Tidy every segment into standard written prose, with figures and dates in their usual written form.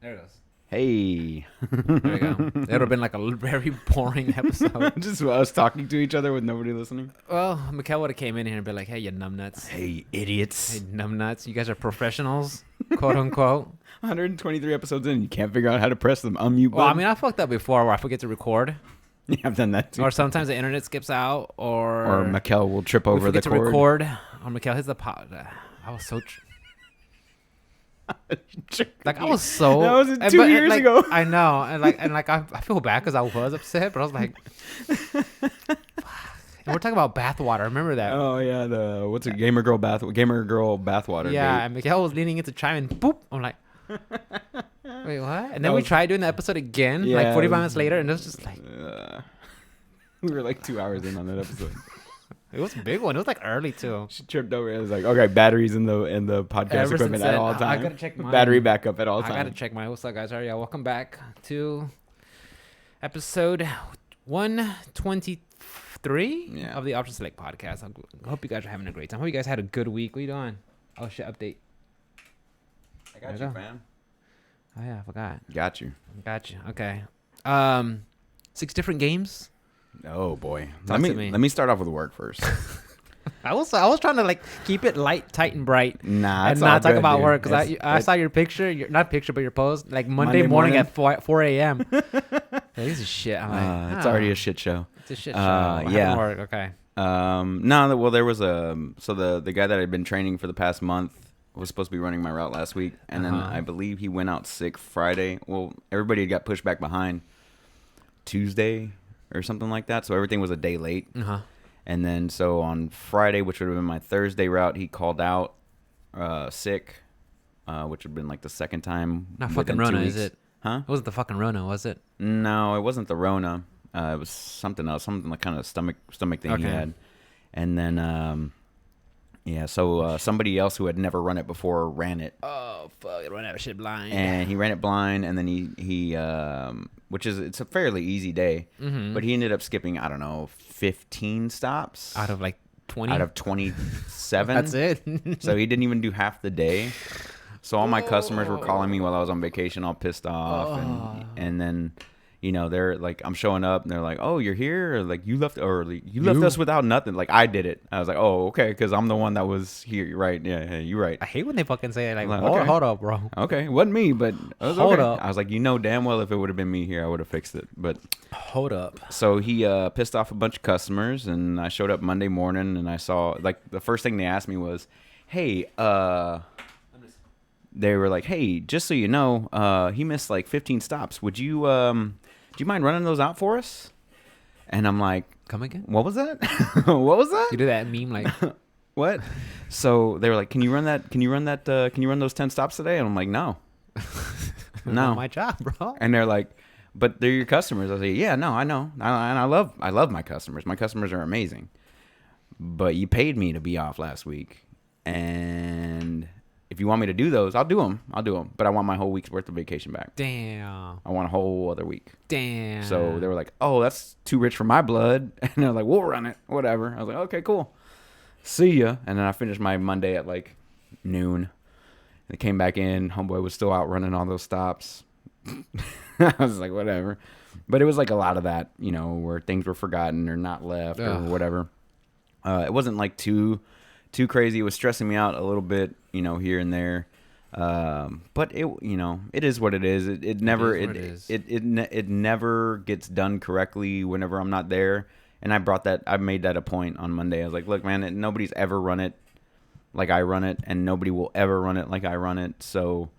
There it goes. Hey. There we go. It would have been like a very boring episode. Just us talking to each other with nobody listening. Well, Mikkel would have came in here and been like, hey, you numbnuts. Hey, idiots. Hey, numbnuts. You guys are professionals, quote unquote. 123 episodes in, you can't figure out how to press the unmute button. Well, I mean, I fucked up before where I forget to record. Yeah, I've done that too. Or sometimes the internet skips out. Or Mikkel will trip over the cord. We forget to record. Or Mikkel hits the pot. I was so... Like I was so that was 2 years ago. I know, and I feel bad because I was upset, but I was like, and we're talking about bathwater. Remember that? Oh yeah, the what's it? Gamer girl bathwater. Yeah, date. and Mikhail was leaning into chime and boop. I'm like, wait, what? And then we tried doing the episode again, like 45 minutes later, and it was just like, we were like 2 hours in on that episode. It was a big one. It was like early too. She tripped over. It was like, okay, batteries in the podcast equipment at all times. I gotta check mine. Battery backup at all times. I gotta check mine. What's up, guys? All right, yeah, welcome back to episode 123 of the Option Select podcast. I hope you guys are having a great time. Hope you guys had a good week. What are you doing? Oh shit! Update. I got you, fam. Oh yeah, I forgot. Got you. Okay. 6 different games. Oh boy. Let me start off with work first. I was trying to like keep it light, tight, and bright. Nah, and not talk about work because I saw your picture, not picture, but your post like Monday morning at 4 a.m. This is shit. I'm like, it's already a shit show. It's a shit show. Yeah. Work. Okay. No. Well, there was so the guy that I'd been training for the past month was supposed to be running my route last week, and then I believe he went out sick Friday. Well, everybody had got pushed back behind Tuesday or something like that, so everything was a day late. And then so on Friday, which would have been my Thursday route, he called out sick, which would have been like the second time. Not fucking Rona, is it? Huh? It wasn't the fucking Rona, was it? No, it wasn't the Rona. It was something else, something like kind of stomach thing he had. And then so somebody else who had never run it before ran it. Oh fuck! Run that shit blind. And he ran it blind, and then he it's a fairly easy day, but he ended up skipping 15 stops out of like 20. Out of 27. That's it. So he didn't even do half the day. So all my customers were calling me while I was on vacation, all pissed off, and then. They're like, I'm showing up, and they're like, "Oh, you're here," or like, "You left early. You left us without nothing." Like, I did it. I was like, "Oh, okay," because I'm the one that was here. You're right? Yeah, you're right. I hate when they fucking say it. Like, okay. Hold up, bro. Okay, it wasn't me, but it was hold okay. up. I was like, damn well, if it would have been me here, I would have fixed it. But hold up. So he pissed off a bunch of customers, and I showed up Monday morning, and I saw like the first thing they asked me was, "Hey, they were like, hey, just so you know, he missed like 15 stops. Would you do you mind running those out for us?" And I'm like, come again? What was that? What was that? You do that meme like what? So they were like, can you run those 10 stops today? And I'm like, no. No. My job, bro. And they're like, but they're your customers. I was like, yeah, no, I know. And I love my customers. My customers are amazing. But you paid me to be off last week. And if you want me to do those, I'll do them. But I want my whole week's worth of vacation back. Damn. I want a whole other week. Damn. So they were like, oh, that's too rich for my blood. And they're like, we'll run it. Whatever. I was like, okay, cool. See ya. And then I finished my Monday at like noon. And came back in. Homeboy was still out running all those stops. I was like, whatever. But it was like a lot of that, where things were forgotten or not left or whatever. It wasn't like too crazy. It was stressing me out a little bit, here and there. But it is what it is. It never gets done correctly whenever I'm not there. And I made that a point on Monday. I was like, look, man, nobody's ever run it like I run it, and nobody will ever run it like I run it. So,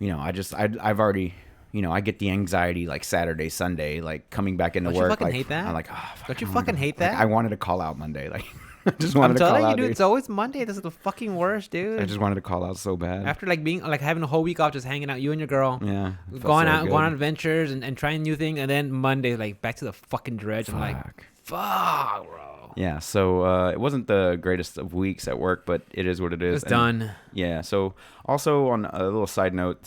I've already, I get the anxiety like Saturday, Sunday, like coming back into work. Don't you fucking like, hate that? I'm like, oh, don't you fucking hate that? Like, I wanted to call out Monday. Like, I just wanted to call out. I'm telling you, dude, it's always Monday. This is the fucking worst, dude. I just wanted to call out so bad. After like being like having a whole week off, just hanging out, you and your girl. Yeah. Going on adventures and trying new things, and then Monday, like back to the fucking dredge. I'm like, fuck, bro. Yeah. So it wasn't the greatest of weeks at work, but it is what it is. It's done. Yeah. So also on a little side note,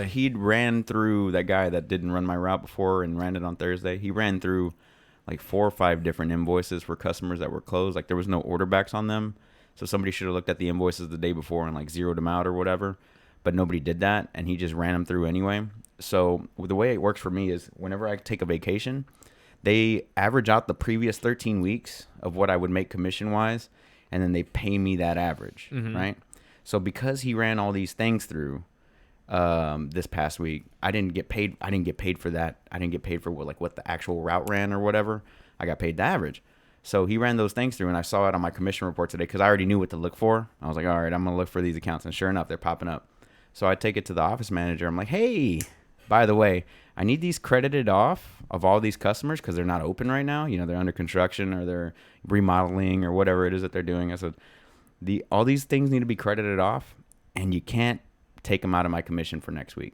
he'd ran through that guy that didn't run my route before and ran it on Thursday. He ran through like 4 or 5 different invoices for customers that were closed. Like there was no order backs on them. So somebody should have looked at the invoices the day before and like zeroed them out or whatever. but nobody did that, and he just ran them through anyway. So the way it works for me is whenever I take a vacation, they average out the previous 13 weeks of what I would make commission-wise, and then they pay me that average, right? So because he ran all these things through this past week, I didn't get paid. I didn't get paid for that. I didn't get paid for what the actual route ran or whatever. I got paid the average. So he ran those things through, and I saw it on my commission report today because I already knew what to look for. I was like, all right, I'm going to look for these accounts. And sure enough, they're popping up. So I take it to the office manager. I'm like, hey, by the way, I need these credited off of all these customers because they're not open right now. You know, they're under construction or they're remodeling or whatever it is that they're doing. I said, all these things need to be credited off, and you can't take them out of my commission for next week.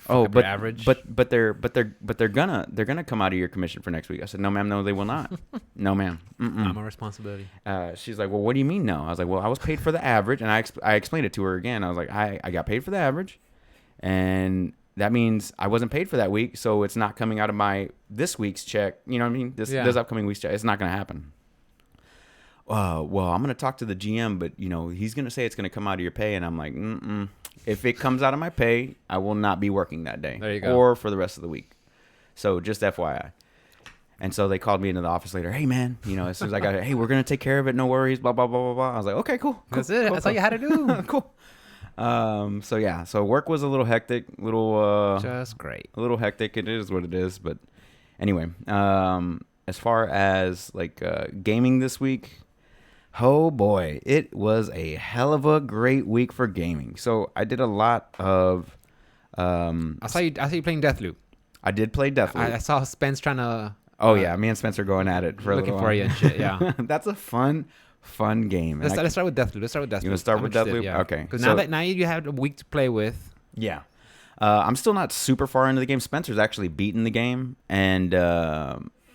Oh, but average. But they're gonna come out of your commission for next week. I said, no, ma'am, no, they will not. No, ma'am. Not my responsibility. She's like, well, what do you mean no? I was like, well, I was paid for the average, and I explained it to her again. I was like, I got paid for the average, and that means I wasn't paid for that week, so it's not coming out of my this week's check. You know what I mean? This upcoming week's check. It's not gonna happen. Well, I'm gonna talk to the GM, but you know he's gonna say it's gonna come out of your pay, and I'm like, If it comes out of my pay, I will not be working that day. There you go. Or for the rest of the week. So just FYI. And so they called me into the office later. Hey, man, you know, as soon as I got it, hey, we're going to take care of it. No worries, blah, blah, blah, blah, blah. I was like, okay, cool. That's it. That's all you had to do. Cool. So, yeah. So work was a little hectic. Just great. A little hectic. It is what it is. But anyway, as far as like gaming this week, oh boy, it was a hell of a great week for gaming. So I did a lot of. I saw you playing Deathloop. I did play Deathloop. I saw Spence trying to. Oh yeah, me and Spencer going at it for looking a little for while. you and shit. Yeah, that's a fun game. Let's start with Deathloop. You want to start with Deathloop? Yeah. Okay. Because now you have a week to play with. Yeah. I'm still not super far into the game. Spencer's actually beaten the game, and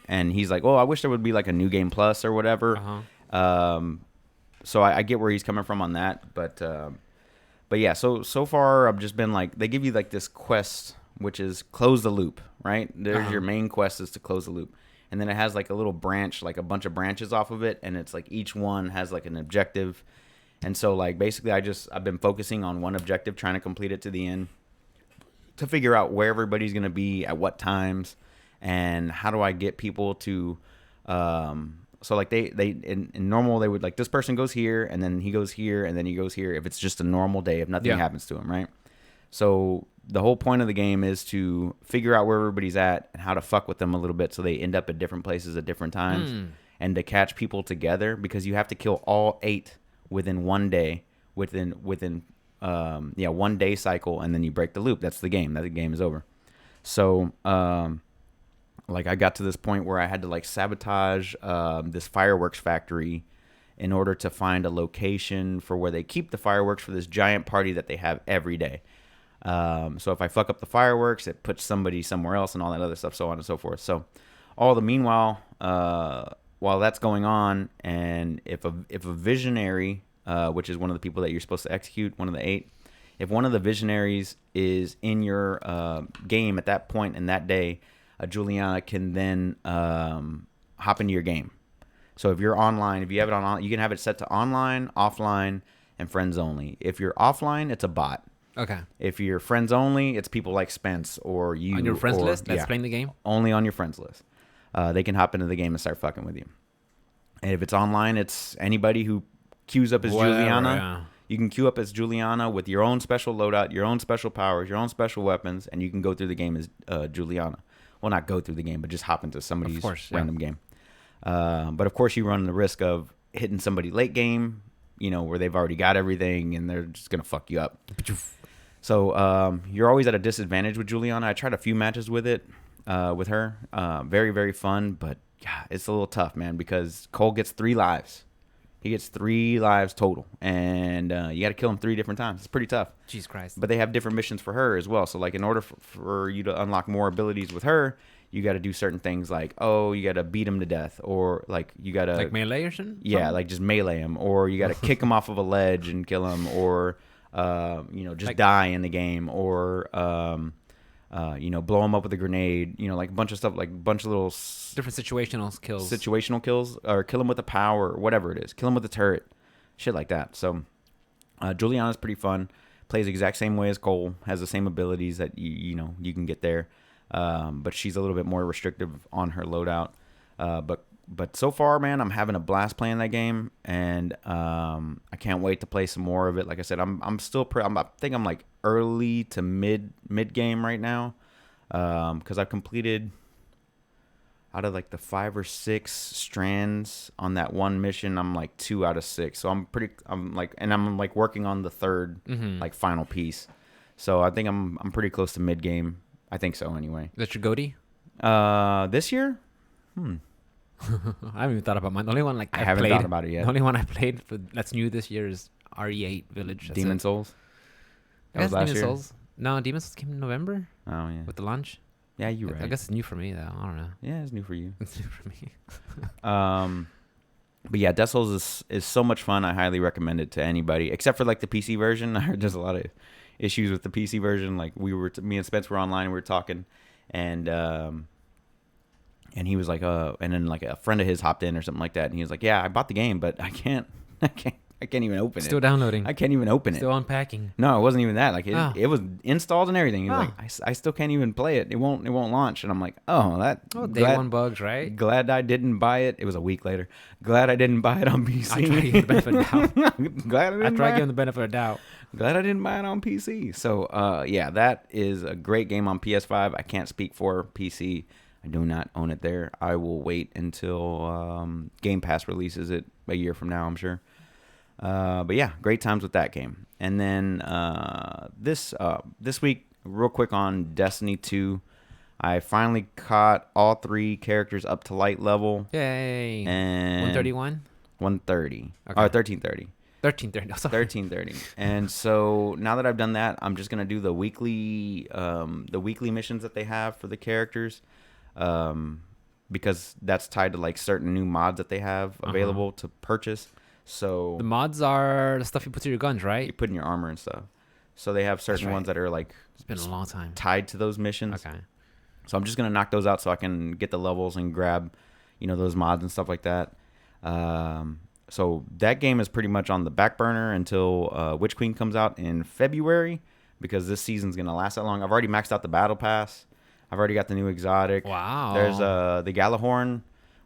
he's like, oh, I wish there would be like a new game plus or whatever. So I get where he's coming from on that, but yeah. So far I've just been like, they give you like this quest, which is close the loop, right? There's your main quest is to close the loop, and then it has like a little branch, like a bunch of branches off of it, and it's like each one has like an objective, and so like basically I've been focusing on one objective, trying to complete it to the end, to figure out where everybody's gonna be at what times, and how do I get people to. So like they in normal they would like this person goes here and then he goes here and then he goes here if it's just a normal day, if nothing happens to him, right? So the whole point of the game is to figure out where everybody's at and how to fuck with them a little bit so they end up at different places at different times, and to catch people together, because you have to kill all 8 within one day, within 1 day cycle, and then you break the loop. That's the game. The game is over. So like I got to this point where I had to like sabotage this fireworks factory in order to find a location for where they keep the fireworks for this giant party that they have every day. So if I fuck up the fireworks, it puts somebody somewhere else and all that other stuff, so on and so forth. So all the meanwhile, while that's going on, and if a visionary, which is one of the people that you're supposed to execute, one of the 8, if one of the visionaries is in your game at that point in that day, Juliana can then hop into your game. So if you're online, if you have it on, you can have it set to online, offline, and friends only. If you're offline, it's a bot. Okay. If you're friends only, it's people like Spence or you. On your friends list that's playing the game? Only on your friends list. They can hop into the game and start fucking with you. And if it's online, it's anybody who queues up as Juliana. Yeah. You can queue up as Juliana with your own special loadout, your own special powers, your own special weapons, and you can go through the game as Juliana. Well, not go through the game, but just hop into somebody's random game. But of course, you run the risk of hitting somebody late game, you know, where they've already got everything and they're just going to fuck you up. So you're always at a disadvantage with Juliana. I tried a few matches with her. Very, very fun, but yeah, it's a little tough, man, because Cole gets 3 lives. He gets 3 lives total, and you got to kill him 3 different times. It's pretty tough. Jesus Christ. But they have different missions for her as well. So, like, in order for you to unlock more abilities with her, you got to do certain things like, you got to beat him to death, or like you got to like melee or something. Yeah, like just melee him, or you got to kick him off of a ledge and kill him, or just like, die in the game, or blow him up with a grenade. You know, like a bunch of stuff, like a bunch of little different situational kills, or kill him with a power, or whatever it is. Kill him with a turret, shit like that. So Juliana's pretty fun. plays the exact same way as Cole, has the same abilities that you can get there, but she's a little bit more restrictive on her loadout. But so far, man, I'm having a blast playing that game, and I can't wait to play some more of it. Like I said, I'm still I think I'm like early to mid game right now, because I've completed out of like the 5 or 6 strands on that one mission. I'm like 2 out of 6, so I'm like working on the third like final piece. So I think I'm pretty close to mid game. I think so anyway. That's your goatee? This year? I haven't even thought about mine. The only one I haven't thought about it yet. The only one I played that's new this year is RE8 Village. That's Demon Souls? That was last year? Souls. No, Demon Souls came in November. Oh, yeah. With the launch. Yeah, you're right. I guess it's new for me, though. I don't know. Yeah, it's new for you. It's new for me. But yeah, Death Souls is so much fun. I highly recommend it to anybody, except for like the PC version. I heard there's a lot of issues with the PC version. Like me and Spence were online and we were talking, and he was like, and then like a friend of his hopped in or something like that, and he was like, yeah, I bought the game, but I can't even open it. Still downloading. I can't even open it. Still unpacking. No, it wasn't even that. Like it was installed and everything. He was like, I still can't even play it. It won't launch. And I'm like, day one bugs, right? Glad I didn't buy it. It was a week later. Glad I didn't buy it on PC. I tried to give the benefit of doubt. Glad I didn't. I tried giving the benefit of doubt. Glad I didn't buy it on PC. So yeah, that is a great game on PS5. I can't speak for PC. I do not own it there. I will wait until Game Pass releases it a year from now, I'm sure. But yeah, great times with that game. And then this week, real quick on Destiny 2, I finally caught all 3 characters up to light level. Yay! And 131? 130. Okay. Or 1330. 1330. Oh, sorry. 1330. And so now that I've done that, I'm just gonna do the weekly missions that they have for the characters, because that's tied to like certain new mods that they have available to purchase. So the mods are the stuff you put to your guns, right? You put in your armor and stuff. So they have certain ones that are like it's been a long time tied to those missions. Okay. So I'm just gonna knock those out so I can get the levels and grab, those mods and stuff like that. So that game is pretty much on the back burner until Witch Queen comes out in February, because this season's gonna last that long. I've already maxed out the battle pass. I've already got the new exotic. Wow. There's the Galahorn,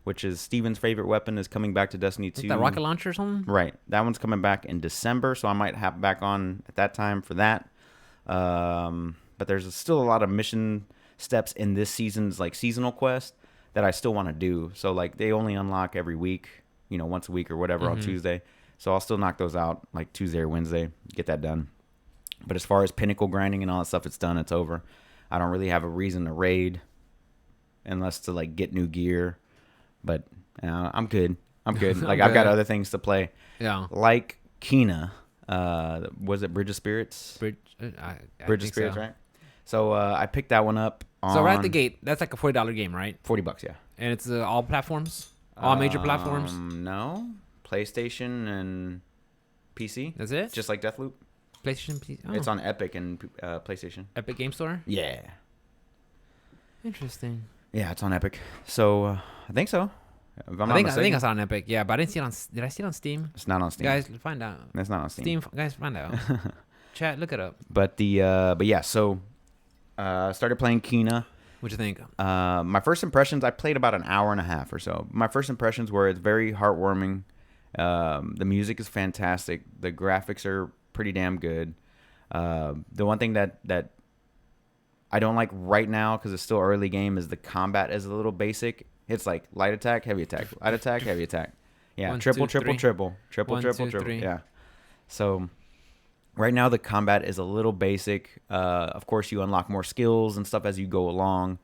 which is Steven's favorite weapon, is coming back to Destiny 2. Is that rocket launcher or something? Right. That one's coming back in December, so I might have back on at that time for that. But there's still a lot of mission steps in this season's like seasonal quest that I still want to do. So like they only unlock every week, once a week or whatever on Tuesday. So I'll still knock those out like Tuesday or Wednesday, get that done. But as far as pinnacle grinding and all that stuff, it's done. It's over. I don't really have a reason to raid unless to like get new gear. But I'm good. Like I've got other things to play. Yeah. Like Kina. Was it Bridge of Spirits? Bridge of Spirits, so. Right? So I picked that one up. So right at the gate, that's like a $40 game, right? $40, yeah. And it's all platforms, all major platforms. No, PlayStation and PC. That's it. Just like Deathloop. PlayStation, PC. Oh. It's on Epic and PlayStation. Epic Game Store. Yeah. Interesting. Yeah, it's on Epic. So I think so. I think I saw it on Epic. Yeah, but I didn't see it on. Did I see it on Steam? It's not on Steam. Guys, find out. It's not on Steam. Guys, find out. Chat, look it up. But yeah. So started playing Kina. What'd you think? My first impressions. I played about an hour and a half or so. My first impressions were it's very heartwarming. The music is fantastic. The graphics are pretty damn good. The one thing that I don't like right now, because it's still early game, is the combat is a little basic. It's like light attack, heavy attack, light attack, heavy attack. Yeah, One, triple. One, two, three. Yeah. So right now the combat is a little basic. Of course, you unlock more skills and stuff as you go along.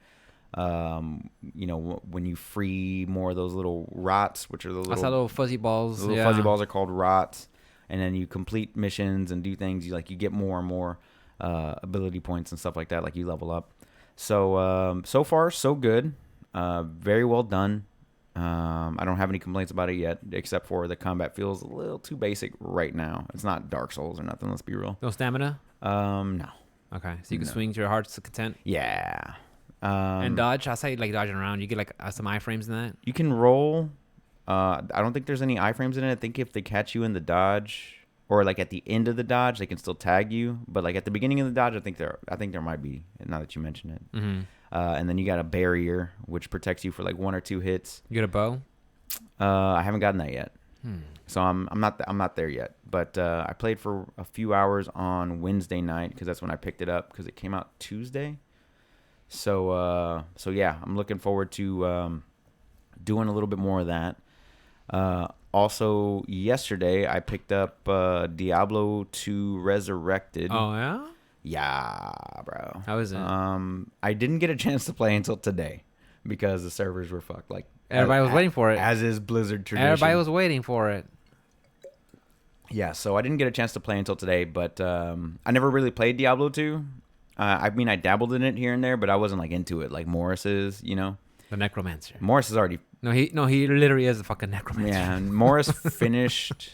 When you free more of those little rots, which are the little fuzzy balls. The little fuzzy balls are called rots. And then you complete missions and do things. You get more and more ability points and stuff like that. Like you level up. So so far so good. Very well done. I don't have any complaints about it yet, except for the combat feels a little too basic right now. It's not Dark Souls or nothing. Let's be real. No stamina? No. Okay, so you can swing to your heart's content. Yeah. And dodge. I say like dodging around. You get like some iframes in that. You can roll. I don't think there's any iframes in it. I think if they catch you in the dodge, or like at the end of the dodge, they can still tag you. But like at the beginning of the dodge, I think there might be. Now that you mention it, and then you got a barrier which protects you for like 1 or 2 hits. You get a bow? I haven't gotten that yet, so I'm not there yet. But I played for a few hours on Wednesday night because that's when I picked it up because it came out Tuesday. So yeah, I'm looking forward to doing a little bit more of that. Also, yesterday I picked up Diablo 2 Resurrected. Oh yeah. Yeah, bro. How is it? I didn't get a chance to play until today because the servers were fucked. Like everybody was waiting for it, as is Blizzard tradition. Everybody was waiting for it. Yeah, so I didn't get a chance to play until today, but I never really played Diablo 2. I mean, I dabbled in it here and there, but I wasn't like into it like Morris is, you know. The necromancer. Morris is already. He literally is a fucking necromancer. Yeah, and Morris finished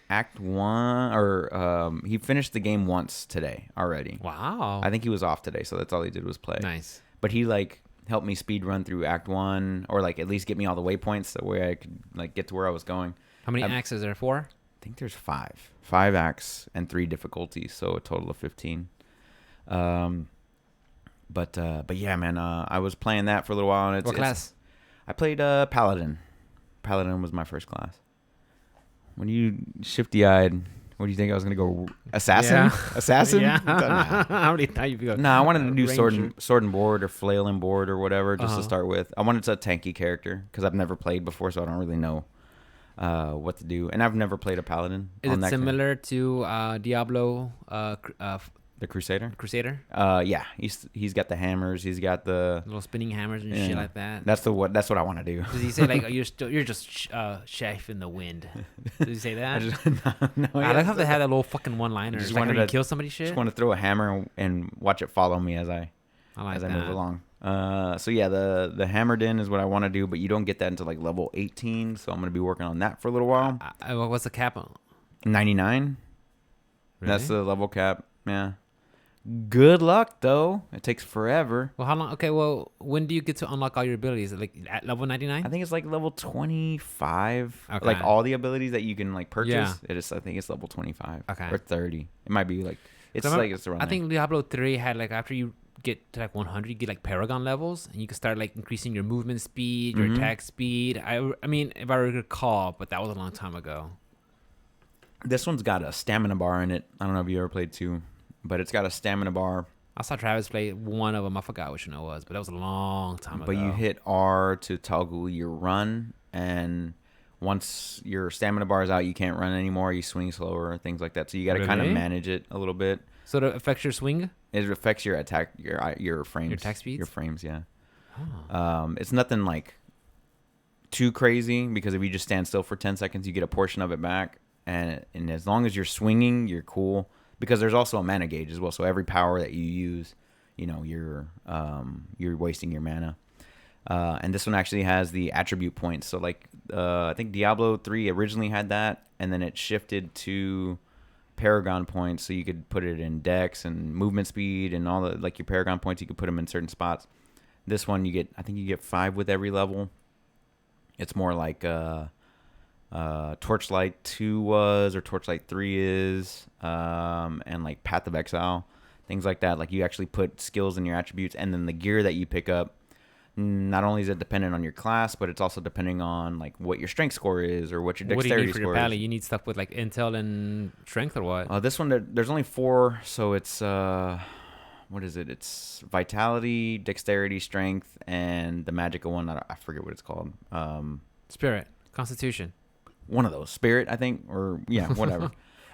Act 1, or he finished the game once today already. Wow. I think he was off today, so that's all he did was play. Nice. But he like helped me speed run through Act 1, or like at least get me all the waypoints so way I could like get to where I was going. How many acts is there? 4? I think there's 5 acts and 3 difficulties, so a total of 15. But yeah, man, I was playing that for a little while. And What class? I played Paladin. Paladin was my first class. When you shifty-eyed, what do you think I was gonna go? Assassin? Yeah. Assassin? Yeah. Nah. How many thought you'd go? Nah, I wanted to do Ranger. sword and board or flail and board or whatever just to start with. I wanted a tanky character because I've never played before, so I don't really know what to do. And I've never played a Paladin. Is it similar to Diablo? The Crusader? Crusader? Yeah, he's got the hammers. He's got the Little spinning hammers and shit like that. That's what I want to do. Does he say like you're just chef in the wind? Does he say that? I like how they had that little fucking one-liner. Just like wanted to to kill somebody. Shit. Just want to throw a hammer and watch it follow me as I move along. So yeah, the hammered in is what I want to do, but you don't get that until like level 18. So I'm gonna be working on that for a little while. What's the cap? 99. Really? That's the level cap. Yeah. Good luck though. It takes forever. Well, how long? Okay, well, when do you get to unlock all your abilities? Like at level 99? I think it's like level 25. Okay. Like all the abilities that you can like purchase. Yeah. I think it's level 25. Okay. Or 30. It might be like it's around I think Diablo 3 had like after you get to like 100, you get like Paragon levels, and you can start like increasing your movement speed, your attack speed. I mean, if I recall, but that was a long time ago. This one's got a stamina bar in it. I don't know if you ever played 2. But it's got a stamina bar. I saw Travis play one of them. I forgot which one it was, but that was a long time ago. But you hit R to toggle your run, and once your stamina bar is out, you can't run anymore. You swing slower, things like that. So you got to kind of manage it a little bit. So it affects your swing? It affects your attack, your frames. Your attack speeds? Your frames, yeah. Oh. It's nothing like too crazy because if you just stand still for 10 seconds, you get a portion of it back. And as long as you're swinging, you're cool. Because there's also a mana gauge as well, so every power that you use, you know, you're wasting your mana. And this one actually has the attribute points. So like, I think Diablo 3 originally had that, and then it shifted to Paragon points, so you could put it in Dex and movement speed and all the like your Paragon points. You could put them in certain spots. This one I think you get 5 with every level. It's more like Torchlight 2 was, or Torchlight 3 is, and like Path of Exile, things like that. Like you actually put skills in your attributes, and then the gear that you pick up, not only is it dependent on your class, but it's also depending on like what your strength score is or what your dexterity score is. What do you need for your pally? You need stuff with like intel and strength or what? This one, there's only 4, so it's what is it? It's vitality, dexterity, strength, and the magical one. I forget what it's called. Spirit, Constitution. One of those, spirit, I think, or yeah, whatever.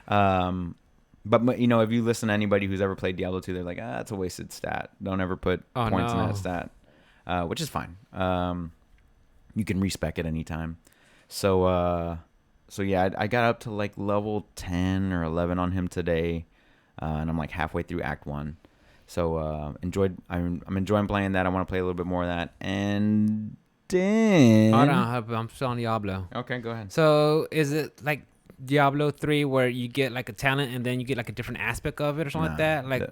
But you know, if you listen to anybody who's ever played Diablo 2, they're like, it's a wasted stat. Don't ever put points in that stat, which is fine. You can respec it anytime. So yeah, I got up to like level 10 or 11 on him today, and I'm like halfway through Act 1. So I'm enjoying playing that. I want to play a little bit more of that, and then Hold on, I'm still on Diablo. Okay, go ahead. So is it like Diablo 3 where you get like a talent and then you get like a different aspect of it or something like that? Like,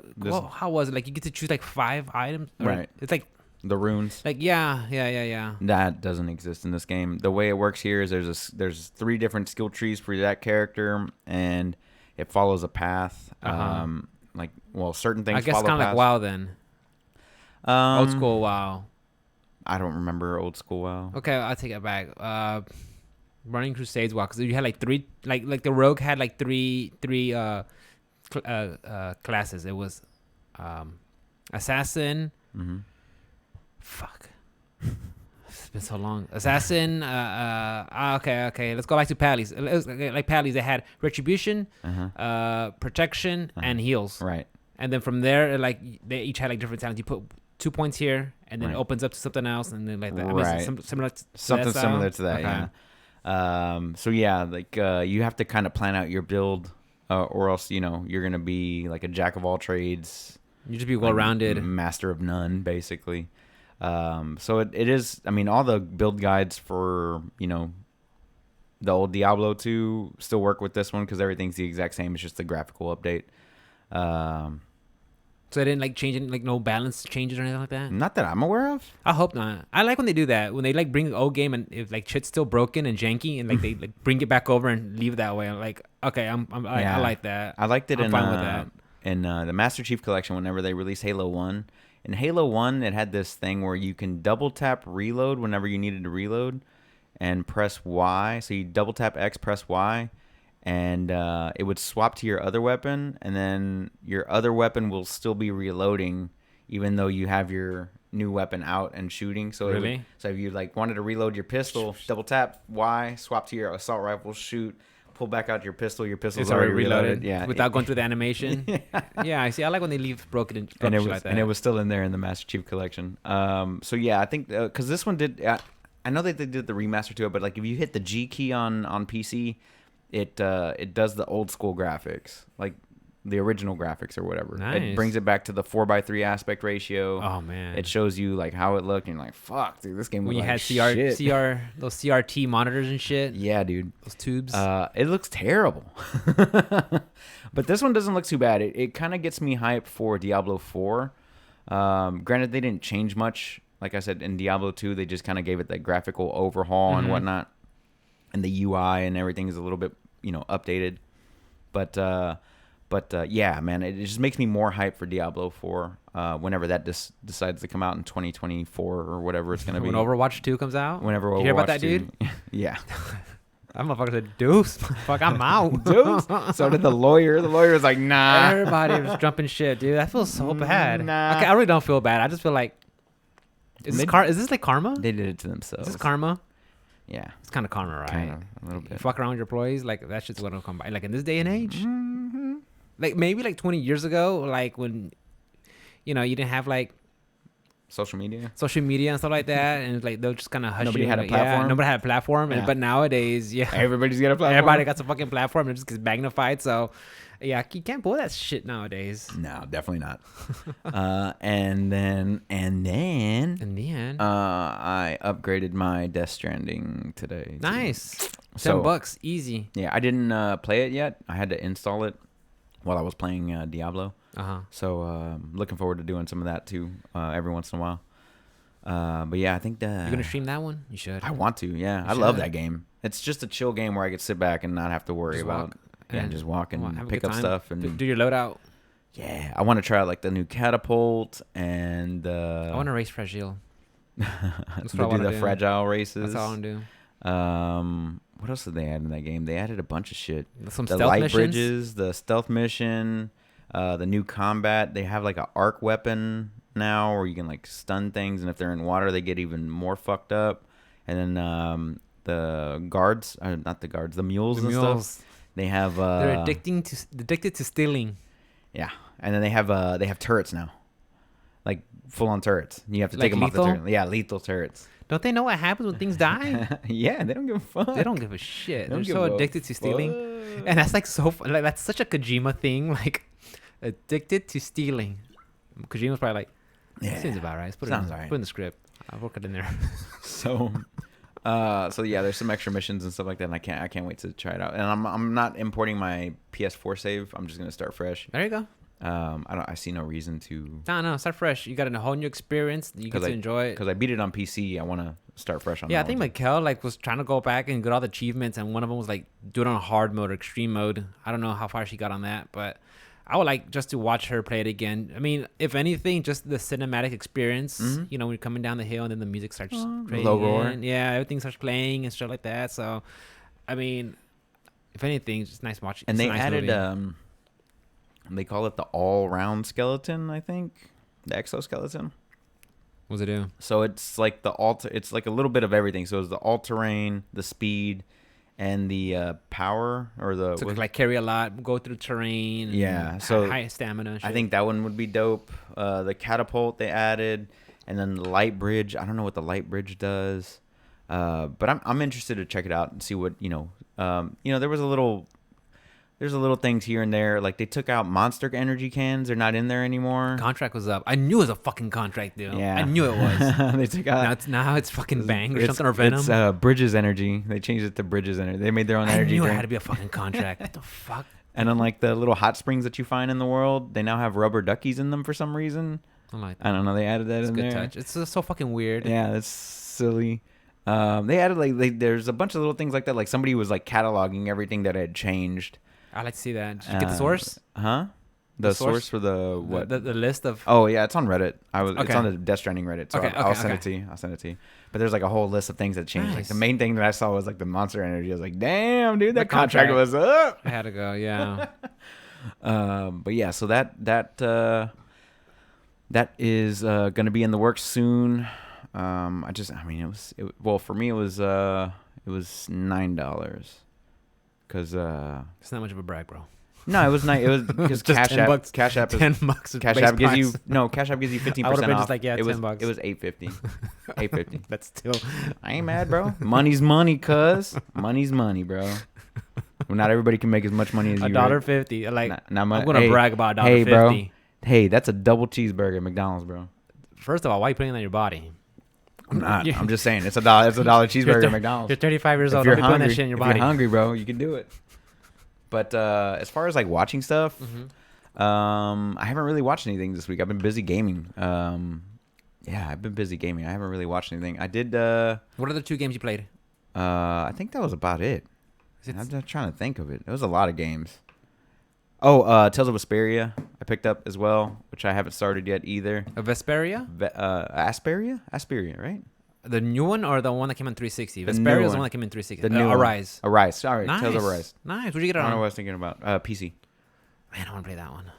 how was it? Like you get to choose like 5 items? Right. It's like the runes. Like yeah. That doesn't exist in this game. The way it works here is there's 3 different skill trees for that character, and it follows a path. Like, well, certain things. I guess follow kind of like paths. WoW then. Old school WoW. I don't remember old school WoW. Okay, I'll take it back. Running Crusades WoW, because you had like three, like the Rogue had like three classes. It was Assassin. Mm-hmm. Fuck. It's been so long. Assassin. Okay. Let's go back to Pallies. Like Pallies, they had Retribution, Protection, and Heals. Right. And then from there, like they each had like different talents. You put 2 points here, and then it opens up to something else, and then like that. Right. I mean, similar to Something that similar to that. Okay. Yeah. So yeah, like you have to kind of plan out your build, or else you're gonna be like a jack of all trades. You just be well-rounded, master of none, basically. So it is. I mean, all the build guides for the old Diablo 2 still work with this one because everything's the exact same. It's just a graphical update. So they didn't like change it, like no balance changes or anything like that. Not that I'm aware of. I hope not. I like when they do that. When they like bring the old game and if like shit's still broken and janky and like they like bring it back over and leave it that way. I'm like, okay, I like that. I liked it. I'm fine with that. In the Master Chief Collection, whenever they released Halo 1. In Halo 1, it had this thing where you can double tap reload whenever you needed to reload and press Y. So you double tap X, press Y, and it would swap to your other weapon, and then your other weapon will still be reloading even though you have your new weapon out and shooting. So really? So if you like wanted to reload your pistol, double tap Y, swap to your assault rifle, shoot, pull back out your pistol's it's already reloaded. Yeah, without going through the animation. Yeah, I see. I like when they leave broken and it was like that. and it was still in there in the Master Chief Collection. So yeah, I think because this one did. I know that they did the remaster to it, but like if you hit the G key on PC, it does the old school graphics, like the original graphics or whatever. Nice. It brings it back to the 4:3 aspect ratio. Oh man, it shows you like how it looked, and you're like, fuck, dude, this game. When you like had shit. those CRT monitors and shit. Yeah, dude, those tubes. It looks terrible. But this one doesn't look too bad. It kind of gets me hyped for Diablo 4. Granted, they didn't change much. Like I said, in Diablo 2, they just kind of gave it that graphical overhaul and whatnot, and the UI and everything is a little bit updated. But yeah, man, it just makes me more hyped for Diablo 4 whenever that decides to come out in 2024 or whatever it's going to be. When Overwatch 2 comes out? Whenever Overwatch you hear about that, 2, dude? Yeah. That motherfucker said, deuce. Fuck, I'm out. Deuce? So did the lawyer. The lawyer was like, nah. Everybody was jumping shit, dude. That feels so bad. Nah. Okay, I really don't feel bad. I just feel like, is this like karma? They did it to themselves. Is this karma? Yeah. It's kind of karma, right? Kind of, a little bit. You fuck around with your employees, like that shit's gonna come by. Like in this day and age, Mm-hmm. like maybe like 20 years ago, like when, you didn't have like Social media and stuff like that, and like they'll just kind of hush. Nobody you, had a like, platform? Yeah, nobody had a platform, Yeah. but nowadays, yeah, Everybody's got a platform. everybody got some fucking platform, and it just gets magnified. So, yeah, you can't pull that shit nowadays. No, definitely not. And then In the end, I upgraded my Death Stranding today. nice. So- $10, easy. Yeah, I didn't play it yet. I had to install it while I was playing Diablo. So looking forward to doing some of that too every once in a while. But yeah, I think that You gonna stream that one? You should. I want to. Yeah, I should. love that game. It's just a chill game where I could sit back and not have to worry Just about. walk Yeah, and just walk and have a pick good up time. stuff and Do your loadout. yeah. I want to try out like the new catapult and I want to race Fragile. do what I wanna the do. fragile races. That's all I want to do. What else did they add in that game? They added a bunch of shit. Some The stealth light missions. bridges, the stealth mission, the new combat. They have like an arc weapon now where you can like stun things, and if they're in water, they get even more fucked up. And then the guards, not the guards, the mules and stuff. They have They're addicted to stealing. yeah, and then they have turrets now, like full on turrets. You have to Like take them off the lethal? turret. Yeah, lethal turrets. Don't they know what happens when things die? Yeah, they don't give a fuck. They don't give a shit. They're Don't so give a addicted to stealing, fuck. and that's like so. Like that's such a Kojima thing. Like addicted to stealing. Kojima's probably like, Yeah. seems about right. Let's put Sounds it in, right. Put in the script. I'll work it in there. So, so yeah, there's some extra missions and stuff like that, and I can't wait to try it out. And I'm not importing my PS4 save. I'm just gonna start fresh. There you go. I see no reason to. No, start fresh. You got a whole new experience. You get to enjoy it. Because I beat it on PC. I want to start fresh on. Yeah, I think Mikkel like was trying to go back and get all the achievements, and one of them was like do it on hard mode or extreme mode. I don't know how far she got on that, but I would like just to watch her play it again. I mean, if anything, just the cinematic experience. You know, when you're coming down the hill and then the music starts playing. Low roar. Yeah, everything starts playing and stuff like that. So, I mean, if anything, it's just nice watching. And they nice added movie. they call it the all-round skeleton, I think, the exoskeleton. What's it do? So it's like it's like a little bit of everything. So it's the all-terrain, the speed, and the power, or the So like carry a lot, go through terrain. Yeah, so high stamina. And shit. I think that one would be dope. The catapult they added, and then the light bridge. I don't know what the light bridge does, but I'm interested to check it out and see what there's a little things here and there. Like they took out Monster Energy cans; they're not in there anymore. Contract was up. I knew it was a fucking contract deal. Yeah, I knew it was. They took out. Now it's fucking Bang or something, or Venom. It's Bridges Energy. They changed it to Bridges Energy. They made their own energy I knew drink. it had to be a fucking contract. What the fuck? And unlike the little hot springs that you find in the world, they now have rubber duckies in them for some reason. I like that. I don't know. They added that It's a in good there. touch. It's just so fucking weird. Yeah, that's silly. They added there's a bunch of little things like that. Like somebody was like cataloging everything that had changed. I like to see that. Did you get the source? Huh? The source for the what? The list of. Oh yeah, it's on Reddit. It's Okay. on the Death Stranding Reddit. So I'll send it to you. I'll send it to you. But there's like a whole list of things that changed. Like Nice. the main thing that I saw was like the Monster Energy. I was like, damn, dude, that The contract contract. was up. I had to go. Yeah. But yeah, so that is gonna be in the works soon. Well, for me it was $9 because It's not much of a brag, bro. no, it was nice. It was because Just Cash 10 App. bucks. Cash App is $10 is Cash base App gives you price. Cash App gives you 15% I would've been off. just like, yeah, it was $10. It was $8.50. $8.50. That's still. I ain't mad, bro. Money's money, cuz money's money, bro. Well, not everybody can make as much money as you. $1.50. Like I'm gonna brag about $1.50. Hey, bro. Hey, that's a double cheeseburger at McDonald's, bro. First of all, why are you putting that on your body? I'm not. I'm just saying it's a dollar. It's a dollar cheeseburger at McDonald's. You're 35 years If old. you're Don't be putting hungry, that shit in your if body. you're hungry, bro, you can do it. But as far as like watching stuff, I haven't really watched anything this week. I've been busy gaming. Yeah, I've been busy gaming. I haven't really watched anything. I did. What are the 2 games you played? I think that was about it. Is it- I'm just trying to think of it. It was a lot of games. Oh, Tales of Vesperia I picked up as well, which I haven't started yet either. Vesperia? Asperia, right? The new one or the one that came in 360? The Vesperia new is the one. one that came in 360. The new one. Arise. Arise. Sorry, Nice. Tales of Arise. Nice. Where'd you get it I don't know on? what I was thinking about. PC. Man, I want to play that one.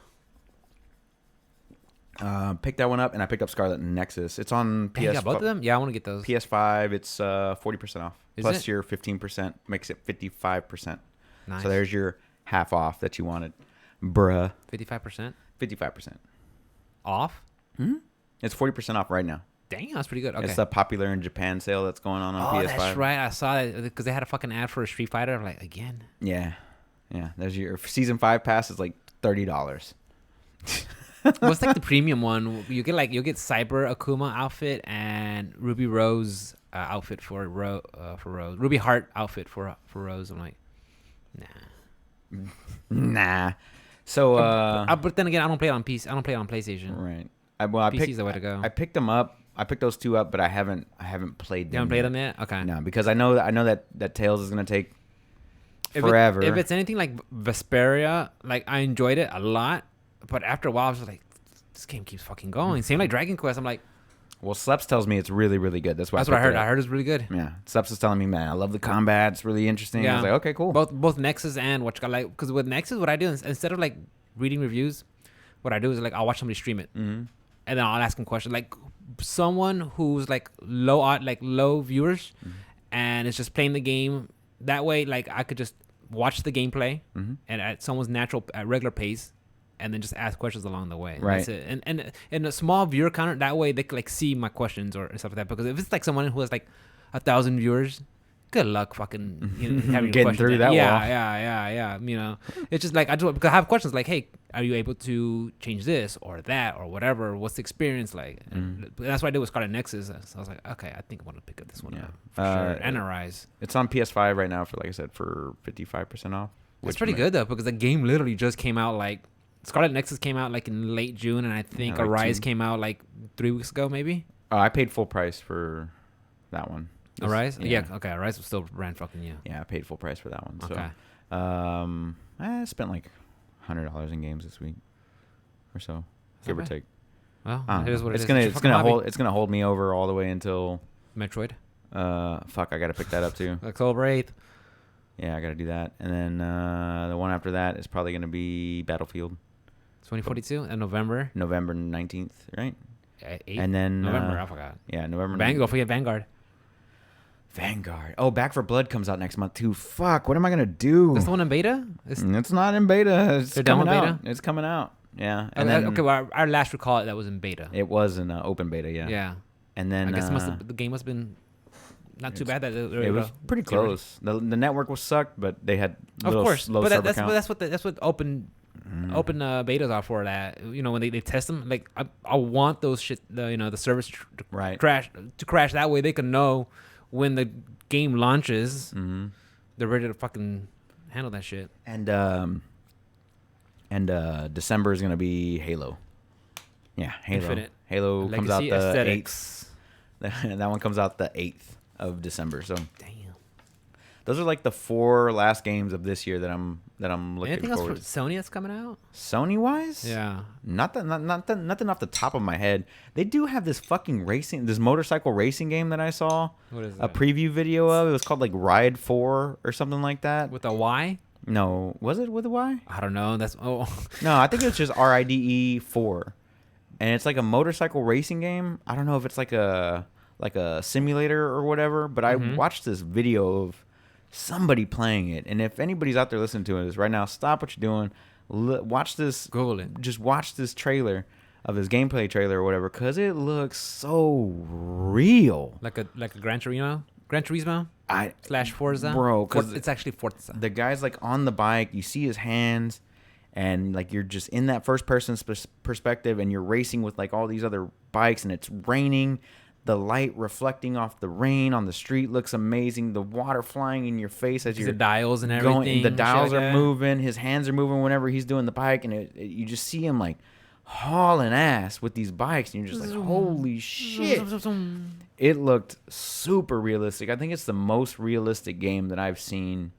Picked that one up, and I picked up Scarlet Nexus. It's on Hey, you got both of them? Yeah, I want to get those. PS5. It's 40% off. Is Plus it? your 15% makes it 55%. Nice. So there's your half off that you wanted, bruh. 55% 55%. off? It's 40% off right now. Dang, that's pretty good. Okay. It's the popular in Japan sale that's going on PS5. That's right. I saw that because they had a fucking ad for a Street Fighter. I'm like, again? Yeah. There's your season 5 pass is like $30. What's like the premium one? You'll get Cyber Akuma outfit and Ruby Rose outfit for Rose. Ruby Heart outfit for Rose. I'm like, nah. Nah. So But then again, I don't play it on PC. I don't play it on PlayStation. right. PC's the way to go. I picked them up. I picked those 2 up, but I haven't played them. You haven't played them yet? Okay. No, because I know that Tails is gonna take forever. If it's anything like Vesperia, like I enjoyed it a lot, but after a while I was just like, this game keeps fucking going. Same like Dragon Quest. I'm like, well, Sleps tells me it's really, really good. That's why. that's what I heard. I heard it's really good. Yeah, Sleps is telling me, man, I love the combat. It's really interesting. I was like, okay, cool. Both Nexus and because with Nexus, what I do is instead of like reading reviews, what I do is like I'll watch somebody stream it, and then I'll ask them questions. Like someone who's like low viewers, and it's just playing the game. That way, like I could just watch the gameplay and at someone's regular pace, and then just ask questions along the way. Right. That's it. And a small viewer counter, that way they could like see my questions or stuff like that. Because if it's like someone who has like 1,000 viewers, good luck fucking having getting questions. through that wall. Yeah. You know, it's just like because I have questions like, hey, are you able to change this or that or whatever? What's the experience like? And that's what I did with Scarlet Nexus. So I was like, okay, I think I want to pick up this one up for sure. And Arise. It's on PS5 right now for, like I said, for 55% off. It's pretty good though because the game literally just came out like Scarlet Nexus came out like in late June, and I think like Arise came out like 3 weeks ago, maybe. Oh, I paid full price for that one. Arise? Yeah. Okay. Arise was still ran fucking you. Yeah, I paid full price for that one. So, Okay. I spent like $100 in games this week, or so, give or take. Well, I don't it is know. what it is. It's gonna hold me over all the way until Metroid. fuck, I gotta pick that up too. October 8th. Yeah, I gotta do that, and then the one after that is probably gonna be Battlefield. 2042 in November. November 19th, right? 8th? And then November, I forgot. Yeah, November. Don't forget Vanguard. Vanguard. Oh, Back for Blood comes out next month too. Fuck, what am I gonna do? That's the one in beta? It's not in beta. It's They're done coming with out. beta? It's coming out. Yeah. And then, okay, well, our last recall that was in beta. It was in open beta. Yeah. Yeah. And then I guess the game must have been not too bad. It was pretty close. The network was sucked, but they had of course. low But server count. that's what open betas are for. That when they test them, like I want those shit. The service to crash. That way they can know when the game launches. Mm-hmm. They're ready to fucking handle that shit. And December is gonna be Halo. Yeah, Halo. Infinite. Halo Legacy comes out the aesthetics. 8th. That one comes out the 8th of December. So damn. Those are like the 4 last games of this year that I'm looking Anything forward else for Sony that's coming out? Sony wise? Yeah. Nothing off the top of my head. They do have this fucking motorcycle racing game that I saw. What is a that? preview video of. It was called like Ride 4 or something like that. With a Y? No, was it with a Y? I don't know. No, I think it's just RIDE 4. And it's like a motorcycle racing game. I don't know if it's like a simulator or whatever, but I watched this video of somebody playing it. And if anybody's out there listening to this right now, stop what you're doing. Watch this. Google it. Just watch this trailer of his gameplay trailer or whatever, because it looks so real. Like a Gran Turismo / Forza. Bro, because it's actually Forza. The guy's like on the bike. You see his hands. And like you're just in that first person perspective, and you're racing with like all these other bikes, and it's raining. The light reflecting off the rain on the street looks amazing. The water flying in your face as you're the dials and everything. The dials are moving. His hands are moving whenever he's doing the bike, and you just see him like hauling ass with these bikes, and you're just like, holy shit! It looked super realistic. I think it's the most realistic game that I've seen,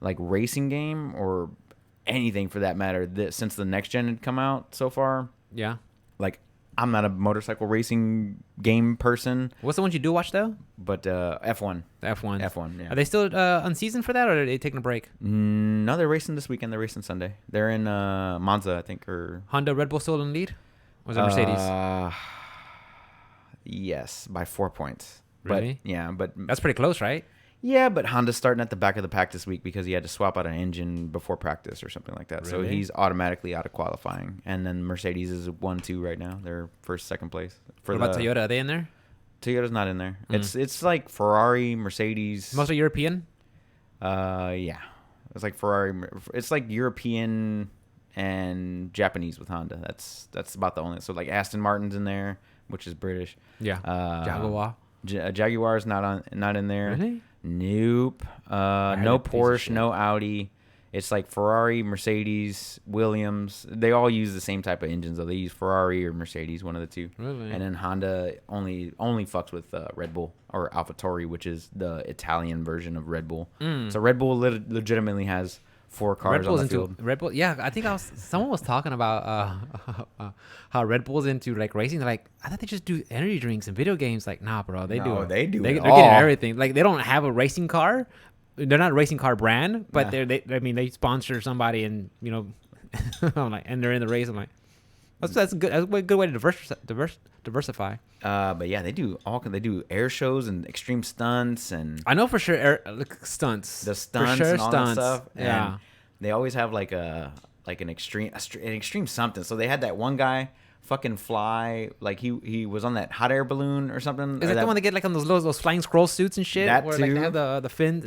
like racing game or anything for that matter, since the next gen had come out so far. Yeah. Like, I'm not a motorcycle racing game person. What's the ones you do watch though? But F1. The F1. F1, yeah. Are they still on season for that, or are they taking a break? No, they're racing this weekend. They're racing Sunday. They're in Monza, I think, or Honda, Red Bull still in lead? Or is it Mercedes? Yes, by 4 points. Really? But, yeah, but that's pretty close, right? Yeah, but Honda's starting at the back of the pack this week because he had to swap out an engine before practice or something like that. Really? So he's automatically out of qualifying. And then Mercedes is 1-2 right now. They're second place. What about Toyota? Are they in there? Toyota's not in there. It's like Ferrari, Mercedes. Mostly European? Yeah. It's like Ferrari. It's like European and Japanese with Honda. That's about the only. So like Aston Martin's in there, which is British. Yeah. Jaguar. Jaguar's not in there. Really? Nope. No Porsche, no Audi. It's like Ferrari, Mercedes, Williams. They all use the same type of engines, though. They use Ferrari or Mercedes, one of the two. Really? And then Honda only fucks with Red Bull or AlphaTauri, which is the Italian version of Red Bull. So Red Bull legitimately has 4 cars on the field. Red Bull, yeah. I think someone was talking about how Red Bull's into like racing. They're like, I thought they just do energy drinks and video games. Like, nah, bro, they do. They're getting everything. Like, they don't have a racing car. They're not a racing car brand, but they sponsor somebody, and I'm like, and they're in the race. I'm like, that's good. That's a good way to diversify. But yeah, they do air shows and extreme stunts, and I know for sure stunts. The stunts for sure, and all that stuff. Yeah, and they always have like an extreme something. So they had that one guy fucking fly, like he was on that hot air balloon or something. Is that the one they get like on those flying scroll suits and shit? That where, too. Like, they have the fin,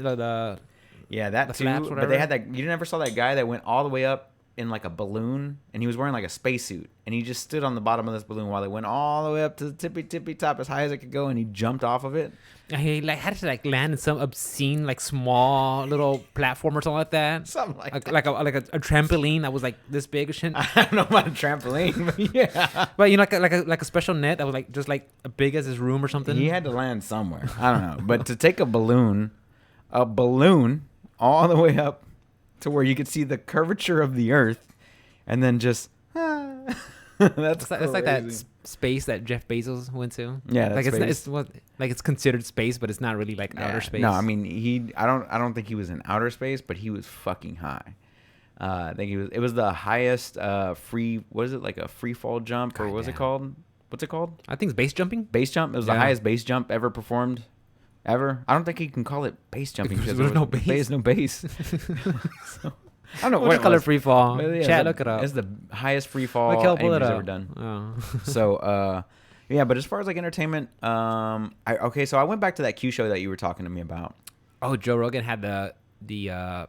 yeah, that too. flaps, but they had that. You never saw that guy that went all the way up in like a balloon, and he was wearing like a spacesuit, and he just stood on the bottom of this balloon while it went all the way up to the tippy top as high as it could go, and he jumped off of it. And he like had to like land in some obscene like small little platform or something like that. Something like that. Like a trampoline that was like this big or shit. I don't know about a trampoline, but yeah. But you know, like a special net that was like just like big as his room or something. He had to land somewhere. I don't know, but to take a balloon all the way up to where you could see the curvature of the Earth, and then just that's it's like that space that Jeff Bezos went to. Yeah, like space. it's considered space, but it's not really like outer space. No, I mean I don't think he was in outer space, but he was fucking high. I think it was the highest free, what is it, like a free fall jump, or what's it called? What's it called? I think it's base jumping. Base jump. It was the highest base jump ever performed. Ever? I don't think you can call it base jumping because there's no base. There's no base. So, I don't know what call it free fall. Yeah, Chat, look it up. It's the highest free fall anybody's ever done. Oh. So, yeah, but as far as like entertainment, so I went back to that Q show that you were talking to me about. Oh, Joe Rogan had the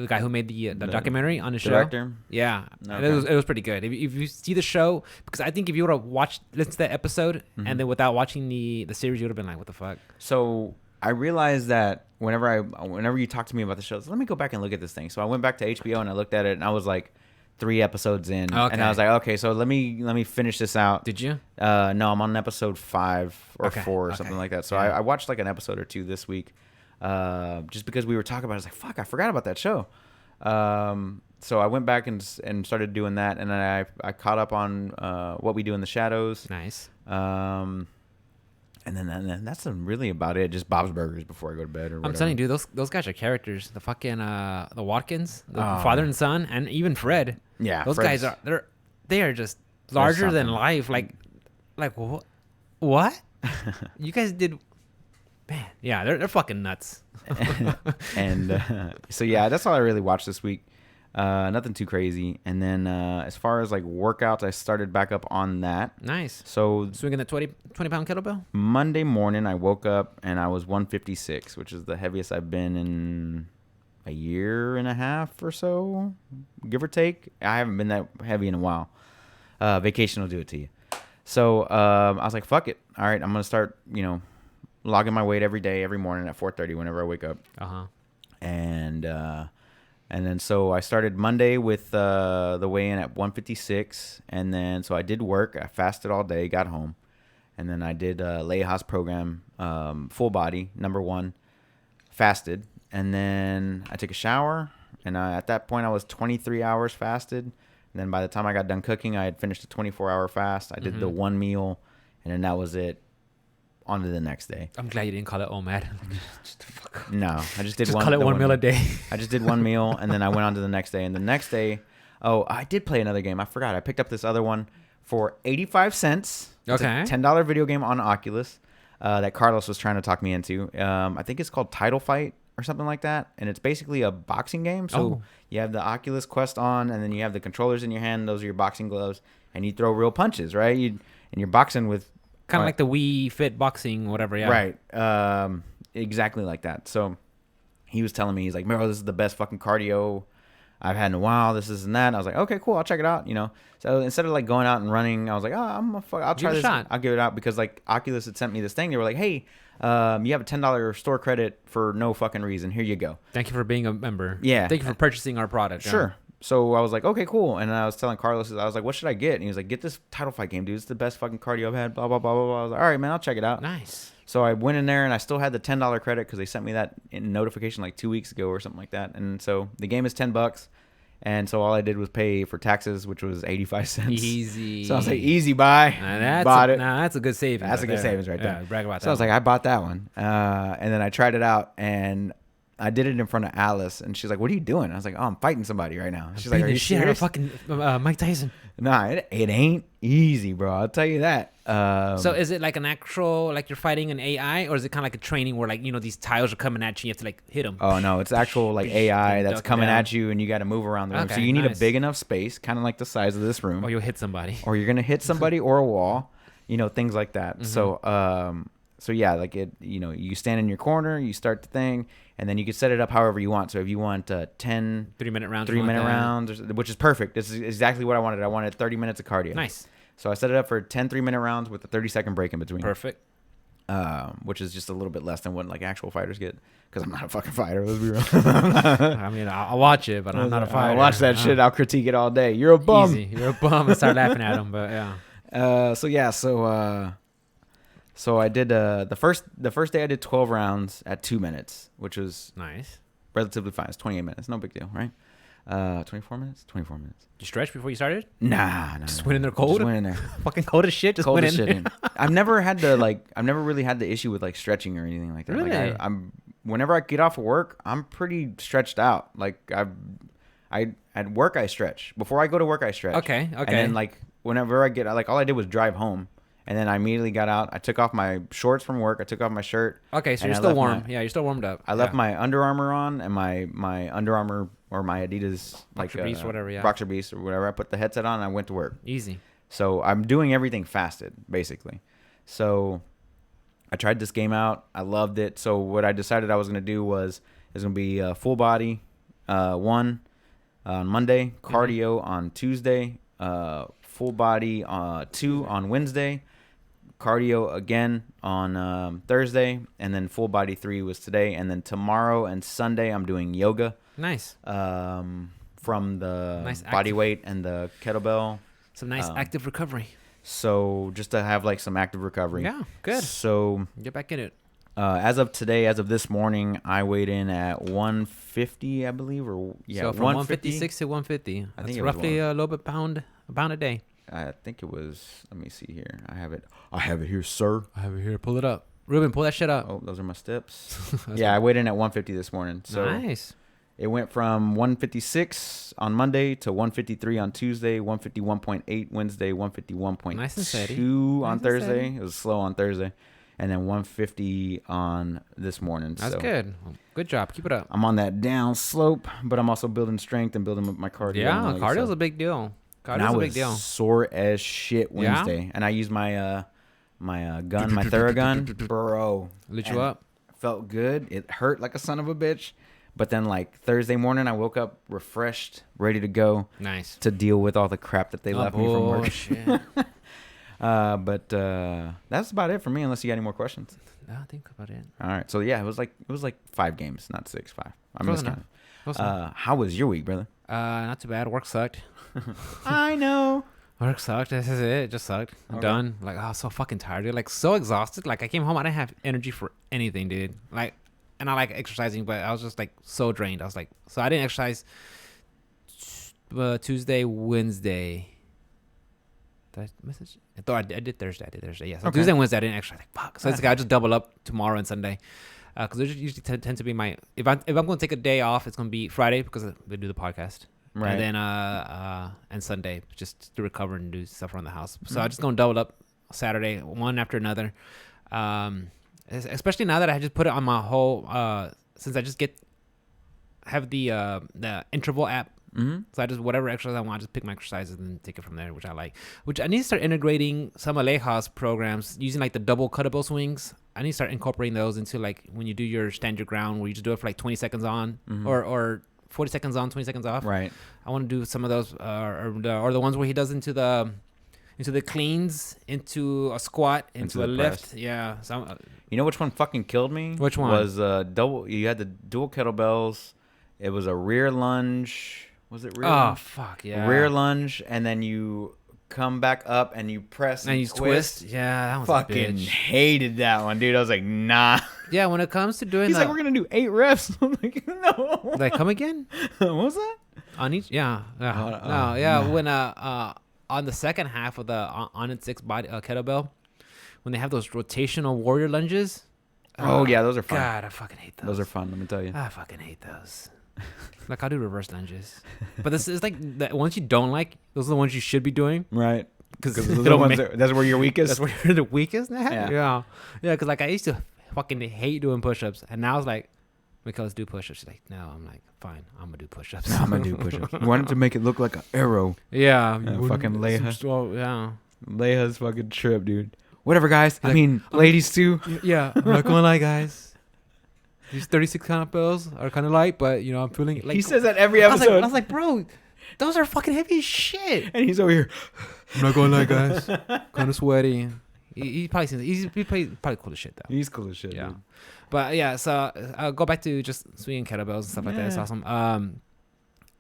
guy who made the documentary on the show. Director? Yeah. Okay. It was pretty good. If you see the show, because I think if you would have listened to that episode and then without watching the series, you would have been like, what the fuck? So I realized that whenever you talk to me about the show, so let me go back and look at this thing. So I went back to HBO and I looked at it, and I was like 3 episodes in, and I was like, okay, so let me finish this out. Did you? No, I'm on episode 5 or 4 or something like that. So I watched like an episode or 2 this week. Just because we were talking about it, I was like, fuck, I forgot about that show. So I went back and started doing that, and then I caught up on What We Do in the Shadows. Nice. And then that's really about it. Just Bob's Burgers before I go to bed or whatever. I'm telling you, dude, those guys are characters. The fucking the Watkins, the father and son, and even Fred. Yeah, those guys they are just larger than life. Like what? You guys did. Man, yeah, they're fucking nuts. And so yeah, that's all I really watched this week. Nothing too crazy. And then as far as like workouts, I started back up on that. Nice. So swinging the 20-pound kettlebell. Monday morning, I woke up and I was 156, which is the heaviest I've been in a year and a half or so, give or take. I haven't been that heavy in a while. Vacation will do it to you. So I was like, fuck it. All right, I'm gonna start, logging my weight every day, every morning at 4:30 whenever I wake up. And then so I started Monday with the weigh-in at 156, and then so I did work. I fasted all day, got home, and then I did Leah's program, full body, number 1, fasted, and then I took a shower, and at that point I was 23 hours fasted. And then by the time I got done cooking, I had finished a 24-hour fast. I did the one meal, and then that was it. On to the next day. I'm glad you didn't call it OMAD. No, I just did just call it one meal a day. I just did one meal, and then I went on to the next day. And the next day, I did play another game. I forgot. I picked up this other one for 85 cents. It's a $10 video game on Oculus that Carlos was trying to talk me into. I think it's called Title Fight or something like that. And it's basically a boxing game. So you have the Oculus Quest on, and then you have the controllers in your hand. Those are your boxing gloves. And you throw real punches, right? And you're boxing with... Kind of like the Wii Fit boxing, whatever, yeah. Right. Exactly like that. So he was telling me, he's like, bro, this is the best fucking cardio I've had in a while. This and that. And I was like, okay, cool. I'll check it out. So instead of like going out and running, I was like, I'll try this. I'll give it out because like Oculus had sent me this thing. They were like, hey, you have a $10 store credit for no fucking reason. Here you go. Thank you for being a member. Yeah. Thank you for purchasing our product. Sure. Yeah. So I was like, okay, cool. And I was telling Carlos, I was like, what should I get? And he was like, get this Title Fight game, dude. It's the best fucking cardio I've had, blah, blah, blah, blah, blah. I was like, all right, man, I'll check it out. Nice. So I went in there, and I still had the $10 credit because they sent me that in notification like 2 weeks ago or something like that. And so the game is $10. And so all I did was pay for taxes, which was 85 cents. Easy. So I was like, easy buy. Bought it. That's a good savings. That's a good savings right there. Yeah, brag about that. So I was like, I bought that one. And then I tried it out, and I did it in front of Alice, and she's like, what are you doing? I was like, I'm fighting somebody right now. She's like, are you serious? Fucking Mike Tyson. Nah, it ain't easy, bro. I'll tell you that. So is it like an actual, like you're fighting an AI, or is it kind of like a training where like, these tiles are coming at you, you have to like hit them? Oh, no, it's actual like AI that's coming at you, and you got to move around the room. Okay, so you need a big enough space, kind of like the size of this room. Or you'll hit somebody. Or you're going to hit somebody or a wall, things like that. Mm-hmm. so yeah, like you stand in your corner, you start the thing, and then you can set it up however you want. So if you want 10 3-minute rounds, 3-minute rounds, which is perfect. This is exactly what I wanted. I wanted 30 minutes of cardio. Nice. So I set it up for 10 3-minute rounds with a 30-second break in between. Perfect. Which is just a little bit less than what like actual fighters get, because I'm not a fucking fighter. Let's be real. I mean, I'll watch it, but I'm not a fighter. I'll watch that shit. I'll critique it all day. You're a bum. Easy. You're a bum. And start laughing at him, but yeah. So I did the first day I did 12 rounds at 2 minutes, which was Nice. relatively fine. It's 28 minutes, no big deal, right? 24 minutes. Did you stretch before you started? Nah. Just went in there cold. Just went in there. Fucking cold as shit. Just Cold went as in shit. there. I've never really had the issue with like stretching or anything like that. Really? Like I'm whenever I get off of work, I'm pretty stretched out. Like I at work I stretch. Before I go to work I stretch. Okay. And then like whenever I get like all I did was drive home. And then I immediately got out. I took off my shorts from work. I took off my shirt. Okay, so and you're I still left warm. Yeah, you're still warmed up. I left my Under Armour on and my Under Armour or my Adidas Boxer Beast, whatever, yeah. Boxer Beast or whatever. I put the headset on and I went to work. Easy. So I'm doing everything fasted, basically. So I tried this game out. I loved it. So what I decided I was going to do was it's going to be full body one on Monday, cardio on Tuesday, full body 2 on Wednesday, cardio again on Thursday, and then full body 3 was today. And then tomorrow and Sunday I'm doing yoga. Nice. From the Nice body active. weight and the kettlebell. Some nice active recovery. So just to have like some active recovery. Yeah, good. So Get back in it. as of this morning, I weighed in at 150, I believe, or yeah, So from 156 to 150. I think That's it was roughly a little bit pound a day. I think it was. Let me see here. I have it here, sir. I have it here. Pull it up. Ruben, pull that shit up. Oh, those are my steps. Yeah, I weighed in at 150 this morning. So Nice. it went from 156 on Monday to 153 on Tuesday, 151.8 Wednesday, 151.2 Nice and steady. on Nice and Thursday. steady. It was slow on Thursday, and then 150 on this morning. That's so good. Good job. Keep it up. I'm on that down slope, but I'm also building strength and building up my cardio. Yeah, and all that cardio's stuff. a big deal. And I Cardio's a was big deal. sore as shit Wednesday, and I used my gun, my Theragun, bro. Lit you and up. Felt good. It hurt like a son of a bitch, but then like Thursday morning, I woke up refreshed, ready to go Nice. to deal with all the crap that they left me from work. Bullshit. But that's about it for me. Unless you got any more questions. No, think about it. All right. So yeah, it was like 5 games, not 6, 5. I Close missed enough. count. Close enough. How was your week, brother? Not too bad. Work sucked. I know. Work sucked. This is it. It just sucked. I'm Okay. done. Like, I was so fucking tired, dude. Like, so exhausted. Like, I came home. I didn't have energy for anything, dude. Like, and I like exercising, but I was just, like, so drained. I was like, so I didn't exercise Tuesday, Wednesday. Did I message? I thought I did Thursday. Yeah. So Okay. Tuesday and Wednesday, I didn't exercise. Like, fuck. So it's like, I just double up tomorrow and Sunday. Because those usually tend to be my... If I'm going to take a day off, it's going to be Friday because we do the podcast. Right. And then and Sunday just to recover and do stuff around the house. So I'm just gonna double up Saturday, one after another. Especially now that I just put it on my whole since I just have the interval app. Mm-hmm. So I just whatever exercise I want, I just pick my exercises and then take it from there, which I like. Which I need to start integrating some of Aleja's programs using like the double cuttable swings. I need to start incorporating those into like when you do your stand your ground where you just do it for like 20 seconds on or 40 seconds on, 20 seconds off. Right. I want to do some of those, or the ones where he does into the cleans, into a squat, into a the lift. press. Yeah. So, You know which one fucking killed me? Which one? Was double. You had the dual kettlebells. It was a rear lunge. Was it rear? oh lunge? fuck yeah. Rear lunge, and then you come back up and you press and you twist. Yeah, that was a Fucking bitch. hated that one, dude. I was like, nah. Yeah, when it comes to doing He's the, like, we're gonna do 8 reps. I'm like, no. like come again what was that? on each. Yeah. No. Yeah. When on the second half of the on and 6 body kettlebell, when they have those rotational warrior lunges. Oh yeah, those are fun. God, I fucking hate those. Those are fun. Let me tell you. I fucking hate those. Like I'll do reverse lunges, but this is like the ones you don't like. Those are the ones you should be doing Right. because Because that's where you're weakest. that's where you're the weakest. Yeah. Yeah. Because like I used to fucking hate doing push-ups, and now it's like, because do push-ups. She's like, no. I'm like, fine. I'm gonna do push-ups. I'm gonna do push-ups. Wanted to make it look like an arrow. Yeah. Yeah, fucking Leia. Well, yeah. Leia's fucking trip, dude. whatever, guys. I mean, ladies too. Yeah, I'm not gonna lie, guys. These 36 kind of pills are kind of light, but I'm feeling like He says that every I episode. was like, bro, those are fucking heavy as shit. And he's over here. I'm not gonna lie, guys. Kind of sweaty. He probably seems he's probably cool as shit though. He's cool as shit. Yeah. Dude. But yeah, so I'll go back to just swinging kettlebells and stuff like that. It's awesome.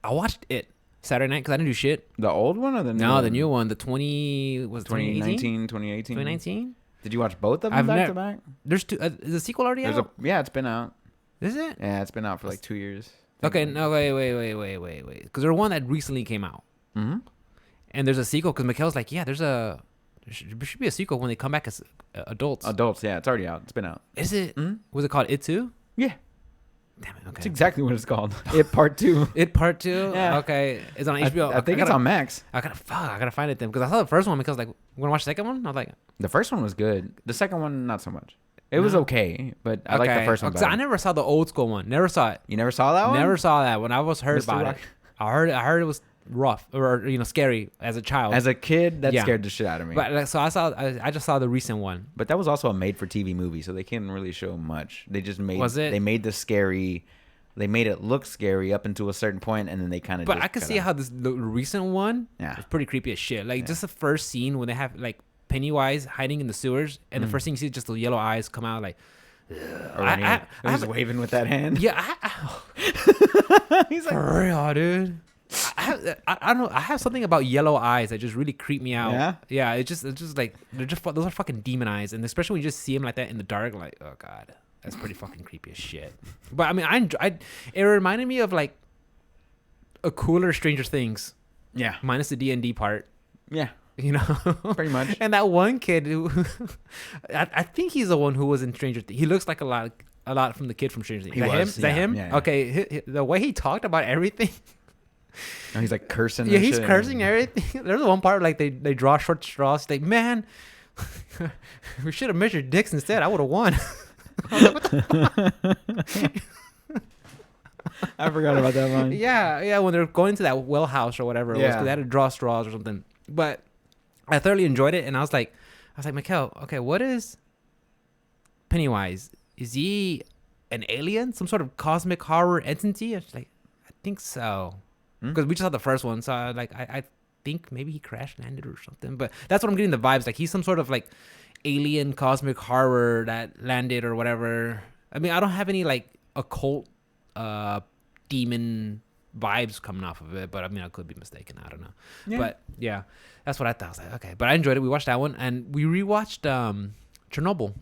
I watched it Saturday night because I didn't do shit. The old one or the new No, one? the new one. The 2019, 2018. 2019. Did you watch both of them back to back? There's two. Is the sequel already out? Yeah, it's been out. Is it? Yeah, it's been out for like 2 years. Okay, no, wait. Because there's one that recently came out. Mm-hmm. And there's a sequel because Mikhail's like, yeah, there should be a sequel when they come back as adults. Adults, yeah, it's already out. It's been out. Is it? Mm-hmm. Was it called It 2? Yeah. Damn it, okay. That's exactly what it's called. It Part 2. It Part 2? Yeah. Okay. It's on HBO. I think it's on Max. I gotta find it then because I saw the first one because like, we're gonna watch the second one? I was like, The first one was good. The second one, not so much. It was okay, but I like the first one 'Cause better. I never saw the old school one. Never saw it. You never saw that one? Never saw that. When I was heard Mr. about Rock? it, I heard it was rough or scary as a child. As a kid, that Yeah. scared the shit out of me. But like, so I just saw the recent one. But that was also a made-for-TV movie, so they couldn't really show much. They just made. Was it? They made the scary. They made it look scary up until a certain point, and then they kind of. But I could see how the recent one Yeah. is pretty creepy as shit. Like just the first scene when they have like Pennywise hiding in the sewers, and the first thing you see is just the yellow eyes come out like. Or when he was waving with that hand. Yeah, He's like, for real, dude. I don't know. I have something about yellow eyes that just really creep me out. Yeah? Yeah. It's just like those are fucking demon eyes, and especially when you just see them like that in the dark, like oh god, that's pretty fucking creepy as shit. But I mean, it reminded me of like a cooler Stranger Things, yeah, minus the D&D part. yeah, pretty much. And that one kid who, I think he's the one who was in Stranger Things. He looks like a lot from the kid from Stranger Things. Is that him? Yeah. Okay, the way he talked about everything. And he's like cursing. Yeah, and he's shit. cursing everything. There's one part like they draw short straws. Like, man, we should have measured dicks instead. I would have won. I was like, what the I forgot about that line. Yeah, when they're going to that well house or whatever it was, 'cause they had to draw straws or something. But I thoroughly enjoyed it, and I was like, Mikhail, okay, what is Pennywise? Is he an alien, some sort of cosmic horror entity? I was like, I think so, because we just saw the first one, so I think maybe he crash landed or something. But that's what I'm getting the vibes. Like he's some sort of like alien cosmic horror that landed or whatever. I mean, I don't have any like occult demon vibes coming off of it, but I mean, I could be mistaken. I don't know. Yeah. But yeah, that's what I thought. I was like, okay, but I enjoyed it. We watched that one, and we rewatched Chernobyl.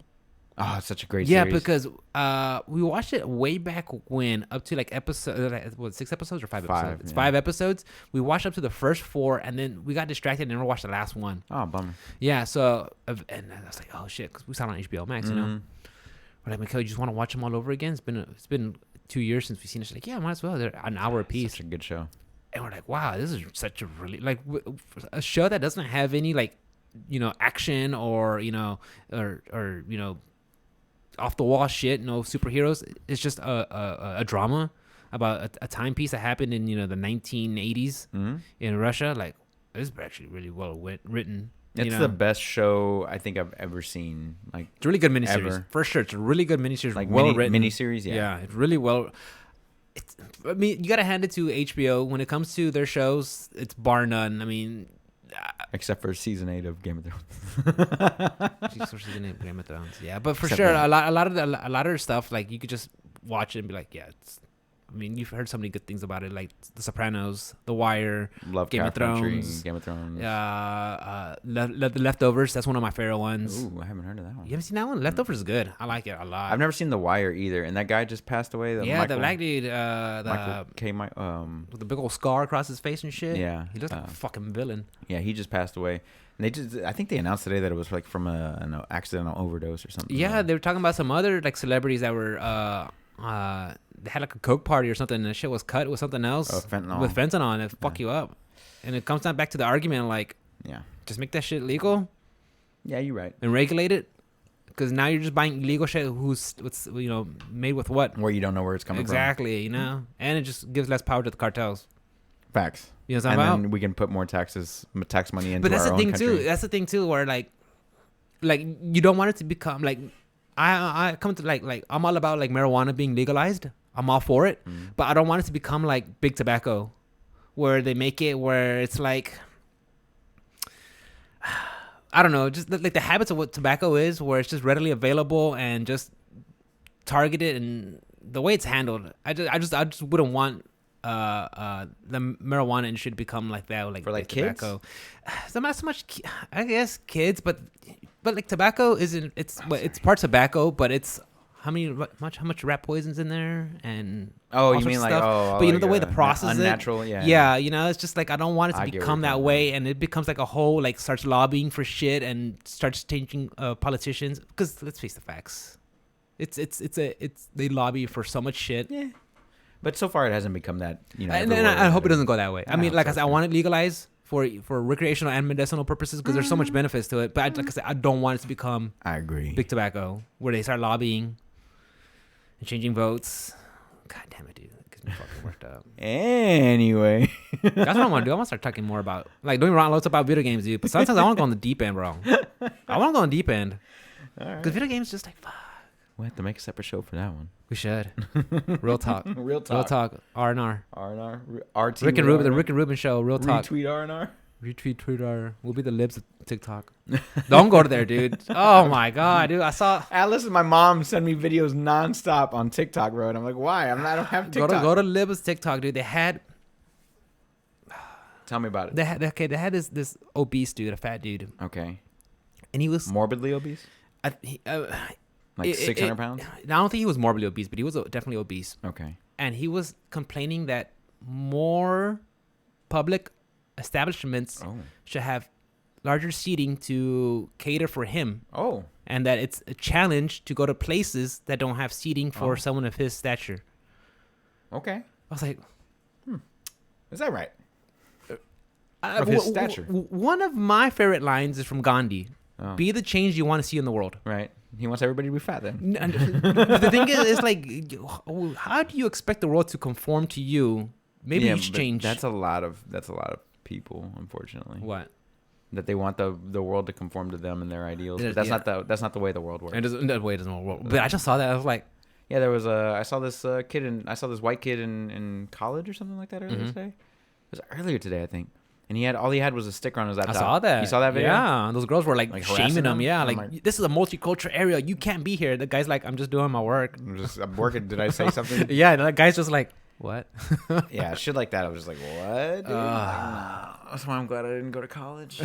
Oh, it's such a great Yeah, series. because we watched it way back when, up to like episode, 6 episodes or 5 episodes? It's 5 episodes. We watched up to the first 4, and then we got distracted and never watched the last one. Oh, bummer. Yeah, so and I was like, oh shit, because we saw it on HBO Max, you know. We're like, Mikhail, you just want to watch them all over again? It's been 2 years since we've seen it. She's like, yeah, might as well. They're an hour apiece. Such a good show. And we're like, wow, this is such a really like a show that doesn't have any like, action or or off the wall shit, no superheroes. It's just a drama about a timepiece that happened in the 1980s in Russia. Like it's actually really well written. It's the best show I think I've ever seen. Like it's a really good miniseries ever. for sure. It's a really good miniseries, like well written miniseries. Yeah, it's really well. I mean, you gotta hand it to HBO when it comes to their shows. It's bar none. I mean, except for season 8 of Game of Thrones. Game of Thrones. Yeah, but for Except sure, for- a lot of their stuff, like you could just watch it and be like, yeah, it's. I mean, you've heard so many good things about it, like The Sopranos, The Wire, Love Game of Country, Thrones. Game of Thrones. The Leftovers. That's one of my favorite ones. Ooh, I haven't heard of that one. You haven't seen that one? Leftovers is good. I like it a lot. I've never seen The Wire either, and that guy just passed away. The black dude, Michael K. with the big old scar across his face and shit. Yeah, he looks like a fucking villain. Yeah, he just passed away. And I think they announced today that it was like from an accidental overdose or something. Yeah, they were talking about some other like celebrities that were they had like a coke party or something, and the shit was cut with something else fentanyl. with fentanyl, and it fuck you up. And it comes down back to the argument, like, just make that shit legal. Yeah, you're right. And regulate it, because now you're just buying illegal shit. What's made with what? Where you don't know where it's coming from. Exactly, and it just gives less power to the cartels. Facts. You know what I'm and about? then we can put more tax money into But that's our the own thing country. too. That's the thing too, where like, like you don't want it to become like I come to like I'm all about like marijuana being legalized. I'm all for it, but I don't want it to become like big tobacco, where they make it where it's like I don't know, just like the habits of what tobacco is, where it's just readily available and just targeted, and the way it's handled. I just wouldn't want the marijuana industry to become like that, like for like kids. Tobacco. So not so much, I guess, kids, but like tobacco isn't. It's part tobacco, but it's how much rat poison's in there and you mean like stuff. But you know the way the process unnatural, yeah, you know, it's just like I don't want it to become that way, and it becomes like a whole like starts lobbying for shit and starts changing politicians, because let's face the facts, it's they lobby for so much shit. Yeah. But so far it hasn't become that, you know. And I hope it doesn't go that way. I mean, like I said, I want it legalized for recreational and medicinal purposes, because there's so much benefits to it. But like I said, I don't want it to become I agree big tobacco, where they start lobbying and changing votes. God damn it, dude. It gets me fucking worked up. Anyway. That's what I want to do. I want to start talking more about, like, doing lots about video games, dude. But sometimes I want to go on the deep end, bro. I want to go on the deep end. Because video games just like, fuck. We'll have to make a separate show for that one. We should. Real talk. Real talk. Real talk. R&R. R&R. RT. Rick and Ruben. The Rick and Ruben show. Real talk. Retweet R&R. Retweet Twitter. We'll be the libs of TikTok. Don't go to there, dude. Oh my god, dude. I saw. Listen, my mom sent me videos nonstop on TikTok, bro, and I'm like, why? I don't have TikTok. Go to libs TikTok, dude. They had. Tell me about it. They had this obese dude, a fat dude. Okay. And he was morbidly obese. Like 600 pounds. I don't think he was morbidly obese, but he was definitely obese. Okay. And he was complaining that more public establishments should have larger seating to cater for him. Oh. And that it's a challenge to go to places that don't have seating for someone of his stature. Okay. I was like, is that right? Of his stature. One of my favorite lines is from Gandhi. Oh. Be the change you want to see in the world. Right. He wants everybody to be fat then. The thing is, it's like, how do you expect the world to conform to you? Maybe you should change. That's a lot of people, unfortunately. What? That they want the world to conform to them and their ideals. But that's not the way the world works. That way doesn't work. But I just saw that. I was like, yeah, there was I saw this white kid in college or something like that earlier today. It was earlier today, I think. And all he had was a sticker on his laptop. I saw that. You saw that video? Yeah, those girls were like shaming him. Yeah, like, this is a multicultural area. You can't be here. The guy's like, I'm just doing my work. I'm working. Did I say something? Yeah, that guy's just like, what? Yeah, shit like that. I was just like, what? Dude? That's why I'm glad I didn't go to college.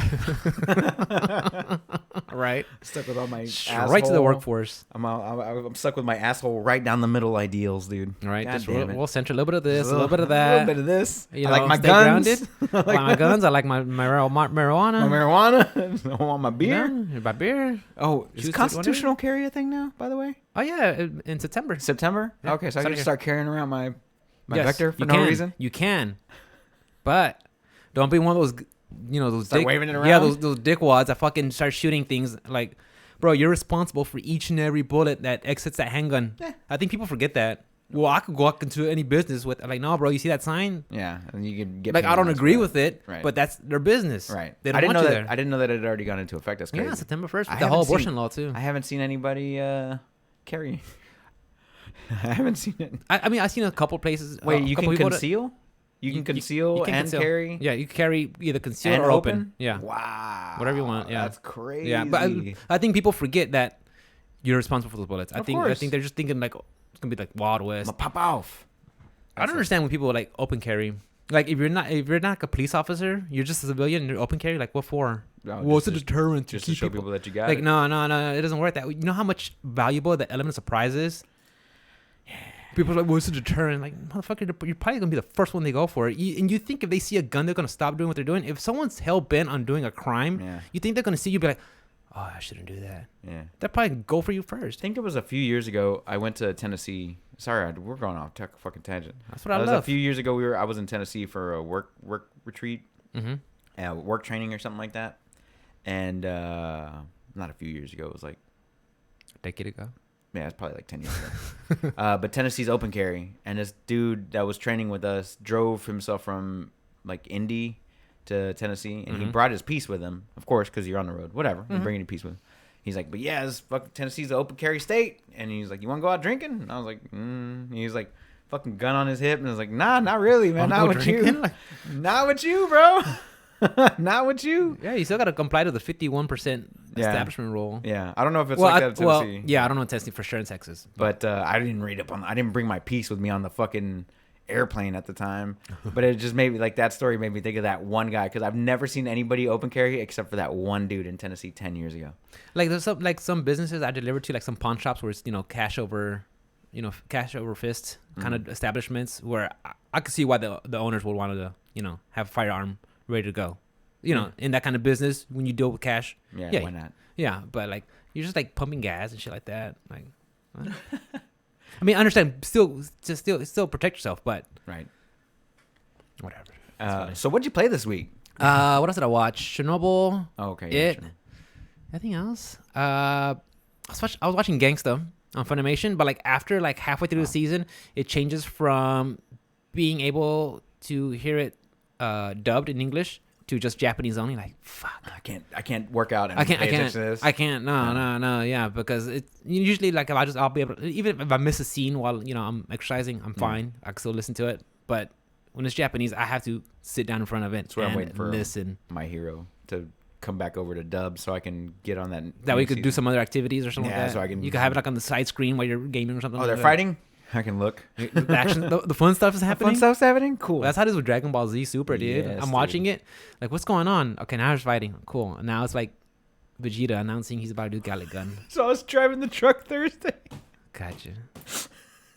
Right. Stuck with all my right to the workforce. I'm stuck with my asshole right down the middle ideals, dude. Right. Just we'll center a little bit of this, a little bit of that. A little bit of this. You I like my guns. I like my guns. I like my marijuana. My marijuana. I want my beer. No, my beer. Oh, is constitutional carry a thing now, by the way? Oh, yeah. In September. September? Yeah. Okay, so I can just start carrying around my Vector for no reason? You can. But don't be one of those, those start waving it around? Yeah, those dickwads that fucking start shooting things. Like, bro, you're responsible for each and every bullet that exits that handgun. Yeah. I think people forget that. Well, I could walk into any business with, like, no, bro, you see that sign? Yeah, and you can get. Like, I don't agree with it, but that's their business. Right. They don't want you there. I didn't know that it had already gone into effect. That's crazy. Yeah, September 1st with the whole abortion law, too. I haven't seen anybody carry. I haven't seen it. I mean, I've seen a couple places. Wait, you can conceal? You can conceal and carry? Yeah, you can carry either conceal or open. Yeah. Wow. Whatever you want. Yeah. That's crazy. Yeah, but I think people forget that you're responsible for those bullets. I think they're just thinking like it's gonna be like Wild West. I'm gonna pop off. I don't understand when people like open carry. Like if you're not like a police officer, you're just a civilian and you're open carry. Like what for? No, well, it's a deterrent just to show people that you got like, it. No, it doesn't work that way. You know how much valuable the element of surprise is? People are like, well, it's a deterrent. Like, motherfucker, you're probably going to be the first one they go for. And you think if they see a gun, they're going to stop doing what they're doing? If someone's hell-bent on doing a crime, you think they're going to see you be like, oh, I shouldn't do that. Yeah. They'll probably go for you first. I think it was a few years ago, I went to Tennessee. Sorry, we're going off a fucking tangent. That's what I love. A few years ago, I was in Tennessee for a work retreat, work training or something like that. And not a few years ago. It was like a decade ago. Yeah, it's probably like 10 years ago. But Tennessee's open carry. And this dude that was training with us drove himself from like Indy to Tennessee. And he brought his piece with him, of course, because you're on the road. Whatever. You're bringing your piece with him. he's like, but yeah, this fucking Tennessee's an open carry state. And he's like, you want to go out drinking? And I was like, He's like, fucking gun on his hip. And I was like, nah, not really, man. Not with you. Not with you, bro. Not with you. Yeah, you still got to comply to the 51% establishment rule. Yeah. I don't know if it's like that in Tennessee. Yeah, I don't know Tennessee for sure in Texas. But I didn't read up on I didn't bring my piece with me on the fucking airplane at the time. But it just made me, like, that story made me think of that one guy. Because I've never seen anybody open carry except for that one dude in Tennessee 10 years ago. Like, there's some businesses I delivered to, like some pawn shops where it's, cash over fist kind of establishments where I could see why the owners would want to, have a firearm ready to go. In that kind of business, when you deal with cash. Yeah, why not? Yeah, but like you're just like pumping gas and shit like that. Like, what? I mean, I understand. Still protect yourself, but right. Whatever. So what'd you play this week? What else did I watch? Chernobyl. Oh, okay. It. Sure. Anything else? I was watching Gangsta on Funimation, but like after like halfway through the season, it changes from being able to hear it dubbed in English to just Japanese only. Like, fuck. I can't work out and pay attention to this. I can't. No. Yeah, because it usually like I'll be able to, even if I miss a scene while I'm exercising, I'm fine. I can still listen to it. But when it's Japanese, I have to sit down in front of it That's where I'm waiting for listen. My Hero to come back over to dub so I can get on that. That way you could do some other activities or something like that. So you could have it like on the side screen while you're gaming or something. Oh, they're fighting? I can look. The action, the fun stuff is happening. Fun stuff's happening? Cool. Well, that's how it is with Dragon Ball Z Super, dude. Yes, I'm watching it. Like, what's going on? Okay, now it's fighting. Cool. And now it's like Vegeta announcing he's about to do Gallic Gun. So I was driving the truck Thursday. Gotcha.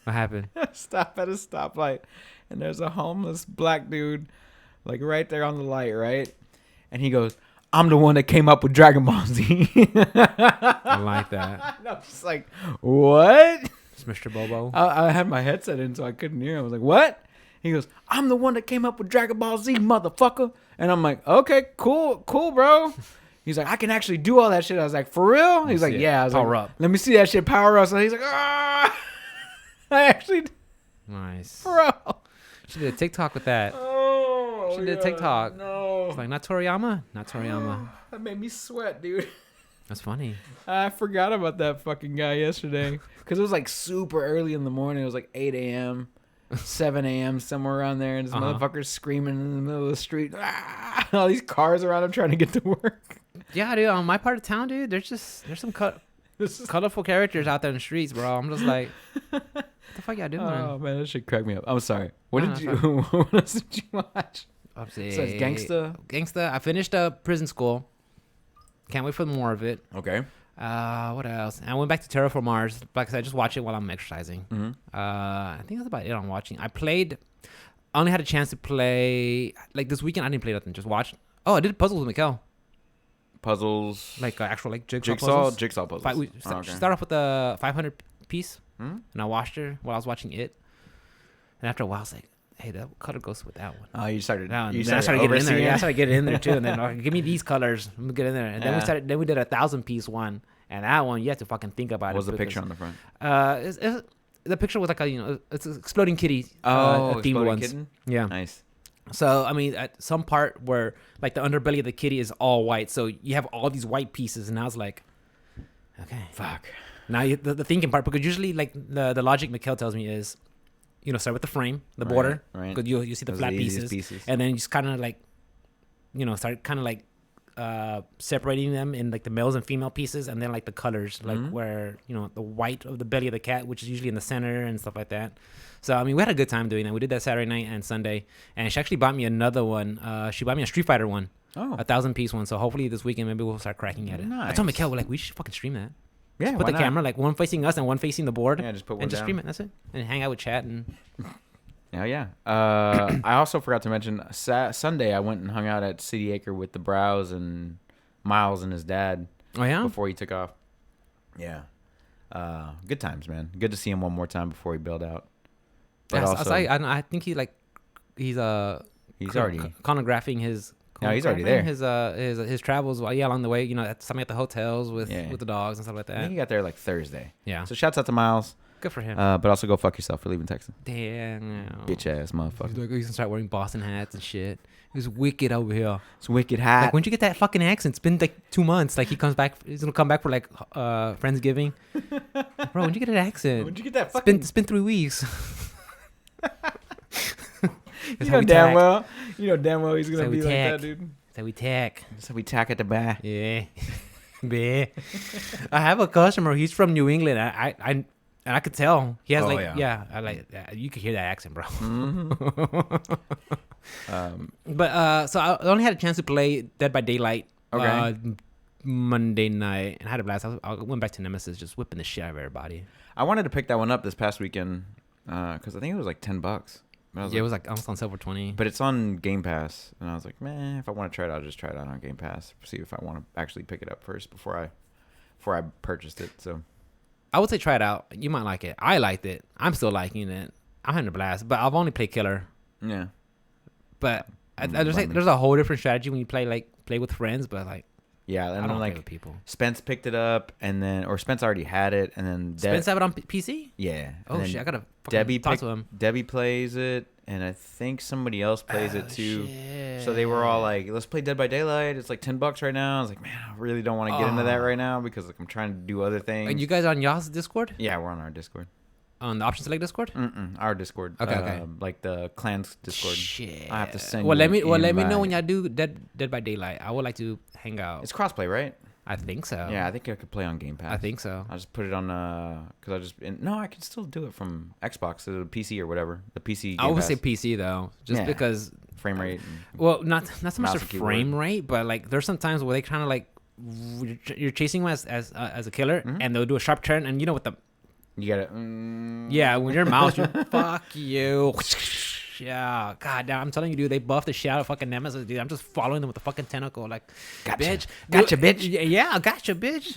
What happened? Stop at a stoplight. And there's a homeless black dude, like right there on the light, right? And he goes, I'm the one that came up with Dragon Ball Z. I like that. And I'm just like, what? It's Mr. Bobo. I had my headset in so I couldn't hear him. I was like, what? He goes, I'm the one that came up with Dragon Ball Z, motherfucker. And I'm like, okay, cool, bro. He's like, I can actually do all that shit. I was like, for real? He's like, yeah. I was power like, up. Let me see that shit power up. So he's like, ah. I actually. Nice. Bro. She did a TikTok with that. Oh. She did a TikTok. No. It's like, not Toriyama? Not Toriyama. That made me sweat, dude. That's funny. I forgot about that fucking guy yesterday. Because it was like super early in the morning. It was like 8 a.m., 7 a.m., somewhere around there. And this motherfucker's screaming in the middle of the street. Ah! All these cars around him trying to get to work. Yeah, dude. On my part of town, dude, there's some colorful characters out there in the streets, bro. I'm just like, what the fuck y'all doing? Oh, man, that shit cracked me up. I'm sorry. What else did you watch? So it's Gangsta. I finished Prison School. Can't wait for more of it. Okay. What else? And I went back to Terraform Mars. Like I said, I just watch it while I'm exercising. Mm-hmm. I think that's about it I'm watching. I only had a chance to play, like this weekend I didn't play nothing, just watched. Oh, I did puzzles with Mikkel. Puzzles? Like actual like jigsaw puzzles? Jigsaw puzzles. She started off with a 500 piece, mm-hmm. and I watched her while I was watching it. And after a while, I was like, hey, that color goes with that one. Oh, you started getting in there. Yeah, I started getting in there too. And then give me these colors. I'm gonna get in there. And then we did a 1,000-piece one. And that one, you have to fucking think about it. What was the picture on the front? The picture was like it's an exploding kitty. Exploding ones. kitten? Yeah. Nice. So, I mean, at some part where like the underbelly of the kitty is all white. So you have all these white pieces. And I was like, okay. Fuck. Now the thinking part, because usually like the logic Mikkel tells me is, start with the frame, the border, right? Because you see the flat pieces, and then you just kind of like, start kind of like separating them in like the males and female pieces, and then like the colors, like where the white of the belly of the cat, which is usually in the center and stuff like that. So I mean, we had a good time doing that. We did that Saturday night and Sunday, and she actually bought me another one. She bought me a Street Fighter one, a 1,000-piece one. So hopefully this weekend maybe we'll start cracking at it. Nice. I told Mikkel, we should fucking stream that. Yeah, just put the camera like one facing us and one facing the board. Yeah, just put one and just down. stream it. That's it. And hang out with chat and. Yeah. I also forgot to mention Sunday I went and hung out at City Acre with the Brows and Miles and his dad. Oh yeah. Before he took off. Yeah. Good times, man. Good to see him one more time before he bailed out. But also, I think he's already chronographing his. No, he's already there. His travels, along the way, stopping at the hotels with the dogs and stuff like that. I think he got there like Thursday. Yeah. So shouts out to Miles. Good for him. But also go fuck yourself for leaving Texas. Damn. Bitch ass motherfucker. He's like, he's gonna start wearing Boston hats and shit. He's wicked over here. It's wicked hot. Like, when'd you get that fucking accent? It's been like 2 months. Like, he comes back. He's gonna come back for like Friendsgiving. Bro, when'd you get an accent? When'd you get that fucking? It's been 3 weeks. You know damn well. You know damn well he's gonna So be we like tack. that, dude. So we tack. So we tack at the back. Yeah. Yeah. I have a customer. He's from New England. And I could tell he has I like you could hear that accent, bro. But so I only had a chance to play Dead by Daylight Monday night, and I had a blast. I went back to Nemesis, just whipping the shit out of everybody. I wanted to pick that one up this past weekend because I think it was like $10. It was like almost on sale for 20. But it's on Game Pass, and I was like, man, if I want to try it, I'll just try it out on Game Pass. See if I want to actually pick it up first before I purchased it. So I would say try it out. You might like it. I liked it. I'm still liking it. I'm having a blast. But I've only played Killer. Yeah. But there's a whole different strategy when you play with friends. But like, yeah, and I don't then play like with people. Spence picked it up, or Spence already had it, and then Spence have it on PC. Yeah. Oh shit! I gotta Debbie talk to him. Debbie plays it, and I think somebody else plays it too. Shit. So they were all like, "Let's play Dead by Daylight. It's like $10 right now." I was like, "Man, I really don't want to get into that right now because like I'm trying to do other things." And you guys on y'all's Discord? Yeah, we're on our Discord. On the Option Select Discord? Our Discord. Okay. Like the clans Discord. Shit. I have to send. Let me invite. know when y'all do Dead by Daylight. I would like to hang out. It's crossplay, right? I think so. Yeah, I think I could play on Game Pass. I think so. I just put it on because I can still do it from Xbox to the PC or whatever. The PC. I would say PC though, just because frame rate. Well, not so much the frame keyboard. rate, but like there's some times where they kind of like you're chasing them as a killer, and they'll do a sharp turn, and you know what the you gotta. Yeah, when you're mouse, you're fuck you. Yeah, god damn, I'm telling you, dude, they buffed the shit out of fucking Nemesis, dude. I'm just following them with the fucking tentacle, like, gotcha. Bitch, gotcha, bitch. Yeah, gotcha, bitch.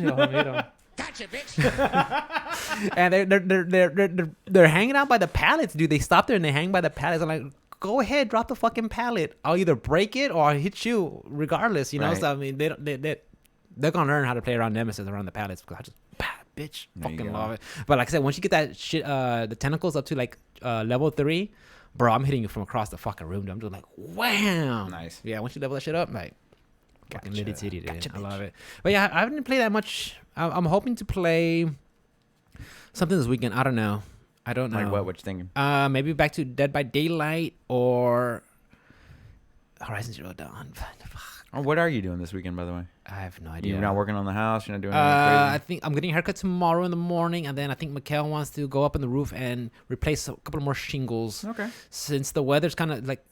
Gotcha, bitch. And they're hanging out by the pallets, dude. They stop there and they hang by the pallets. I'm like, go ahead, drop the fucking pallet. I'll either break it or I'll hit you, regardless. You know, so I mean, they're gonna learn how to play around Nemesis around the pallets because I just, bitch, fucking love it. But like I said, once you get that shit, the tentacles up to like level 3. Bro, I'm hitting you from across the fucking room, dude. I'm just like, wham! Nice. Yeah, once you level that shit up, like, fucking Gotcha. litty titty, dude. Gotcha, I love it. But yeah, I haven't played that much. I'm hoping to play something this weekend. I don't know. I don't know. Like what? What you thinking? Maybe back to Dead by Daylight or Horizon Zero Dawn. Oh, what are you doing this weekend, by the way? I have no idea. You're not working on the house. You're not doing anything I crazy? think I'm getting a haircut tomorrow in the morning, and then I think Mikhail wants to go up on the roof and replace a couple more shingles. Okay. Since the weather's kind of like,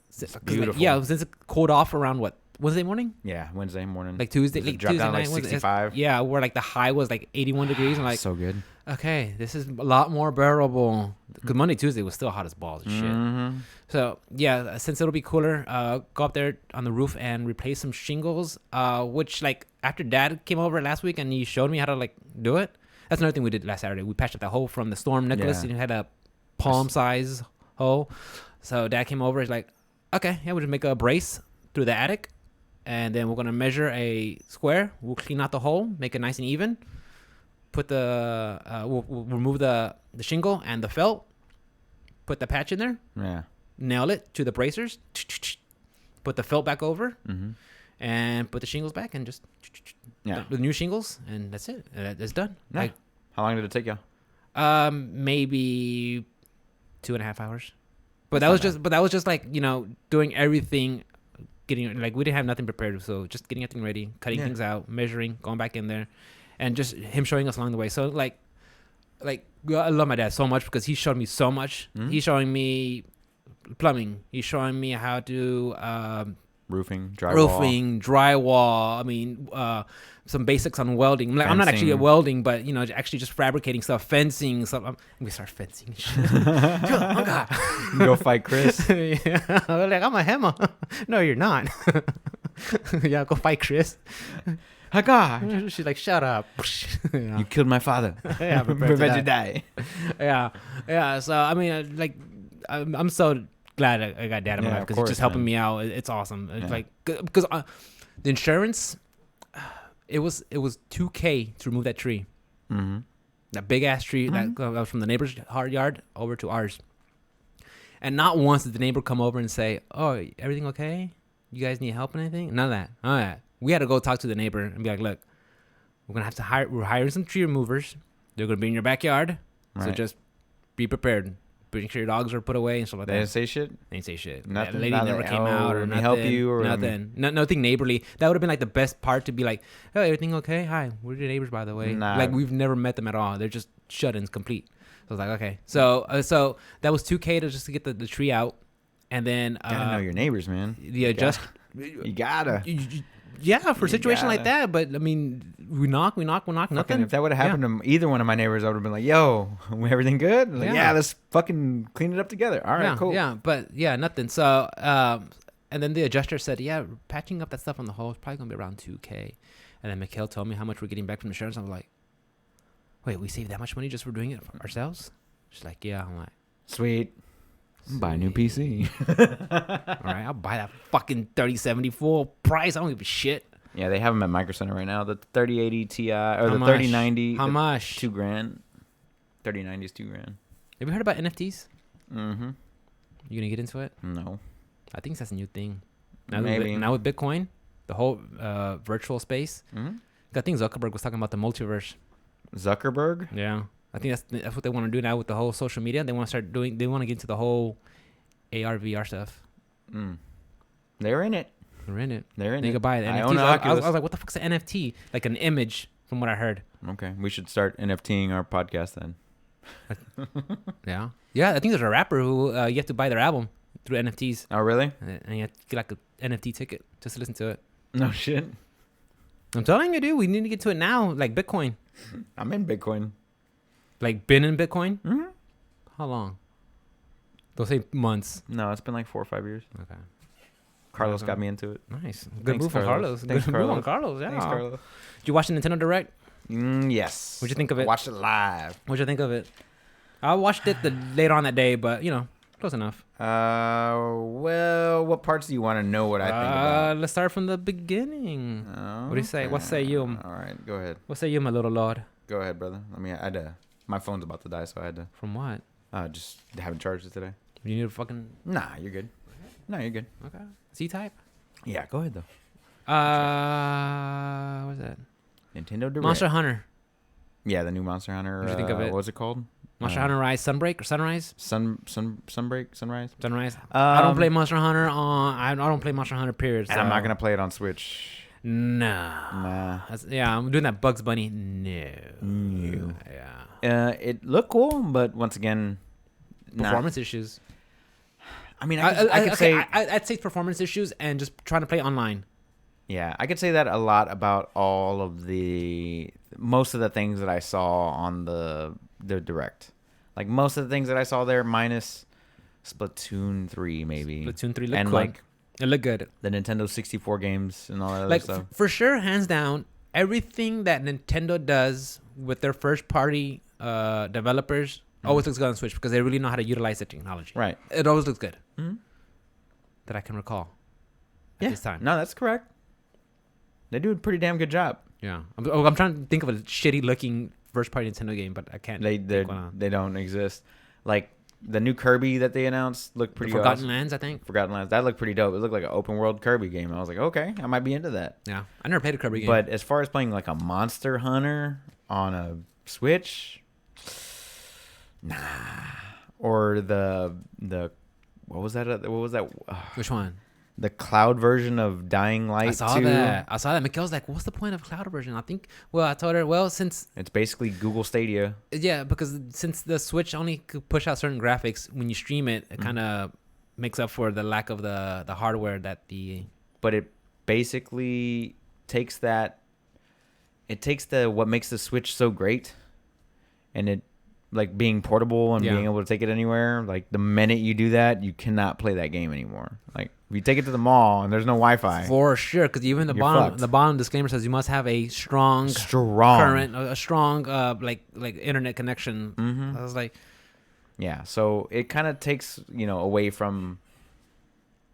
beautiful. yeah, since it cooled off around what, Wednesday morning? Yeah, Wednesday morning. Like Tuesday, Does it like drop Tuesday down night. like 65? Yeah, where like the high was like 81 degrees. I'm like, so good. okay, this is a lot more bearable. Because Monday, Tuesday was still hot as balls and shit. Mm-hmm. So yeah, since it'll be cooler, go up there on the roof and replace some shingles. Which like after Dad came over last week and he showed me how to like do it. That's another thing we did last Saturday. We patched up that hole from the storm necklace, and it had a palm size hole. So Dad came over. He's like, okay, yeah, we'll just make a brace through the attic, and then we're gonna measure a square. We'll clean out the hole, make it nice and even. Put the we'll remove the shingle and the felt. Put the patch in there. Yeah. Nail it to the bracers. Put the felt back over, Mm-hmm. and put the shingles back, and just the new shingles, and that's it. It's done. Yeah. Like, How long did it take you? maybe 2.5 hours. But that was just like, you know, doing everything, getting like we didn't have nothing prepared, so just getting everything ready, cutting things out, measuring, going back in there, and just him showing us along the way. So like I love my dad so much because he showed me so much. Mm-hmm. He's showing me plumbing. He's showing me how to Roofing, drywall. I mean, some basics on welding. Like, I'm not actually a welding, but you know, actually just fabricating stuff, fencing stuff. I'm gonna start fencing. Oh God! Go fight Chris. Yeah, like I'm a hammer. No, you're not. Yeah, go fight Chris. Oh God! She's like, shut up. You killed my father. Yeah, prevent you die. Yeah. So I mean, like, I'm so glad I got Dad in my life because he's just helping me out. It's awesome. It's like because the insurance, it was $2,000 to remove that tree. Mm-hmm. That big ass tree that goes from the neighbor's hard yard over to ours. And not once did the neighbor come over and say, "Oh, everything okay? You guys need help or anything?" None of that. None of that. We had to go talk to the neighbor and be like, "Look, we're gonna have to hire. We're hiring some tree removers. They're gonna be in your backyard, so Right. just be prepared. Make sure your dogs are put away and stuff like They that." didn't say shit. They didn't say shit. Nothing? That lady Not never like, came "Oh, out or let me nothing. help you," or nothing. Nothing neighborly. That would have been like the best part to be like, "Oh, everything okay? Hi, we're your neighbors, by the way." Nah. Like we've never met them at all. They're just shut-ins complete. So I was like, okay. So that was $2K to just to get the tree out, and then Gotta know your neighbors, man. the adjust. You gotta. Yeah, for a You situation like gotta. that. But I mean, we knock, Fucking, nothing. if that would have happened to either one of my neighbors, I would have been like, "Yo, everything good?" Like, Yeah. yeah, let's fucking clean it up together. All right, Yeah, cool. yeah, but yeah, nothing. So, and then the adjuster said, yeah, patching up that stuff on the hole is probably gonna be around $2K. And then Mikhail told me how much we're getting back from insurance. I was like, wait, we saved that much money just for doing it for ourselves? She's like, yeah. I'm like, Sweet. Buy a new PC. all right, I'll buy that fucking 3070 full price. I don't give a shit. Yeah, they have them at Micro Center right now. The 3080 Ti or How the much? 3090. How the much? $2,000. 3090 is $2,000. Have you heard about NFTs? Mm-hmm. You gonna get into it? No. I think that's a new thing. Now Maybe. Now with Bitcoin, the whole virtual space. Mm-hmm. I think Zuckerberg was talking about the multiverse. Zuckerberg. Yeah, I think that's what they want to do now with the whole social media. They want to start doing. They want to get into the whole AR VR stuff. Mm. They're in it. We're in it. They're in They it. could buy the I NFTs. own an I Oculus. was like, what the fuck's an NFT? Like an image, from what I heard. Okay, we should start NFTing our podcast then. Yeah, yeah. I think there's a rapper who you have to buy their album through NFTs, Oh, really? and you have to get like an NFT ticket just to listen to it. No shit. I'm telling you, dude. We need to get to it now, like Bitcoin. I'm in Bitcoin. Like been in Bitcoin. Mm-hmm. How long? Don't say months. No, it's been like 4 or 5 years. Okay. Carlos Okay. got me into it. Nice. Good Thanks, move from Carlos. Carlos. Thanks, Good move on Carlos. Carlos. Yeah. Thanks, Carlos. Did you watch the Nintendo Direct? Yes. What'd you think of I it? watched it live. What'd you think of it? I watched it later on that day, but close enough. Well, what parts do you want to know what I think about? Let's start from the beginning. What do you say? What say you? All right, go ahead. What say you, my little lord? Go ahead, brother. I had to. My phone's about to die, so I had to. From what? Just haven't charged it today. You need a fucking Nah, you're good. No, you're good. okay C-type. Yeah, go ahead though. What's that? Nintendo Direct. Monster Hunter. Yeah, the new Monster Hunter. What'd you think of it? What was it called? Monster Hunter Rise Sunbreak or Sunrise? Sunbreak, Sunrise. Sunrise. I don't play Monster Hunter on. I don't play Monster Hunter. Period. And I'm not so- gonna play it on Switch. Nah. Nah. Yeah, I'm doing that Bugs Bunny. No. No. Yeah. It looked cool, but once again, Performance issues. I mean, I could say, I'd say performance issues and just trying to play online. yeah, I could say that a lot about most of the things that I saw on the Direct. Like most of the things that I saw there, minus Splatoon 3, maybe. Splatoon 3 looked and good. like It looked good. the Nintendo 64 games and all that other Like stuff. for sure, hands down, everything that Nintendo does with their first party developers always looks good on Switch because they really know how to utilize the technology. Right. It always looks good. Mm-hmm. That I can recall. At Yeah. this time. No, that's correct. They do a pretty damn good job. Yeah. I'm trying to think of a shitty looking first party Nintendo game, but I can't. They think one. they don't exist. Like the new Kirby that they announced looked pretty Forgotten awesome. Lands, I think. Forgotten Lands. That looked pretty dope. It looked like an open world Kirby game. I was like, okay, I might be into that. Yeah. I never played a Kirby game. But as far as playing like a Monster Hunter on a Switch, nah. Or the what was that? Which one? The cloud version of Dying Light. I saw 2. that. Mikhail's like, what's the point of cloud version? I told her, since It's basically Google Stadia. yeah, because since the Switch only could push out certain graphics when you stream it, it kind of makes up for the lack of the hardware that the. But it basically takes that. It takes what makes the Switch so great, and it like being portable and Yeah. being able to take it anywhere. Like the minute you do that, you cannot play that game anymore. Like if you take it to the mall and there's no Wi-Fi, For sure, because even You're the fucked. bottom disclaimer says you must have a strong current, a strong like internet connection. Mhm. I was like, Yeah, so it kind of takes away from